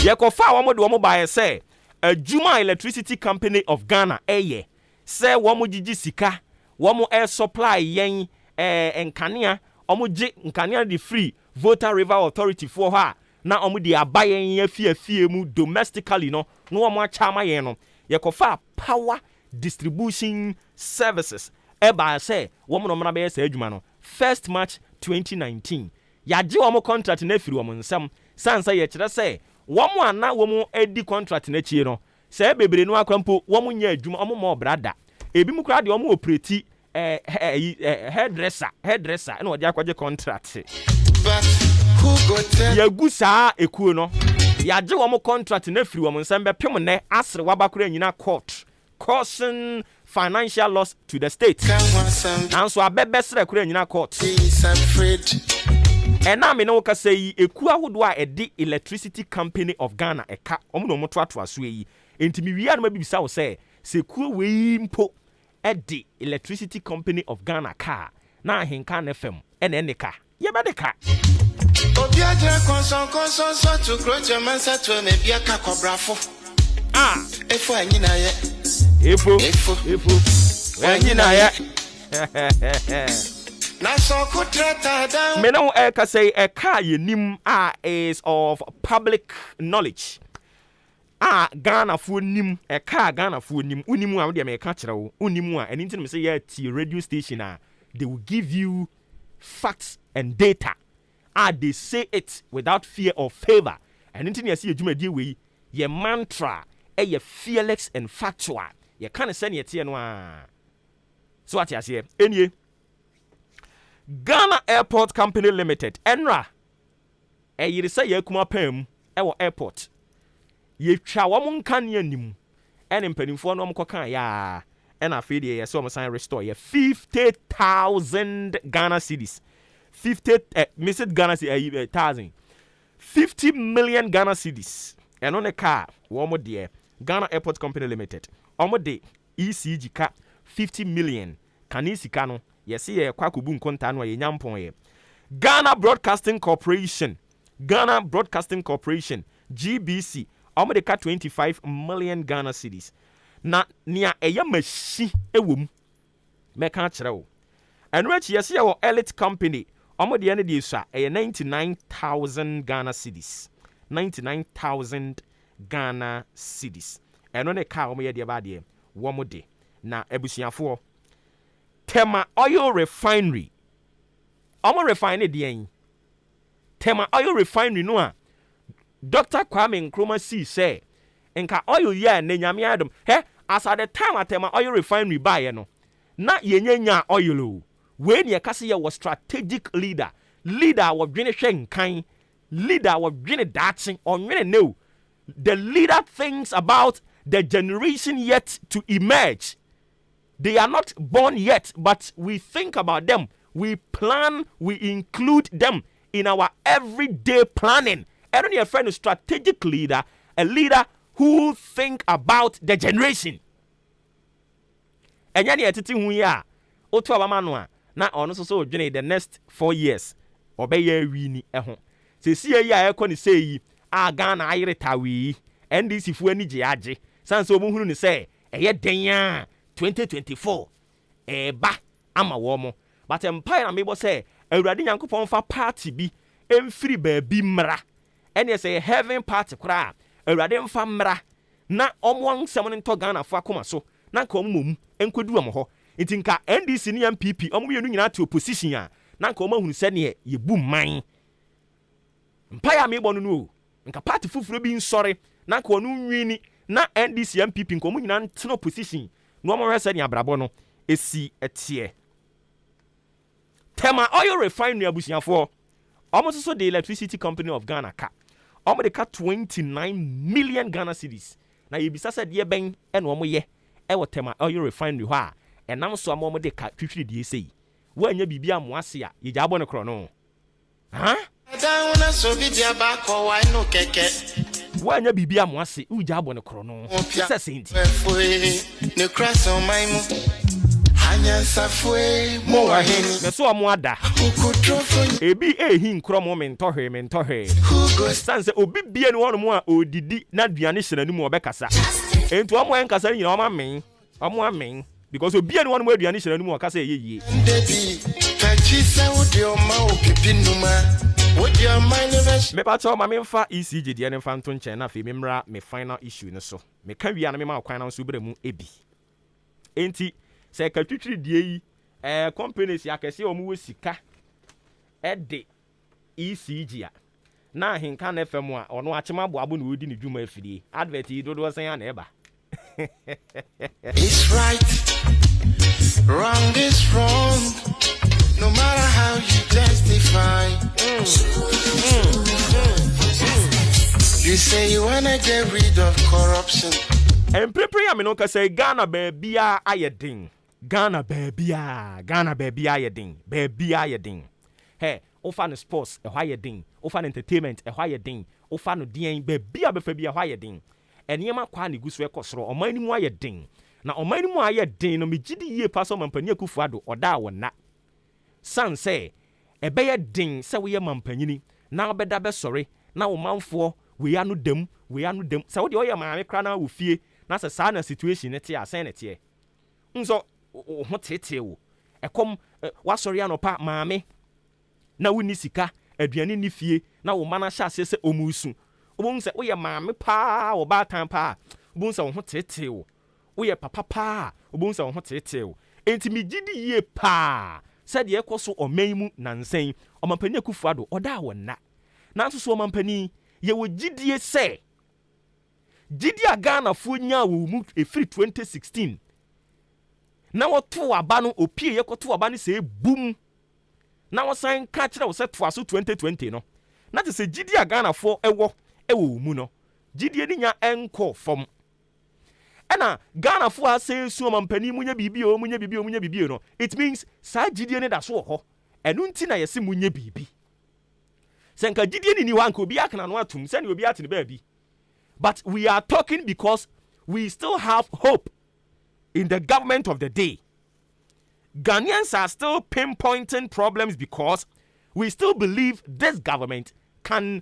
Yakofa womo do womo baye say a Juma Electricity Company of Ghana, eye. Say womo jiji sika womo air supply yen nkania omo gye nkania de free voter river authority for ha na omo de abayen ya fie mu domestically no omo acha amayen no yekofa power distribution services eba say womo no mra be say adwuma no 1st March 2019 yaje omo contract na firi omo nsam sansa ye kire say womo ana womo edi contract na chie no say bebre no akwampo womo nya adwuma omo mo brada ebi mu kra de omo operate hairdresser na odi akwaje contract ya gusa ekuo no yaje womo contract na firi womo nsam be pem ne asre wabakora nyina court causing financial loss to the state. And so abebe sre kura nyina court. And na me no ka say eku ahodo a edi Electricity Company of Ghana eka omo no moto ato aso yi. Enti mi wi adoma bibisa wo say se ku we mpo edi Electricity Company of Ghana ka na ahenka na FM ene ne ka. Ye be de ka. Obi aja konson so to groje mansa to me bia ka kobrafo. Efo anyina ye. Efo. Anyina ye. Na so kutrata down. Me no ka say e ka ye nim is of public knowledge. Ghana fo nim e ka Ghana fo nim unimu a we de me ka kire wo unimu a eni nti me say ye ti radio station they will give you facts and data. They say it without fear or favor. And nti ne say adwumadi we ye mantra ye fearless and factual. Ye can send ye tie no so what you say enye Ghana Airport Company Limited enra yiri say ye kuma pam wo airport ye twa wo nka ne anim ene mpanimfo no mkoka ya ena afi de ye so mo sign restore ye 50,000 Ghana cedis 50 Ghana cedis 50 million Ghana cedis and on a car wo mo de Ghana Airport Company Limited omo de ECG ka 50 million kanisika no yesi ye kwakubu nkonta no ye nyampon ye Ghana Broadcasting Corporation GBC omo de ka 25 million Ghana cedis na nia eye mashi ewom meka kire wo enrechi yesi ye wo Elite Company omo de ene de so eye 99,000 Ghana cedis 99,000 Ghana cedis eno ne ka omo ye de ba de wo de na ebusuafo Tema Oil Refinery omo refine de en Tema Oil Refinery no a Dr. Kwame Nkrumah say enka oil ye na nyame adom as at the time at Tema Oil Refinery buy no na yenyanya oil o we ne kase ye was strategic leader wo dwene hwe nkan leader wo dwene daachin onwene no the leader thinks about the generation yet to emerge. They are not born yet, but we think about them. We plan, we include them in our everyday planning. I don't need a friend, a strategic leader, a leader who think about the generation. And yani etiti hu ya otu abamano na ono so the next 4 years obeye wi ni ehho. Se si ya ekọ ni sei Ghana ayireta wi NDC fu ani je age sanse omuhunu ni say eye den a 2024 ba ama wo mo but empire na mebo say awurade nyankopon fa party bi emfiri ba bi mra ene say heaven party kra awurade mfa mra na omwon nsem nto Ghana fa akoma so na nka ommom enkodu am ho ntinka NDC ni MPP omo yenu nyina to opposition a na nka omahunu se ne ye bu man empire mebo no nka party fufuro bi nsore na nka onu nwini na NDC MPP nka omo nyina nteno opposition no omo rese ne abrabo no esi etie Tema Oil Refinery abusiafo omo so the Electricity Company of Ghana ka omo de ka 29 million Ghana cedis na yebisa se de ben e no omo ye e wo Tema Oil Refinery ho a enam so omo de ka twitwiri de sei wo anya bibia mo ase a ye jabo ne kro no wanya bibia mo ase uja abo ne kro no se senti ne krasa o maimu anya safwe mo waheni me so mo ada ebi ehi nkro mo mentohwe sanse obi bia ne wono mo a odidi na duane hyeranu mo obekasa entu omo enkasa nyina omo amen because obi ne wono mo aduane hyeranu mo okasa eyeye Pachisa would your mouth pipinuma. Would your mind ever? Me pacho ma me mfa ECG de ne mfa nto nche na fe me mra me final issue ne so. Me ka wi ana me ma kwan na so bre mu ebi. Enti se ka twitwiri die yi companies yakese o mu sika de ECG a na hinka na FM a ono achema boabo na odi ne dwuma afidie advert yi dodo sen ya na eba. It's right, wrong is wrong, no matter how you justify. You say you wanna get rid of corruption. And prepare me no ka say Ghana baby ayedin. Ghana baby ayedin. Baby ayedin. Hey, ofa no sports e hwa yedin. Ofa no entertainment e hwa yedin. Ofa no dien baby abefa bi e hwa yedin. Eniyema kwa ne gusu ekosoro oman ni mu ayedin. Na oman ni mu ayedin no megidi ye paso mampani akufuado oda wona. San say ebeye din se we ye mampanyini na obeda be sori na wo manfo we anu dem se wo de oye maame kra na wo fie na se sa na situation ne te asen ne te nso ho tete wo ekom wasori anopa maame na wo ni sika aduane ni fie na wo mana hya se omusu obon se wo ye maame pa wo ba tan pa obon se wo ho tete wo ye papa pa obon se wo ho tete wo enti migidi ye pa said ye koso omaimu nansen omampani akufuado oda wona nanso so omampani ye wo gidie se gidie Ghana fo nya wo mu efiri 2016 na woto aba no opie ye koto aba no se bum na wosan ka kire wo se to aso 2020 no na te se gidie Ghana fo ewo mu no gidie ni nya enko fom ena Ghana fo ase su omampani munye bibi no it means sa gidie ne da so ho enu nti na yesi munye bibi senka gidie ni wanka obi akana no atum se ne obi atene ba bi but we are talking because we still have hope in the government of the day. Ghanaians are still pinpointing problems because we still believe this government can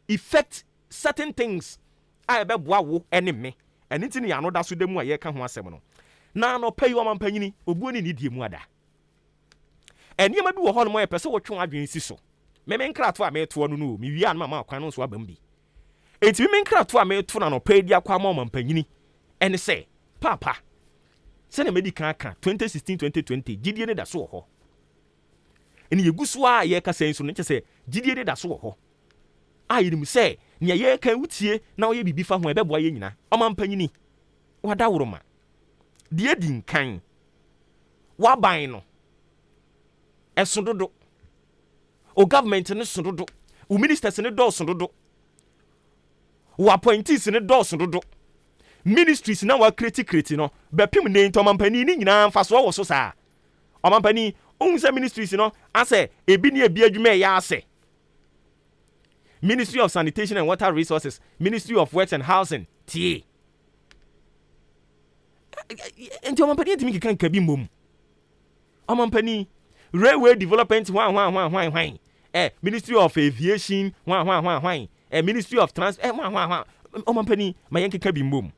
effect certain things ayebeboa wo enemy enti ne yano da so demu aye ka ho asem no na no pay wo mampanyini obuoni ni die mu ada eniyema bi wo ho no mo ye pese wo twen adwen si so me nkrato a me to no no mi wi an ma kwan no so abam bi enti me nkrato a me to na no pay dia kwa ma mampanyini ene se papa se na medical aka 2016 2020 gidie ne da so ho eni yeguso a ye ka senso no che se gidie ne da so ho ayirim se nya ye kan wutie na oye bibi fa ho ebeboa ye nyina omampanyini wada woroma de di nkan waban no esododo o government ne sododo o ministers ne do sododo o appointees ne do sododo ministries na wa create no bepim ne ntomampanyini nyina mfa so wo so saa omampani onse ministries no ase ebi ne ebi adwuma ya ase Ministry of Sanitation and Water Resources, Ministry of Works and Housing, TA. And your company to me can be mum. A company, Railway Development, why. Ministry of Aviation, why. Ministry of Transport, why. A company, my yank can be mum.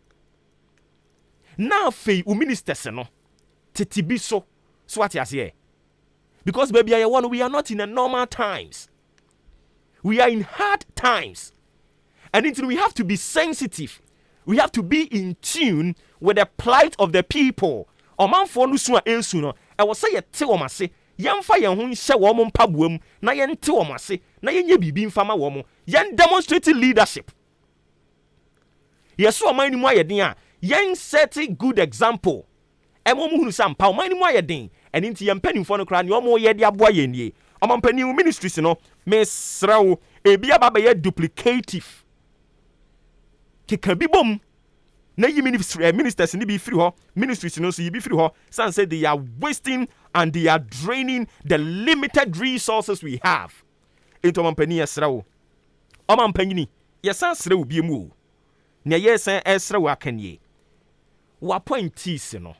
Now, Fay, ministers, no. Titibi so what you say. Because, baby, we are not in a normal times. We are in hard times. And we have to be sensitive. We have to be in tune with the plight of the people. Omanfo no so ensu no. E wo say ye te wo mase. Yemfa ye ho nhye wo mo mpaboam na ye nte wo mase. Na ye nya bibi mfama wo mo. Ye demonstrate leadership. Yeso oman ni mu ayeden a, ye set good example. E mo mu hunu sampa oman ni mu ayeden. Eni nti ye mpanimfo no kra ne o mo ye de aboa ye nie. Omampani ministries no mesrawo ebia baba ye duplicative keka bibom na yi ministers ni bi free ho ministries no so yi bi free ho san say they are wasting and they are draining the limited resources we have into omampani esrawo omampani ye san srawo bi mu o na ye san esrawo akanie wa appointees no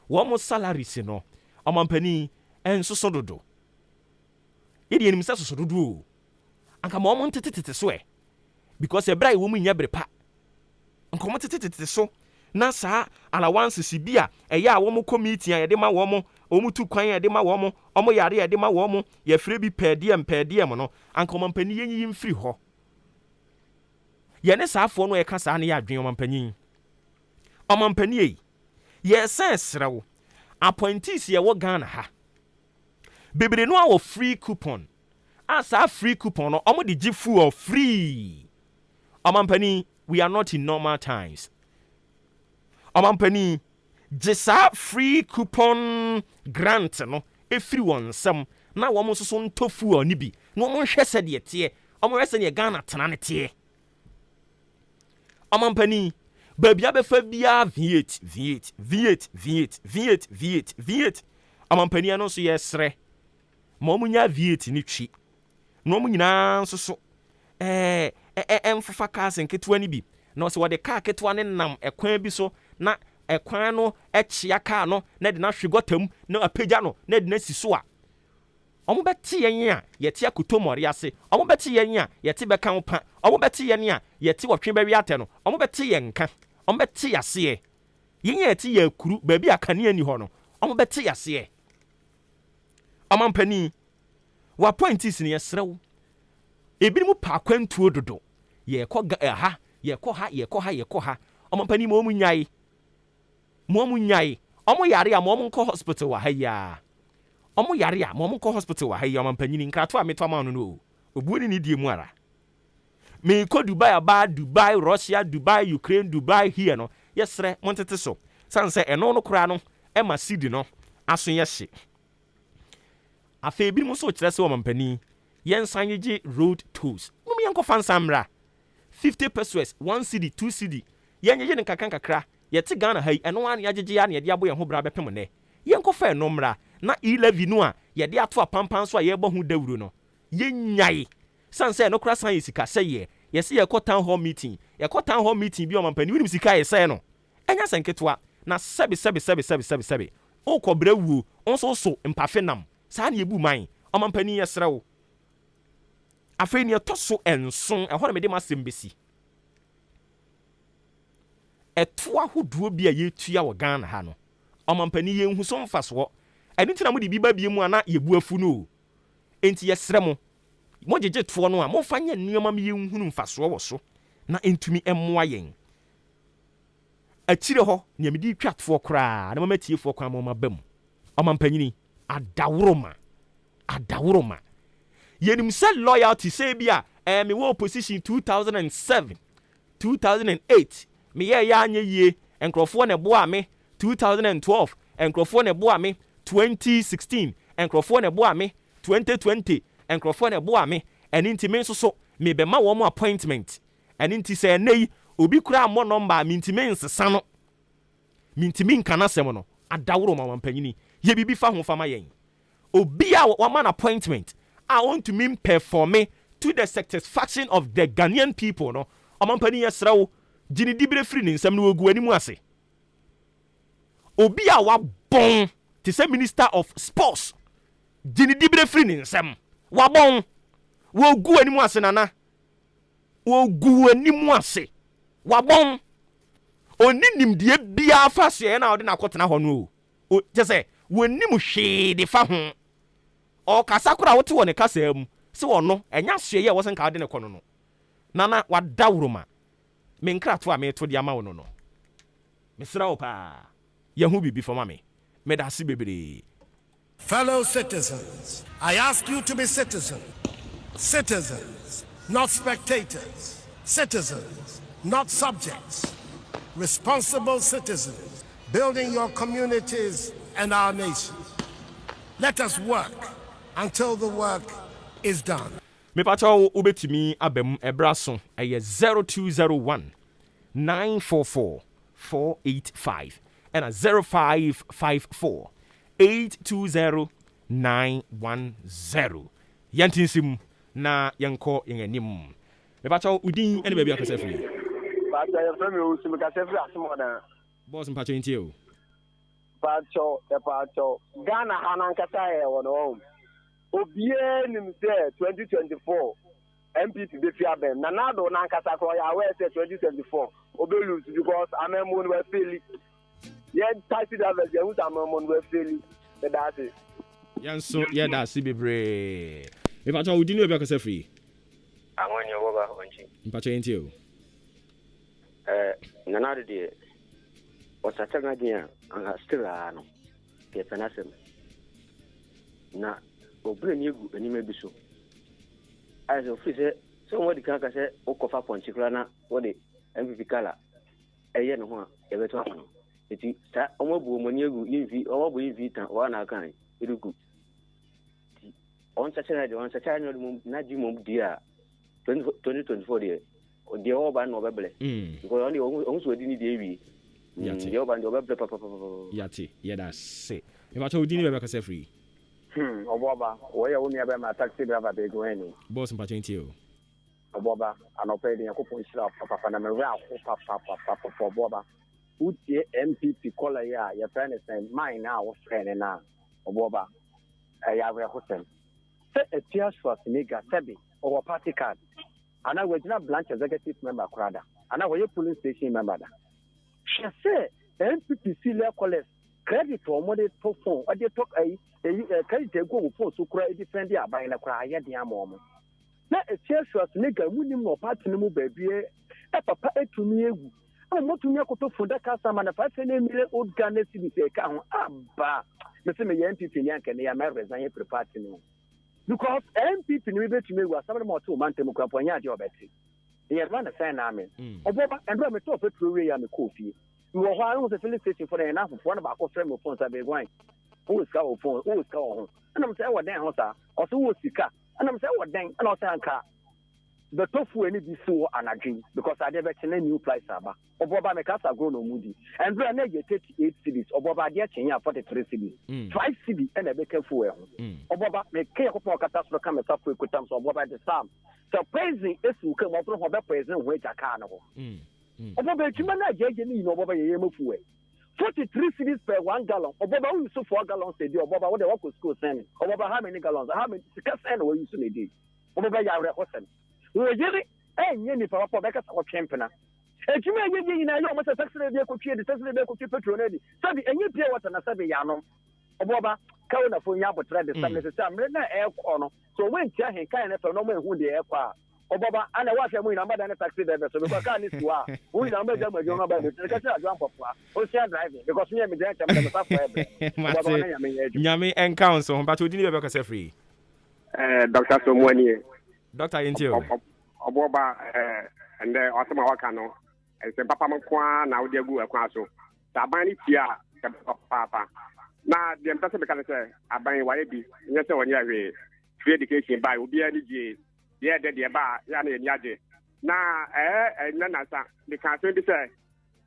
wo mo salaries no omampani enso so dodo yedi enim se so dodo anka mo ntetete so because ebrai wo mu nya brepa anka mo ntetete so na sa allowance si bia eya wo mo committee a yede ma wo mo omu tu kwan ya de ma wo mo omo yare ya de ma wo mo ye frɛ bi pɛdiem no anka ɔmampani yenyi mfiri hɔ ye ne saafo no ye ka saa ne ya adwen ɔmampani yi ye sɛ srɛwo appointees ye wo Ghana ha bebre no a free coupon asa free coupon no omo de gi fuel free ɔmampani we are not in normal times ɔmampani Jesa free coupon grant no efiri won sam na wo mo so ntofu oni bi na wo hwɛ sɛ de tie wo hwɛ sɛ ne Ghana tena ne tie amampani babia befa bia V8 amampani ano so yɛsrɛ ma wo nya V8 ni twi na wo nyina so emfafa cars nketewa ni bi na wo se wo de car ketewa ne nam ekwan bi so na ekwan no echia car no na de na hwegotam na apagya no na de na siso a omo beti yen a yeti akotomori ase omo beti yen a yeti beka wo pa omo beti yen a yeti wotwe bawi ate no omo beti yen ka omo beti ase yen yeti yakuru baabi akane ani ho no omo beti ase amampani wa pointis ne yesrew ebinim pa kwantuo dodo ye kɔ ha amampani mo mu nyai omo yare a mo nkɔ hospital wa ha ya omo yare a mo nkɔ hospital wa ha ya amampanyini nkrato a meto ama no obuoni ni die mu ara me kɔ Dubai Russia Dubai Ukraine Dubai here no yesre montete so sanse eno no kura no e ma sidi no aso yehye afa bi mu so kyerɛ sɛ amampani yensan yegye road tolls mo me yankɔ fansamra 50 pesos 1 cedi 2 cedi yenye ne kakra yɛte Ghana ha eno an yagye ya na yɛde abo yɛn ho bra bɛpem ne yɛnkɔ fa no mmra na E11 no a yɛde ato apampan so a yɛbɔ ho dawuro no yɛnyai sanse no kra san yesika sɛ yɛse yɛkɔ town hall meeting bi ɔmampani winim sika yɛsɛ no ɛnya sanketwa na sɛbe o kɔbra wuo onso so mpafe nam saa ne yebu man ɔmampani yɛsrɛwo afei ne yɛtɔ so enson ɛhɔ na mede masɛm besi ɛtoa hodoɔ bi a yɛtua wɔ Ghana ha no ɔmampani yɛnhu so mfasoɔ ɛno ntina mo de bi ba bie mu ana yɛbu afu no enti yɛsrɛ mo gyegye toɔ no a momfa nyɛ nneɛma me yɛnhunu mfasoɔ wɔ so na entumi ɛmmoa yɛn akyire hɔ nea mede twa toɔ koraa na mamatiefoɔ kwan ma ba mu ɔmampanyini adaworoma yɛnim sɛ loyalty sɛ bi a mewɔ opposition 2007 2008 meyɛ yɛ anyɛ yie nkurɔfoɔ ne boa me 2012 nkurɔfoɔ ne boa me 2016 nkurɔfoɔ ne boa me 2020 nkurɔfoɔ ne boa me ɛne nti me nso so mebɛma wɔ mo appointment ɛne nti sɛ ɛnɛ yi obi kura mmɔ nɔmba mentimi nsesa no mentimi nkana sɛm no adaworo ma wampanyini yɛ bibi fa ho fama yɛn obi a waman appointment a want to mean perform to the satisfaction of the Ghanaian people no ɔmampani yɛsrɛ wo gini dibre free ne nsɛm no ogu ani mu ase obi a wabɔn te sɛ minister of sports gini dibre free ne nsɛm wabɔn wogu ani mu ase nana wogu ani mu ase wabɔn oni nimdie bia fa so na ɔde na akɔtena hɔ no o je sɛ wonim hwee de fa ho o kasa kora wote wɔ ne kasa mu se wɔ no enya so ye wɔ sen ka ɔde ne kɔ no nana wadawroma me nkrato a me to de ama wo no mesra wo pa yehu bibi fama me da se bebre. Fellow citizens, I ask you to be citizens, not spectators, citizens, not subjects, responsible citizens, building your communities and our nation. Let us work until the work is done. Me pacho ubetimi abem ebraso eye 0201 944 485 and a 0554 820 910. Yantinsim na yanko yenim. Me pacho udin ene baby akase free. Pacho ya frame o sim kase free asmona. Boss mpacho intio. Pacho Ghana hanan kasa e wono. Obie nim say 2024 MPP be fia ben na nado na nkasa kro ya we say 2024 obe lose because amemon we fail. Ye title that version who amemon we fail. that's it. Yanso, yeah, that's bebre. If I told you, you be free. I want you over hunting. Mpacho into Nanado dear. What's a thing again? And I still no. Get an assem. Na, bring you and you may be so. As a officer, somebody can say, Okofa Ponchiclana, what the MVP color. A yen one, ever to happen. It is that Omobu Moniagu, Invi, or Vita, or an account. It will go. On such a Najimum dear 2024 dear. The Oban November. Because only also didn't be. The Oban November, Papa. Yati, yeah, that's it. If I told you, you be free. Obuoba, where you only have my taxi driver be going. Boss Mpacho into Obuoba, and I'll pay the Yakupon Slap, Papa, and I'm a real Papa for Obuoba. Who's the MPP color? Yeah, your friend is saying, mine now, friend and now. Obuoba, I have a hotel. Set a tears for Siniga, Sebi, or party card. And I was not branch executive member, Crada. And I was a police station member. She said, MPP Celia College, credit for money to phone, or they talk a credit go phone so cry defend their buying a cry at the moment. Now a tears for Siniga, winning more party no baby, a papa to me. I'm not to me for that customer and 5 million old Ghana city account. Abba, Mr. MPP Yank and they are married and you prepare to know. Because MPP knew to me was some more 2 months to Mukapoya job at it. He had run a fan army. Obuoba and Robert top it through Ray and the coffee. You were one the filling station for enough of one of our friend of phones I've been going. Who is our phone? Who is our home? And I'm saying what damn house or so was sick. And I'm saying what dang and I'll say the tofu any be so and a dream because I never seen a new price. Obuoba make us a grown moody. And we are now 38 cities. Obuoba dear China 43 cities. 5 cities and a bacon fuel. Obuoba make care of our catastrophe come up with terms of Obuoba the Sam. So praising is who come up from the president wage a carnival. Obuoba Chimana Jagini Obuoba Yemufu. 43 cities per 1 gallon. Obuoba who so 4 gallons a day. Obuoba what the work school sending. Obuoba how many gallons? How many send away you a day? Obuoba Yara Hossan. We are getting any papa because of champion. And you may be in a almost a taxi vehicle, the taxi vehicle petrol ready. So the any pay what an Asabi Yano. Obuoba, Kauna for Yabo tried the same time, air corner. So when Chahin kind of no man who the air car. Obuoba, and I watch him with a mother taxi driver, so because I need to are. We don't make them a young about it. Because I jump up. Who's driving? Because me and the Yami and Council, but we didn't ever say free. Dr. Somoni. Doctor into Obuoba and the Ottoman Wakano, and the Papa Makwa, now they go across. Tabani Tia, Papa. Now, the ambassador can say, I buy Wabi, yes, when you have free education by Ubi, yeah, the bar, Yanni and Yaji. Now, and then the cancer be said,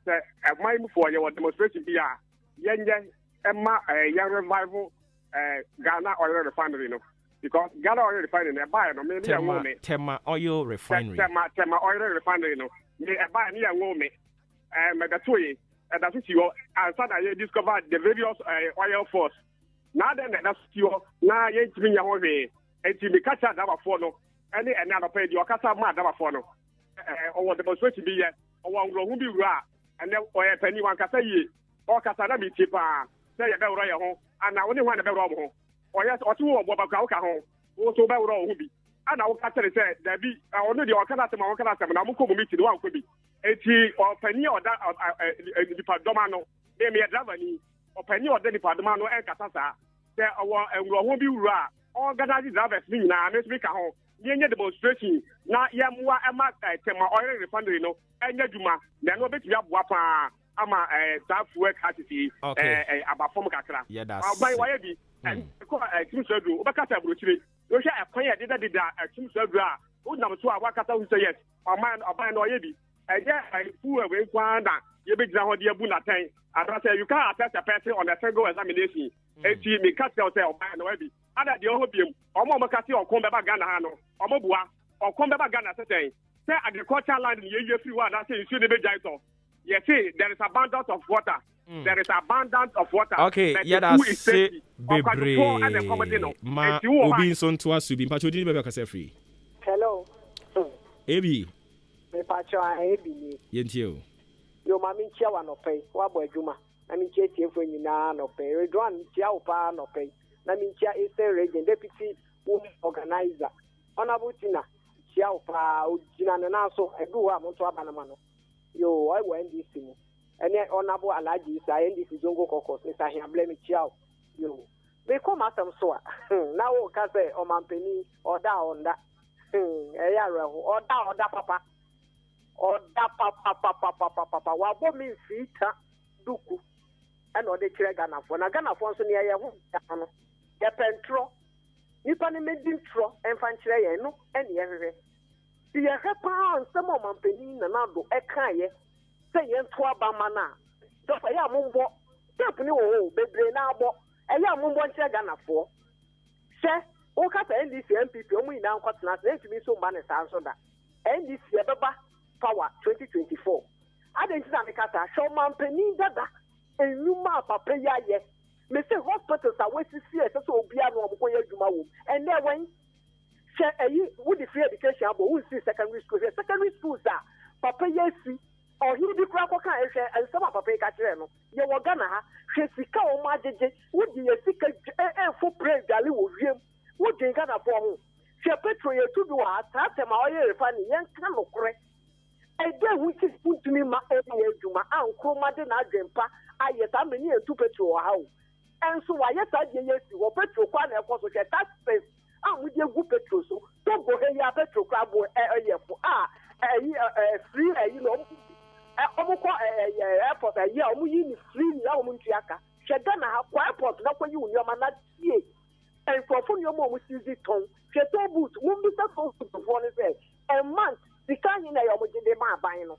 a mile for your demonstration be a young revival, Ghana oil refinery. Because Ghana oil refinery, a buyer, no, maybe a woman. Tema oil refinery. Tema oil refinery, no. A buyer near a woman. And the two, and that's what you I discovered the various oil force. Now then, that's you. Now, you ain't been your way. And to be catch up our phone, any another pay your casa mad our phone. Or the most to be or one who be raw. And then, or a penny one can say, or Casana be cheaper. Say a bell royal home, and I only want a bell home. Or yes, or 2 of Bobaka home, also by Ruby. And I will catch it said, there be only the Okanata, and I'm going to meet you one could be 80 or penny or that the Padomano, they may have or penny or the Padomano and Catasa. There won't be raw. Organized harvest me now, let's make a home. The demonstration now, Yamua, Emma, Tema oil refinery, no, and Yajuma, then no bet you have Wapa. I'm a staff work attitude about Fomacra. Yeah, that's by Wayabi and Kim Surgery, Obacata Brucci. You shall acquire did a Kim Surgery. Who number 2 Wakata who say yes, or man or by Noyabi. And yeah, I fool away one that you big down the Abuna tank. And I say you can't attest a person on a single examination. And she may cut yourself by Noyabi. Other the opium, or Momakati or Comba Gana, or Mobua, or Comba Gana Say agricultural land in the free one, I say you shouldn't be jaito. Yes, see, there is abundance of water. There is abundance of water. Okay, yeah, that's it. Bebre. Ma, Obi son to us to be patched in the free. Hello. Ebi. Me patch Ebi. Yentio. Your mammy chair one of pay. What boy Juma? na mi tie fo nyina no pe Redwan tia opa no pe na mi tia Eastern Region Deputy Women Organizer Honorable Tina tia opa ojina na so edu ha mo to aba na ma no yo I wa NDC mu ene Honorable Alhaji Isa NDC Zongo Kokos Mr. Hiamble mi tia yo be come atam so a na wo ka say o mampeni oda onda ya reho oda papa oda papa wa bo mi fita duku and o de kire Ghana for na Ghana for so ne ye ho no ye pentro nipa ne medin tro emfa kire ye no ene ye hwehwe ti ye hepa nsem o mampeni na na do e kan ye say ye nto abama na so fa ya mo mbo tap ni wo bebre na abo e ya mo mbo kire Ghana for se o ka ta NDC MPP o mu ina nkotena se ntumi so mba ne san so da NDC e beba power 2024 adentina me kata show mampeni dada enuma papa ya ye me say hospitals are we see so obia no mo koye adwuma wo and there when she ayi wo the free education abo wo see secondary schools are papa ya si o hi bi kura ko kan ehwe ensama papa ka kire no ye wo Ghana ha hwe sika o ma jeje wo di ye sika fo praise dali wo wiem wo di Ghana fo ho hwe petrol ye tu bi wa ata ma o ye refa ni yen kan no kure ede wuti puntumi ma ebe adwuma ankroma de na adwempa ayeta meni etu petrol ha o enso wa yeta de yesi wo petrol kwa na ekoso che taxes amudi egu petrol so to go he ya petrol kwa bo eyefo free no omukọ airport ya omu yi ni free ya omu ntuaka hweda na ha kwa airport na kwa yi unioma na tie enfofo ni omu sizi ton hweto boot mu bi sa so fo ne say a month sikanyi na ya omu jide ma aban no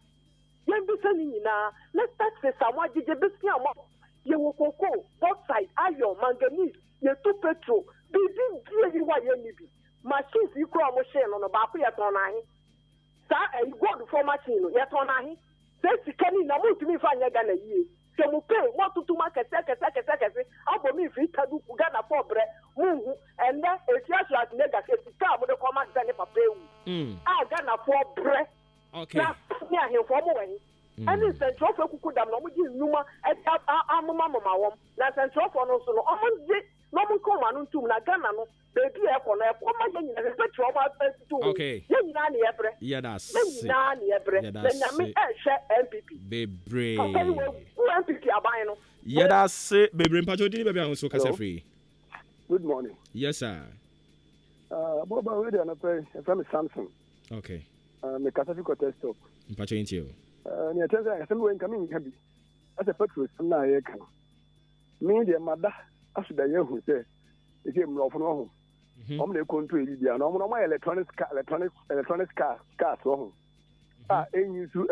yen bi se ni nyina let's start say samwa jije bisi amo ye wo koko bauxite iron manganese ye tu petrol bibi die yi wa ye ni bi machines yi kro amo share no ba ko ye ton na hi sa gold for machine no ye ton na hi se sikani na mo tumi fa nya Ghana yie se mo pay mo tutuma kese abo mi fi tadu ku Ghana for bre muhu ende efiasu at nega se sika mo de koma se ne papa ewu Ghana for bre okay na ni ahemfo mo wani ani central for kuku dam no mo ji numa amuma mama wom na central for no so no o mo ji no mo koma no ntum na Ghana no baby e ko na e ko ma nyina se petrol ma tu okay nyina na ebre yeah that's nyina na ebre na me e hwe MPP bebre MPP aban no yeah that's bebre mpacho di baby ahun so kasa free good morning yes sir Obuoba we dey na pay from Samsung okay me kasa fi ko test stop mpacho intio ni ateza ya selu en kamin habi as a petrol na ye kan me de mada asuda ye hu se e mrofo no ho om na kontu e bia na om no electronic car so ho enyi su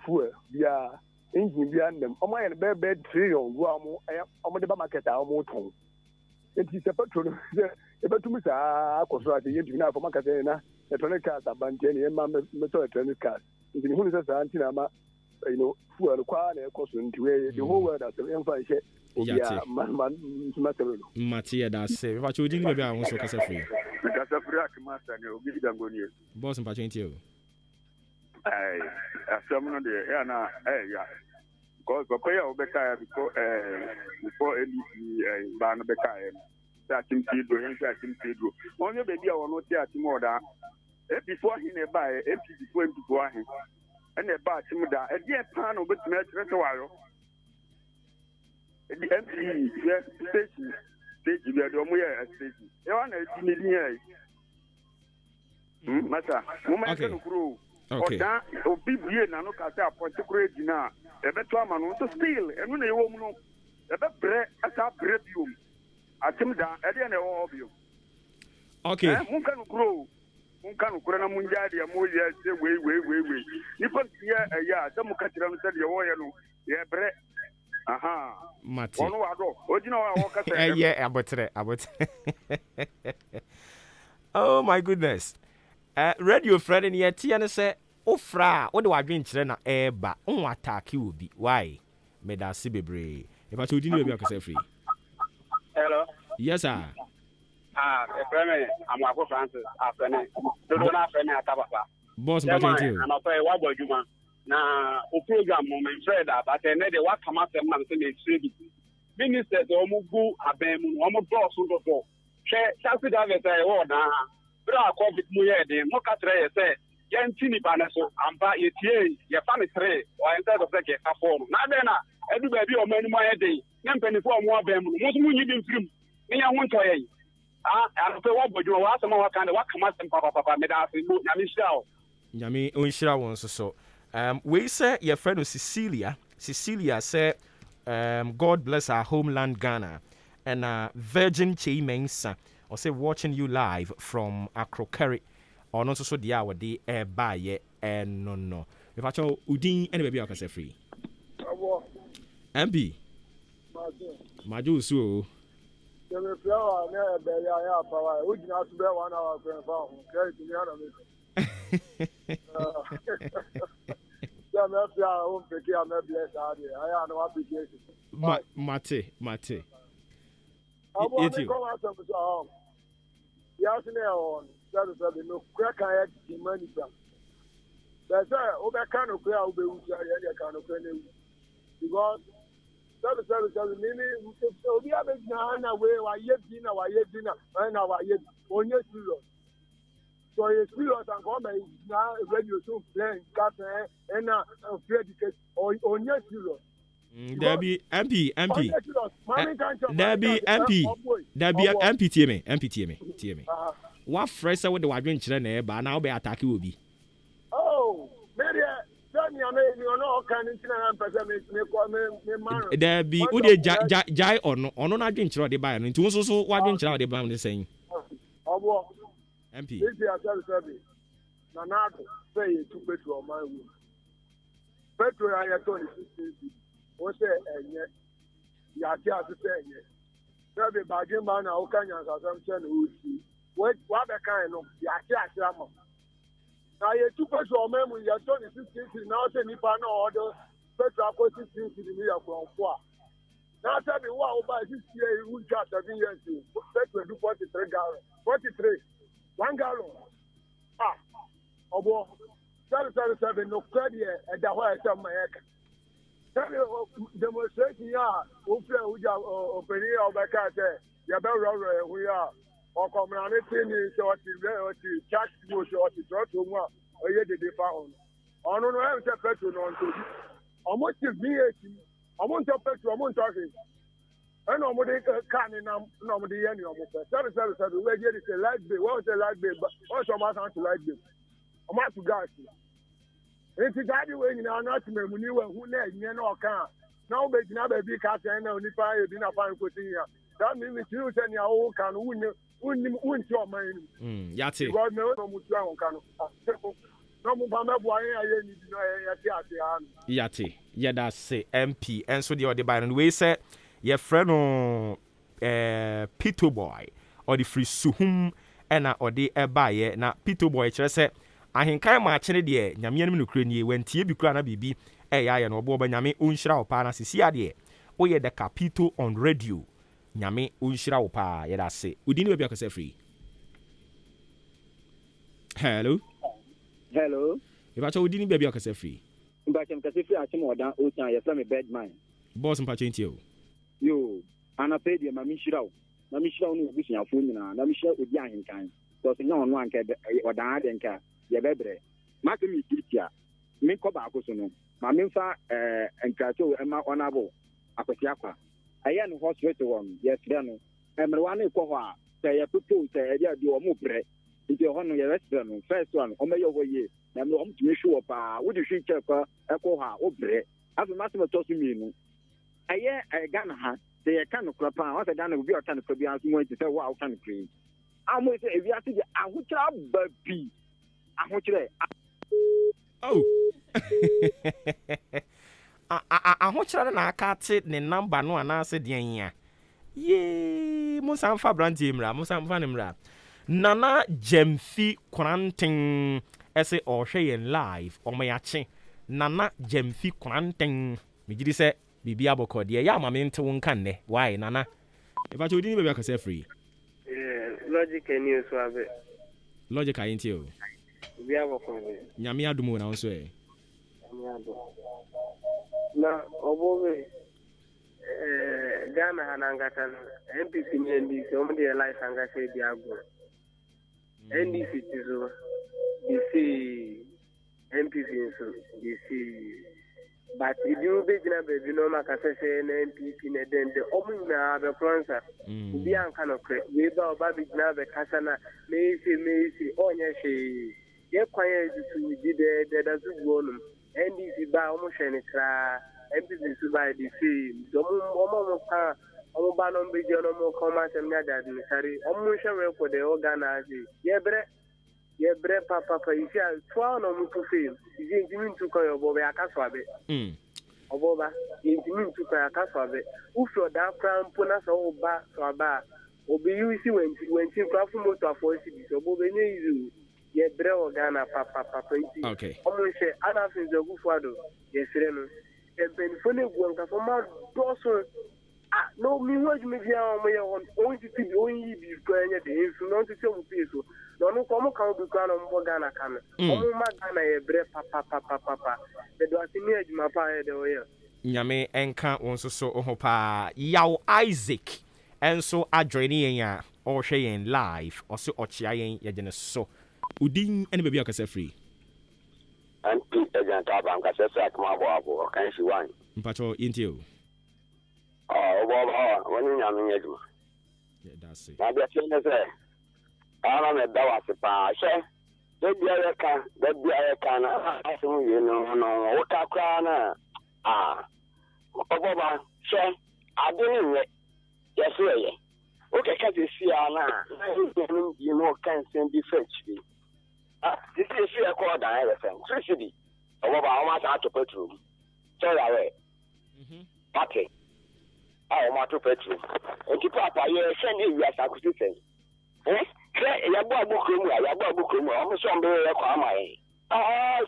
fuel bia engine bia ndem om aye be trillion go om de ba market a om ton enti se petrol e betumi sa akoso ade ye dina for market na electronic cars abante ne ma me so electronic cars enti hu ni sa anti na ma fuel kwa na ekoso nti we the whole world as em fa she yeah, Matia da se. Fa chu dini bebe ahun so kasa free. Kasa free akmaster ne obi dangoni. Boss mpa chenti o. Asam no de ya na ya. Because papa ya obeka ya before NDC ba no beka ya. Sa timti do yen sa timti do. Onye bebi a wono ti atim oda. Before he ne ba MP before he. Ene ba atim da. E die pan no betime atrese waro. The MP station we are doing a station. You want to see me here? Masa, woman can grow. Okay. Or be here now, no cast out particular dinner. A better man to steal, and when a woman, a better bread as a bread you. I think that at the end of you. Okay. Who can grow? Who can grow a munjadi, a more years, way. You put here a yard, some catch around the oil, yeah, bread. Aha. Mati. Ono wado. Ojina wa woka se. Yeah, abotre. Oh my goodness. Radio friend ni etia ne se ofra, wo de wadwen kire na eba, on attack obi. Why? Me da se bebre. E ba chodini obi akose free. Hello. Yes sir. Efreme Amwako Francis afene. Dodo na afene atabapa. Boss mpa chenti o. Ana pe wa bojuma. na o program mo men Fred but and they what come after man say me street ministers o mo go aben mu o mo do so do Chelsea David say o na bra COVID mu ye de mo ka tre ye say yenti ni ba na so amba ye tie ye fa me tre o instead of say ke ka form na be na edu ba bi o mani mo ye de na mpani fo mo aben mu mo so mu nyi bi mfirim ni ya ho nto ye I don't know what you want. Some of kind of what come and papa made us in Yami unshira won so. We say your friend was Cecilia. Cecilia said, God bless our homeland Ghana. And Virgin Chimensa, or say watching you live from Akrokeri. Or not so the hour de air by ye and no. If I told Udin any baby I can say free. MB. Maju so. The flower near the Yaya power, which not to be 1 hour from carry to the other. Yeah, maybe I won't pick you. Maybe I know application. Mate. I want to come out of the home. Yes, on no crack. I had the money from. That's all that kind of crowd will be kind of penny because. Meaning, so we have a Ghana where I yet dinner, and our yet on your serious. So it's serious and come now radio soon playing cat and predicate on your serious. Debbie MP. Debbie MP TM. What fresh with the Wadrin children, but now be attacking will be. Oh, maybe. There be ude jai ono na dwen chiro de ba no nti so wa dwen chiro de ba no saying obo MP this is service na na say you to petrol my way petrol ya to ni 60 o say enye ya ti asese enye na be bagin ba na o kanya asam che na o si wa be kan no ya ti asama na ye two petrol memu ya to ni 60 na o say ni pa na order petrol ko 60 ni ya from 4 na say be wa o ba 60 years who just 7 years petrol do 43 gallon 43 1 gallon obo 7 no credit e da ho e say mayeka demonstration ya o fre uja operi obeka say ya be ro hu ya o community ni so ti chat go so ti to mu a oye de fa on no e say petrol no on to omo ti VAT omo nto petrol omo nto ake and omo de car ni na omo de ye ni omo pe 7 we get the light bill what say light bill what so much to light bill omo to gas enti daddy we ni na not memu ni we hu na enye na oka na o be gina ba bi ka ten na oni pa e bi na fa nko tin ya that mean me tinu say ni a o ka no unti o man ni yate god me no mutu an ka no no mu ba mebu ayen aye ni bi no ya ti ase an yate yeda say MP enso de ode by no we say your friend no Pito boy or the free suhum ena ode eba ye na Pito boy kire say ahenkan ma kire de nyame anim no kure nie wantie bi kura na bibi ya no obo nyame onhira opa na sisi ade wo ye the Capito on radio nyame onhira opa ye da say udini we bi akose free hello if I told udini be bi akose free Mbachem kase free achim odan o chan ye from a bad man boss mpache ntio yo ana pay de mami shirawo no obusia fo nyina na mi shira odi ahenkan so se nya ono anka odan ade nka ye bebre maka mi kiritia mi ko ba akoso no ma mi mfa nka so ema onabo akwati akwa aya no hospital won ye sire no emrewa na iko ho a se ye pupu se ye dia di o mu bre nti ho no ye restre no first one o me yo ho ye na me o mu tumi hwe pa wo di hwe check eko ha o bre afi masimo to su mi no aye Ghana ha they can no crop on what Ghana will be a kind of be asking to say wow can create I'm going to say if you have to get a hutra baby a hutra a hutra na aka te ne number no anase de ya ye musa mfa brandi mra musa mfa ne mra nana Jemfi Kwanten ese ohwe yen live o me yache nana Jemfi Kwanten me gidi se bibi aboko de ya mama nte won kan ne why nana if I told you baby akase free logic news wa be logic ayi nti o bibi aboko nyame adumo na nso Na Obuoba Ghana Hanangata MPP NDC omudi life angasa diago NDC tizo DC MPP so DC but if you be gina baby no makasa say na MPP na den de omu na be pronsa bi anka no kre we ba oba bi gina be kasa na meisi onye hwe ye kwanye tu di de da zugo no NDC ba omu hwe ne kra MPP so by the same. Omo ka omo ba no be je no mo koma sem nya dad ni sari. Omo hwe for the organize. Ye bre papa isi a twa no mo to feel. Isi ntimi ntu ko yo bo be akaso abe. Oboba ntimi ntu ko akaso abe. Ufro da kra mpo na so ba so aba. Obi yu isi wenti kra fu moto afo isi bi so bo be nye izu. Ye bre organa papa isi. Okay. Omo hwe ana fin zo gufuado. Ye sire no. Benfone guanka for my dosso. No, me was me on to see the only be going at the influence not to tell me so. No, come count the crown on Morgana can. Oh, Magana, a breath, papa. The Dwasiniaj, my pie, the way. Nyame enka wonso so ohopa yaw Isaac enso adjoining ya o hwe yen live o se ochia yen ye gene so udin ene bebia akasa free MP agent abanka se sak ma bo kan si wan mpacho intio Obuoba woni nyame nyeduma that's it na bia tiene se ana me dawa se pa she de bia ka na asemu ye no wo ka kra na Obuoba she adini nye yeso ye okay ka se si ana na you know can send the fetch bi this is a call down everything. City. Obuoba almost out to petrol. Tell away. Okay. I want to petrol. And to papa, you send you as I could say. Ya book room, almost somebody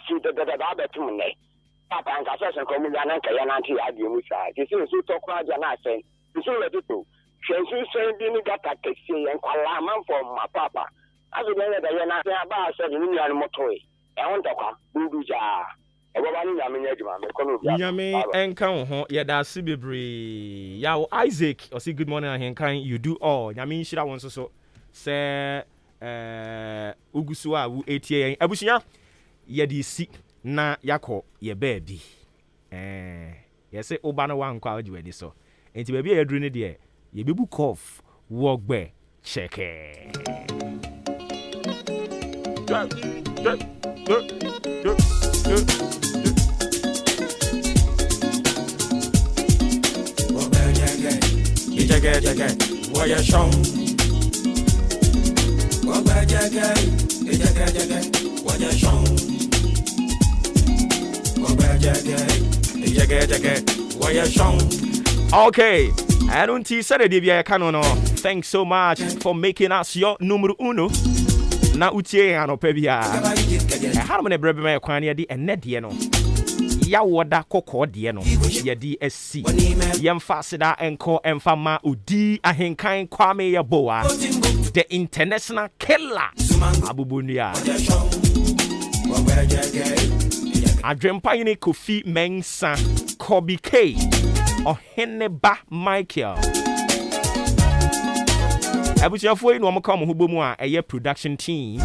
see the bedroom. Papa and Cassan come in and Kayananti at the Musa. This is so talk about Jana saying, so let it go. She saying, didn't get a taxi and call a man for my papa. As you know, that you're not about said in the motor. I want to come, Buja. Nyame enka ho ye da se bebre yaw Isaac o say good morning and kan you do all nyame nhira won so say ugusu a wu etie abusuya ye di si na yakọ ye ba bi ye say oba no wan kwa ojiwani so enti ba bi ye duru ne de ye bebu cough wogbe cheke What you show? What you show? What you show? Okay, I don't see Saturday via Canono. Thanks so much for making us your numero uno. Na utie ano pebia. How many brebe me kwani di enedie no. Ya woda kokko de no. Ye di SC. Yem fasida enko emfama udi ahenkan kwame ya boa. The international killer. Abubunia. Adrempa yini Kofi Mensa Kobe K Oheneba Michael Abusiafo yi no mo ka mo hubomu a eye production team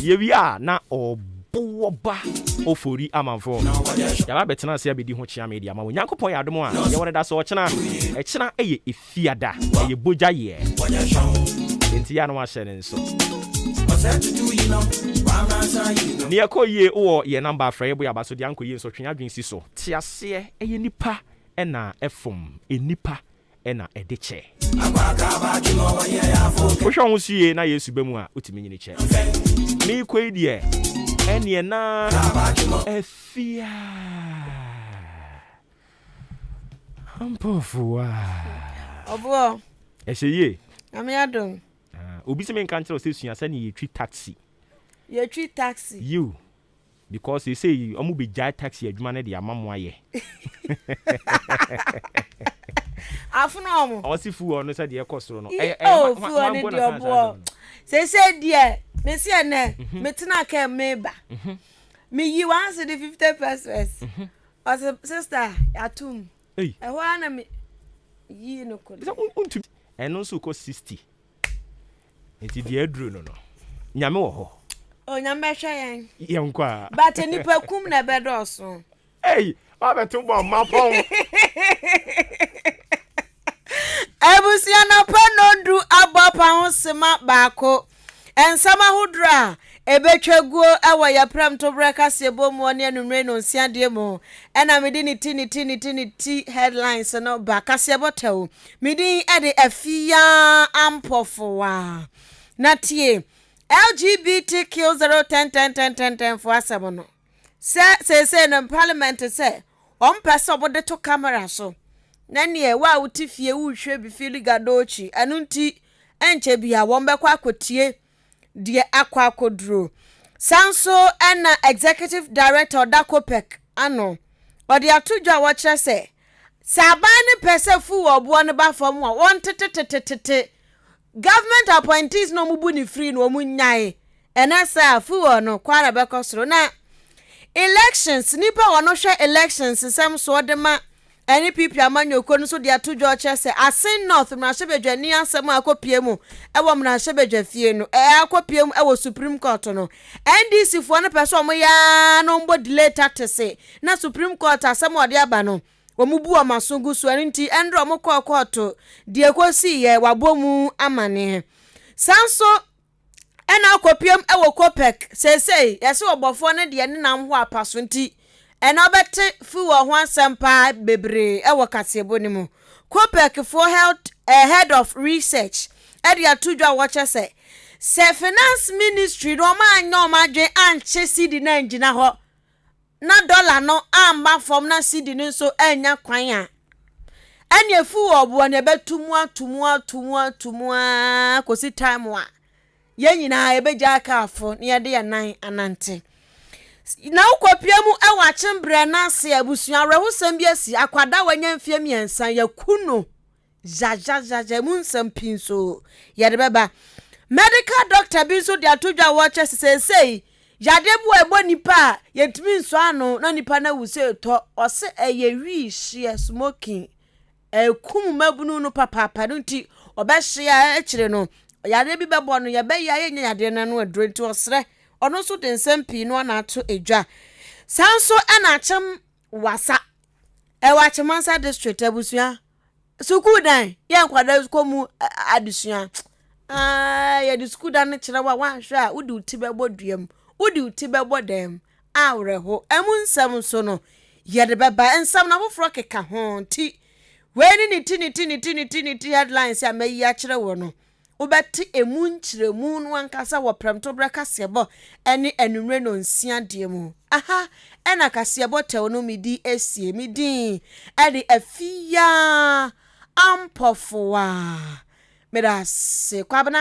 yewia na Obuoba Ofori Amanfo ya ba betena se abedi ho chia media ma Onyankopon ya adom a ye wona da so ochena echena eye efiada eye boja ye enti ya no wa hye ne nso ni akoye wo ye number afra ebo ya baso de ankoye nso twenya dwensi so tiase eye nipa ena efom enipa ena edeche wo hwo sie na Yesu bemu a otimi nyini che ni kwei de ene na efia ampofuwa obo ehye amiadom obi se men kan tell say suya say ni treat taxi you treat taxi you because he say omu be jai taxi adwuma na de amamo aye afuno omo o si fu ono say de ekosoro no fu oni de obo say de me se ene metina ka meba Me you answer the 50 pesos. As a sister, atum. Hey. I wanna me ye no could. And also cost 60. It's the edru no. Nyame wo ho. Oh, nyame hwe yen kwa. But any per kum na bedoso. Hey, I beto bo mapon. Ebusia na panondu abapa ho sema baako. Ensama hudra ebetwaguo ewa ya pram to breka sebo mu ne anumre no nsia de mu ena mede ni ti headlines no ba kasebo tew mede ede afia ampofowa na tie LGBTQ 010 for asebo no say no parliament say on pese obode to camera so na ne wa utifie wuhwe bi fili gadochi anunti enche bia won bekwa akotie die akwakodro sanso and executive director Dakopek ano odi atudwa wo kire se sabani pese fu obo ne ba fam a won tetetetetete government appointees no mubu ni free no munyae enasa fu ono kwara bekosoro na elections nipa wono hwe elections sem so odema any people amanyo ko no so dia to George say asin north mra shebedwani asem akopie mu ewo mra shebedwa fie no akopie mu ewo supreme court no NDC fo no person mo ya no mbo delay tactics na supreme court asem ode aba no omubu amasungu so nti endro mo court die kosi ye wabomu amane sanso ena akopie mu ewo Kopek say yesi obofo no de ne nam ho apaso nti ena obete fu wo ho asempa bebre e wo kasebo ni mu Kopek for health head of research area tudwa watch say finance ministry do ma anya ma dwen anche cedi na ngina ho na dollar no amba from na cedi ni so anya kwan a anya fu wo bo na betumu kosi time wa ye nyina ebeja ka afo na ye de ya nan anante na ukopia mu ewa chimbre na se abusua rehusam biasi akwada wanya mfie miensan yakuno jajajaja mu nsam pinso ye de beba medical doctor bi so de atodwa watch say yade bu ebo nipa yetimi nso ano na nipa na wuse to ose eye wi hie smoking kum mabunu no papa no nti obehia akire no yade bi bebo no ye be ya ye yade na no adro nti osre ono so den sempi no na ato edwa sanso anachem wasa ewachemansa district abusua sukudan ye nkwada komu adusua ye di sukudan kire wa hwa udi utibebo duam udi utibebo dem awreho emunsam so no ye de beba ensam na bofro keka ho ti weni ni ti headlines ya meyi a kire wo no ubeti emunchiremu no ankasa wo premto breka sebo eni enumre no nsia de mu aha ena kasebo tew no midi esie midi edi afia ampofoa medase kwabna